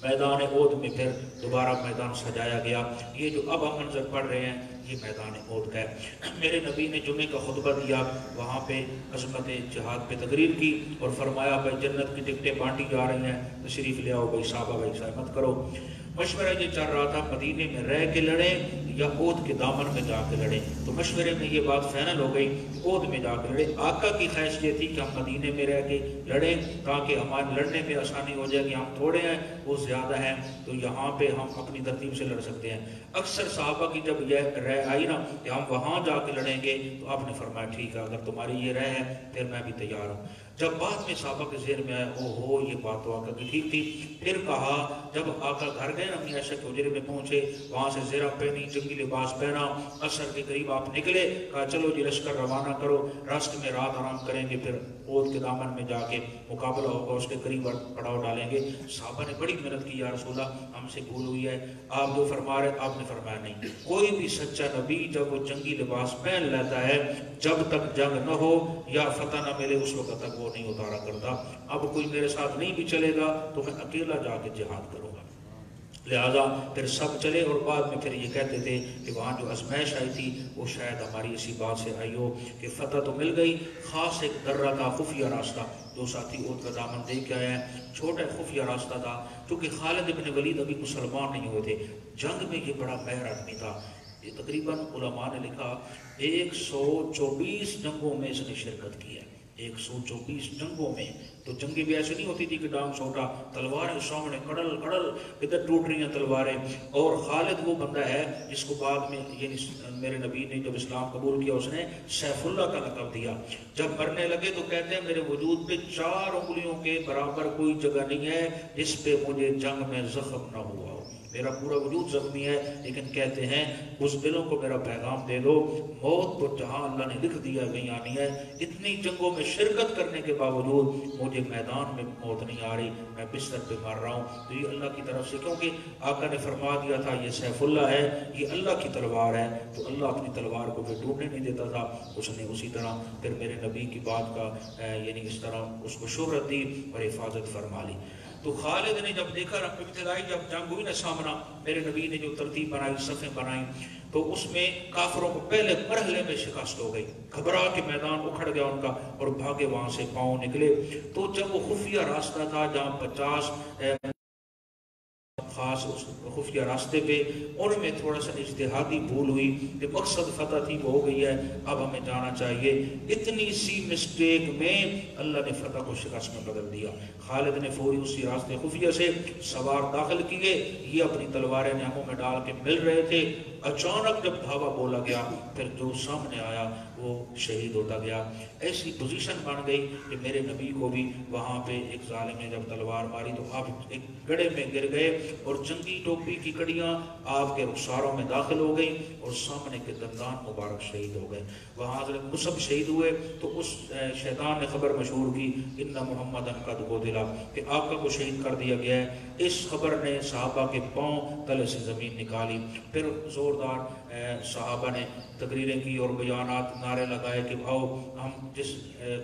میدان احد میں پھر دوبارہ میدان سجایا گیا۔ یہ جو اب ہم منظر پڑھ رہے ہیں یہ میدان احد کا ہے۔ میرے نبی نے جمعے کا خطبہ دیا، وہاں پہ عظمت جہاد پہ تقریر کی اور فرمایا بھائی جنت کی ٹکٹیں بانٹی جا رہی ہیں، تشریف لے آؤ بھائی صحابہ، بھائی سہمت کرو۔ مشورہ یہ چل رہا تھا مدینے میں رہ کے لڑیں یا احد کے دامن میں جا کے لڑیں، تو مشورے میں یہ بات فائنل ہو گئی احد میں جا کے لڑیں۔ آقا کی خواہش یہ تھی کہ ہم مدینے میں رہ کے لڑیں تاکہ ہمارے لڑنے میں آسانی ہو جائے، کہ ہم تھوڑے ہیں وہ زیادہ ہیں، تو یہاں پہ ہم اپنی ترتیب سے لڑ سکتے ہیں۔ اکثر صحابہ کی جب یہ رائے آئی نا کہ ہم وہاں جا کے لڑیں گے، تو آپ نے فرمایا ٹھیک ہے اگر تمہاری یہ رائے ہے پھر میں بھی تیار ہوں۔ جب بعد میں صحابہ کے ذہن میں آیا او ہو یہ بات تو آقا کی ٹھیک تھی، پھر کہا جب آقا گھر گئے امی عائشہ کے حجرے میں پہنچے، وہاں سے زرہ پہنی، جنگی لباس پہنا، عصر کے قریب آپ نکلے، کہا چلو جی لشکر روانہ کرو، راستے میں رات آرام کریں گے، پھر احد کے دامن میں جا کے مقابلہ ہوگا، اس کے قریب پڑاؤ ڈالیں گے۔ صحابہ نے بڑی محنت کی یا رسول اللہ ہم سے بھول ہوئی ہے، آپ جو فرما رہے آپ نے فرمایا نہیں، کوئی بھی سچا نبی جب وہ جنگی لباس پہن لیتا ہے جب تک جنگ نہ ہو یا فتح نہ ملے اس وقت تک وہ نہیں اتارا کرتا۔ اب کوئی میرے ساتھ نہیں بھی چلے گا تو میں اکیلا جا کے جہاد کروں گا، لہذا پھر سب چلے۔ اور بعد میں پھر یہ کہتے تھے کہ وہاں جو ازمائش آئی تھی وہ شاید ہماری اسی بات سے آئی ہو کہ فتح تو مل گئی، خاص ایک درہ تھا خفیہ راستہ، دو ساتھی احد کا دامن دیکھ کے آئے ہیں، چھوٹا خفیہ راستہ تھا، کیونکہ خالد بن ولید ابھی مسلمان نہیں ہوئے تھے، جنگ میں یہ بڑا ماہر آدمی تھا۔ یہ تقریباً علماء نے لکھا 124 جنگوں میں اس نے شرکت کی ہے، 124 جنگوں میں۔ تو جنگیں بھی ایسے نہیں ہوتی تھی کہ ڈانگ چھوٹا، تلواریں سامنے کڑل کڑل ادھر ٹوٹ رہی ہیں تلواریں۔ اور خالد وہ بندہ ہے جس کو بعد میں یعنی میرے نبی نے جب اسلام قبول کیا اس نے سیف اللہ کا لقب دیا۔ جب مرنے لگے تو کہتے ہیں میرے وجود پہ 4 انگلیوں کے برابر کوئی جگہ نہیں ہے جس پہ مجھے جنگ میں زخم نہ ہوا ہو، میرا پورا وجود زخمی ہے، لیکن کہتے ہیں اس دلوں کو میرا پیغام دے دو، موت تو جہاں اللہ نے لکھ دیا وہیں آنی ہے۔ اتنی جنگوں میں شرکت کرنے کے باوجود مجھے میدان میں موت نہیں آ رہی، میں بستر پہ مر رہا ہوں۔ تو یہ اللہ کی طرف سے، کیونکہ آقا نے فرما دیا تھا یہ سیف اللہ ہے، یہ اللہ کی تلوار ہے، تو اللہ اپنی تلوار کو پھر ڈوبنے نہیں دیتا تھا۔ اس نے اسی طرح پھر میرے نبی کی بات کا یعنی اس طرح اس کو شہرت دی اور حفاظت فرما لی۔ تو خالد نے جب دیکھا رب ابتدائی جب جنگ ہوئی نا سامنا، میرے نبی نے جو ترتیب بنائی، صفیں بنائی، تو اس میں کافروں کو پہلے مرحلے میں شکست ہو گئی، گھبرا کے میدان اکھڑ گیا ان کا اور بھاگے وہاں سے پاؤں نکلے۔ تو جب وہ خفیہ راستہ تھا جہاں 50 خاص اس خفیہ راستے پہ، ان میں تھوڑا سا اجتہادی بھول ہوئی کہ مقصد فتح تھی وہ ہو گئی ہے، اب ہمیں جانا چاہیے۔ اتنی سی مسٹیک میں اللہ نے فتح کو شکست میں بدل دیا۔ خالد نے فوری اسی راستے خفیہ سے سوار داخل کیے، یہ اپنی تلواریں نہموں میں ڈال کے مل رہے تھے۔ اچانک جب دھاوا بولا گیا، پھر جو سامنے آیا وہ شہید ہوتا گیا۔ ایسی پوزیشن بن گئی کہ میرے نبی کو بھی وہاں پہ ایک ظالم نے جب تلوار ماری تو آپ ایک گڑھے میں گر گئے، اور جنگی ٹوپی کی کڑیاں آپ کے رخساروں میں داخل ہو گئی، اور سامنے کے دندان مبارک شہید ہو گئے۔ وہاں حضرت مصعب شہید ہوئے تو اس شیطان نے خبر مشہور کی ان محمد قد قتل، کہ آقا کو شہید کر دیا گیا ہے۔ اس خبر نے صحابہ کے پاؤں تلے سے زمین نکالی۔ پھر زوردار صحابہ نے تقریریں کی اور بیانات، نعرے لگائے کہ آؤ ہم جس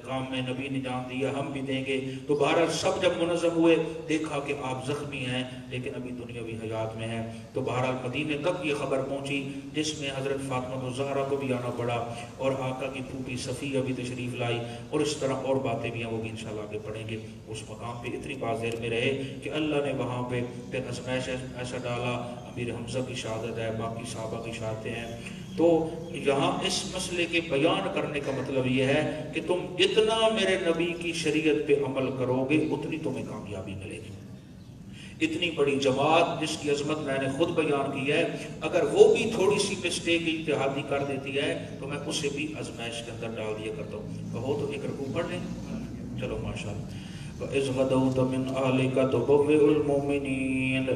کام میں نبی نے جان دیا ہم بھی دیں گے۔ تو بہرحال سب جب منظم ہوئے، دیکھا کہ آپ زخمی ہیں لیکن ابھی دنیاوی حیات میں ہیں، تو بہرحال مدینے تک یہ خبر پہنچی، جس میں حضرت فاطمہ الزہرا کو بھی آنا پڑا، اور آقا کی پھوپھی صفیہ بھی تشریف لائی، اور اس طرح اور باتیں بھی ہیں، وہ بھی انشاءاللہ آگے پڑھیں گے۔ اس مقام پہ اتنی بات ذہن میں رہے کہ اللہ نے وہاں پہ پھر آزمائش ایسا ڈالا، امیر حمزہ کی شہادت ہے، باقی صحابہ کی شہادتیں ہیں۔ تو یہاں اس مسئلے کے بیان کرنے کا مطلب یہ ہے کہ تم جتنا میرے نبی کی شریعت پہ عمل کرو گے اتنی تمہیں کامیابی ملے گی۔ اتنی بڑی جماعت جس کی عظمت میں نے خود بیان کی ہے، اگر وہ بھی تھوڑی سی مسٹیک اجتہادی کر دیتی ہے تو میں اسے بھی آزمائش کے اندر ڈال دیا کرتا ہوں۔ کہو تو ایک رکوع پڑھ لیں، چلو ماشاءاللہ۔ وَإِذْ غَدَوْتَ مِنْ أَهْلِكَ تُبَوِّئُ الْمُؤْمِنِينَ،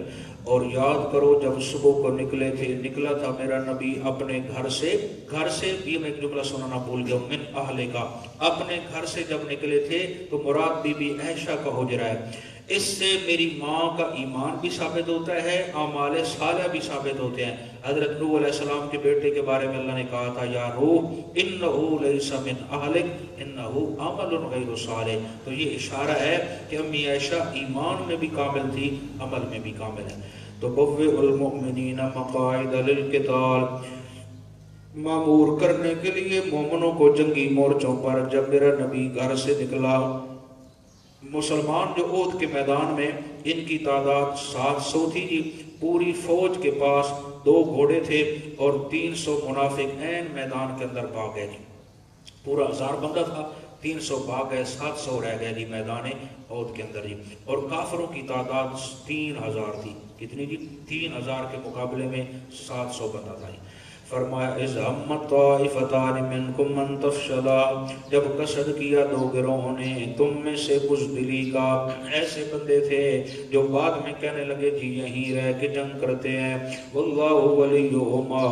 اور یاد کرو جب صبح کو نکلے تھے، نکلا تھا میرا نبی اپنے گھر سے، گھر سے بھی میں ایک جملہ سنانا بھول گیا ہوں، من اہلکا، اپنے گھر سے جب نکلے تھے تو مراد بی بی عائشہ کا حجرہ ہے۔ اس سے میری ماں کا ایمان بھی ثابت ہوتا ہے، اعمال صالحہ بھی ثابت ہوتے ہیں۔ حضرت نوح علیہ السلام کے بیٹے کے بارے میں اللہ نے کہا تھا یا نوح انہو لیس من اہلک انہو عمل غیر صالح، تو یہ اشارہ ہے کہ امی عائشہ ایمان میں بھی کامل تھی، عمل میں بھی کامل ہے۔ تو بوئ المؤمنین مقاعد للقتال، معمور کرنے کے لیے مومنوں کو جنگی مورچوں پر۔ جب میرا نبی گھر سے نکلا، مسلمان جو احد کے میدان میں، ان کی تعداد 700 تھی جی، پوری فوج کے پاس 2 گھوڑے تھے، اور 300 منافق عین میدان کے اندر بھاگ گئے جی۔ پورا 1000 بندہ تھا، 300 بھاگ گئے، 700 رہ گئے جی میدان احد کے اندر جی۔ اور کافروں کی تعداد 3000 تھی، کتنی جی؟ 3000 کے مقابلے میں 700 بندہ تھا جی۔ فرمایا اذ ہمت طائفتان منکم ان تفشلا، جب قصد کیا 2 گروہوں نے تم میں سے بزدلی کا، ایسے بندے تھے جو بعد میں کہنے لگے جی یہیں رہ کے جنگ کرتے ہیں، واللہ ولیہما،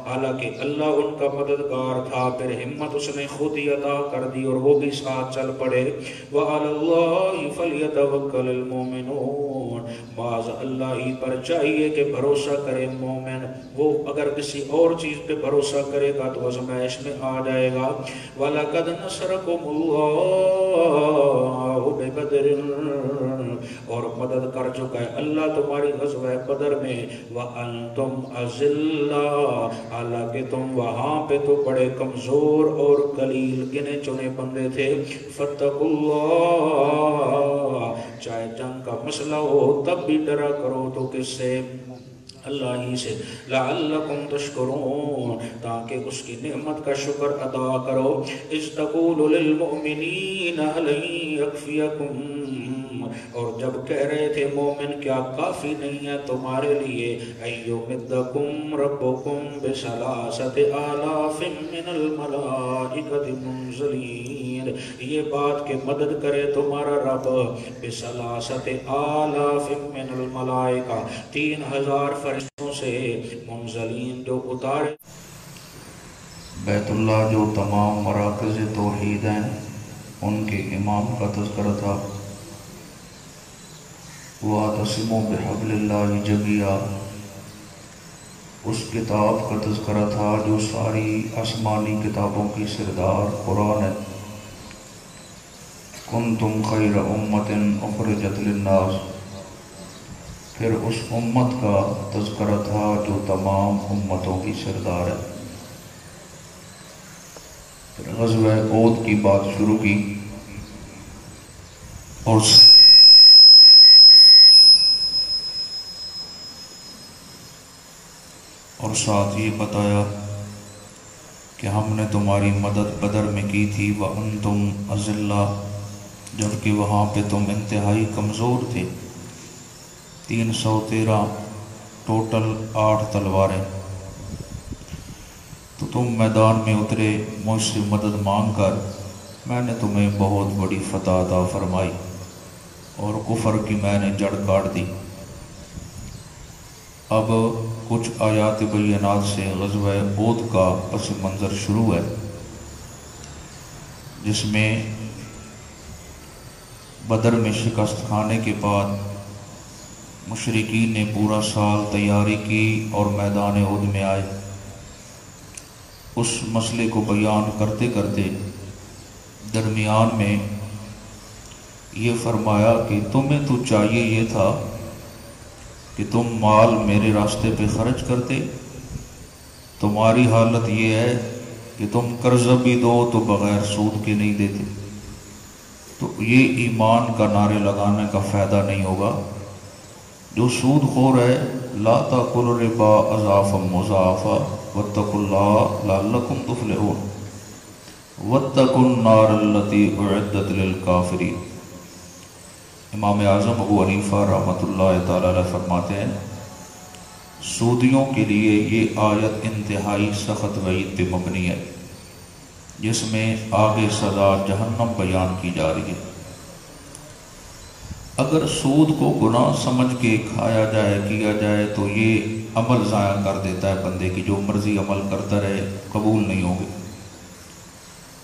حالانکہ اللہ ان کا مددگار تھا، پھر ہمت اس نے خود ہی عطا کر دی اور وہ بھی ساتھ چل پڑے۔ وعلی اللہ فلیتوکل المؤمنون، باز اللہ ہی پر چاہیے کہ بھروسہ کرے مومن، وہ اگر کسی اور چیز پہ بھروسہ کرے گا تو آزمائش میں آ جائے گا۔ وَلَقَدْ نَصَرَكُمُ اللَّهُ بِبَدْرٍ، اور مدد کر چکا ہے اللہ تمہاری غزوہ بدر میں، وَأَنْتُمْ أَذِلَّةٌ، حالانکہ تم وہاں پہ تو بڑے کمزور اور قلیل گنے چنے بندے تھے۔ فَاتَّقُوا اللَّهَ، چاہے جنگ کا مسئلہ ہو تب بھی ڈرا کرو تو کس سے؟ اللہ ہی سے۔ لعلکم تشکرون، تاکہ اس کی نعمت کا شکر ادا کرو۔ اذ تقول للمؤمنین الن یکفیکم، اور جب کہہ رہے تھے مومن کیا کافی نہیں ہے تمہارے لیے، ایمدکم ربکم بثلاثۃ آلاف من الملائکۃ منزلین، یہ بات کہ مدد کرے تمہارا رب بثلاثۃ آلاف من الملائکہ، 3000 فرشتوں سے، منزلین جو اتارے۔ بیت اللہ جو تمام مراکز توحید ہیں ان کے امام کا تذکرہ تھا۔ وَاعْتَصِمُوا بِحَبْلِ اللَّهِ جَمِيعًا، اس کتاب کا تذکرہ تھا جو ساری آسمانی کتابوں کی سردار قرآن ہے۔ كُنْتُمْ خَيْرَ أُمَّةٍ أُخْرِجَتْ لِلنَّاسِ، پھر اس امت کا تذکرہ تھا جو تمام امتوں کی سردار ہے۔ پھر غزوہ احد کی بات شروع کی، اور ساتھ یہ بتایا کہ ہم نے تمہاری مدد بدر میں کی تھی وَأَنْتُمْ أَذِلَّةٌ، جبکہ وہاں پہ تم انتہائی کمزور تھے۔ 313 ٹوٹل 8 تلواریں، تو تم میدان میں اترے مجھ سے مدد مانگ کر، میں نے تمہیں بہت بڑی فتح عطا فرمائی اور کفر کی میں نے جڑ کاٹ دی۔ اب کچھ آیات بینات سے غزوہ احد کا پس منظر شروع ہے، جس میں بدر میں شکست کھانے کے بعد مشرکین نے پورا سال تیاری کی اور میدان احد میں آئے۔ اس مسئلے کو بیان کرتے کرتے درمیان میں یہ فرمایا کہ تمہیں تو چاہیے یہ تھا کہ تم مال میرے راستے پہ خرچ کرتے، تمہاری حالت یہ ہے کہ تم قرضہ بھی دو تو بغیر سود کے نہیں دیتے، تو یہ ایمان کا نعرے لگانے کا فائدہ نہیں ہوگا۔ جو سود خور ہے، لا تاکلوا الربا اضعافا مضاعفا واتقوا اللہ لعلکم تفلحون واتقوا النار التی اعدت للکافرین۔ امام اعظم ابو حنیفہ رحمۃ اللہ تعالی علیہ فرماتے ہیں سودیوں کے لیے یہ آیت انتہائی سخت وعید پہ مبنی ہے، جس میں آگے سزا جہنم بیان کی جا رہی ہے۔ اگر سود کو گناہ سمجھ کے کھایا جائے کیا جائے تو یہ عمل ضائع کر دیتا ہے بندے کی، جو مرضی عمل کرتا رہے قبول نہیں ہوگی۔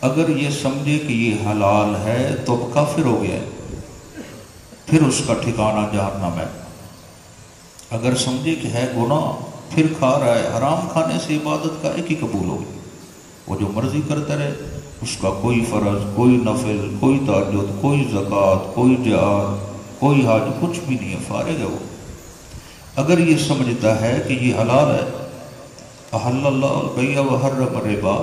اگر یہ سمجھے کہ یہ حلال ہے تو اب کافر ہو گیا ہے، پھر اس کا ٹھکانہ جہنم ہے۔ اگر سمجھے کہ ہے گناہ پھر کھا رہا ہے، حرام کھانے سے عبادت کا ایک ہی قبول ہوگی، وہ جو مرضی کرتا رہے، اس کا کوئی فرض، کوئی نفل، کوئی تہجد، کوئی زکوٰۃ، کوئی جہاد، کوئی حج، کچھ بھی نہیں ہے، فارغ ہے وہ۔ اگر یہ سمجھتا ہے کہ یہ حلال ہے، احل اللہ البیع وحرم الربا،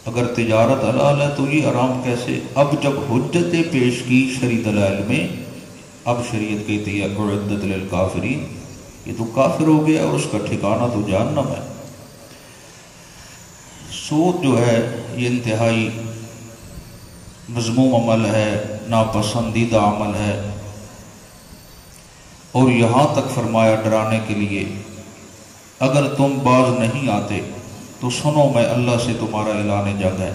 اگر تجارت حلال ہے تو یہ حرام کیسے؟ اب جب حجتیں پیش کی شرعی دلائل میں، اب شریعت کہتی ہے اعدت للکافرین، یہ تو کافر ہو گیا اور اس کا ٹھکانہ تو جہنم ہے۔ سود جو ہے یہ انتہائی مذموم عمل ہے، ناپسندیدہ عمل ہے، اور یہاں تک فرمایا ڈرانے کے لیے اگر تم باز نہیں آتے تو سنو میں اللہ سے تمہارا اعلان جنگ ہے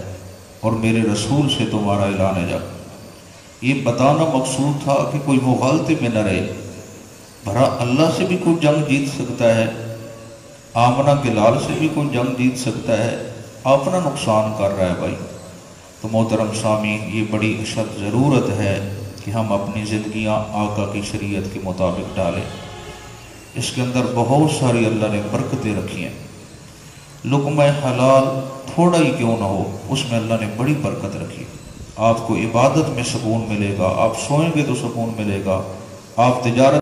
اور میرے رسول سے تمہارا اعلان جنگ۔ یہ بتانا مقصود تھا کہ کوئی مغالطے میں نہ رہے، بھرا اللہ سے بھی کوئی جنگ جیت سکتا ہے، آمنہ کے لال سے بھی کوئی جنگ جیت سکتا ہے، اپنا نقصان کر رہا ہے بھائی۔ تو محترم سامعین، یہ بڑی اشد ضرورت ہے کہ ہم اپنی زندگیاں آقا کی شریعت کے مطابق ڈالیں۔ اس کے اندر بہت ساری اللہ نے برکتیں رکھی ہیں۔ لقمہ حلال تھوڑا ہی کیوں نہ ہو، اس میں اللہ نے بڑی برکت رکھی۔ آپ کو عبادت میں سکون ملے گا، آپ سوئیں گے تو سکون ملے گا، آپ تجارت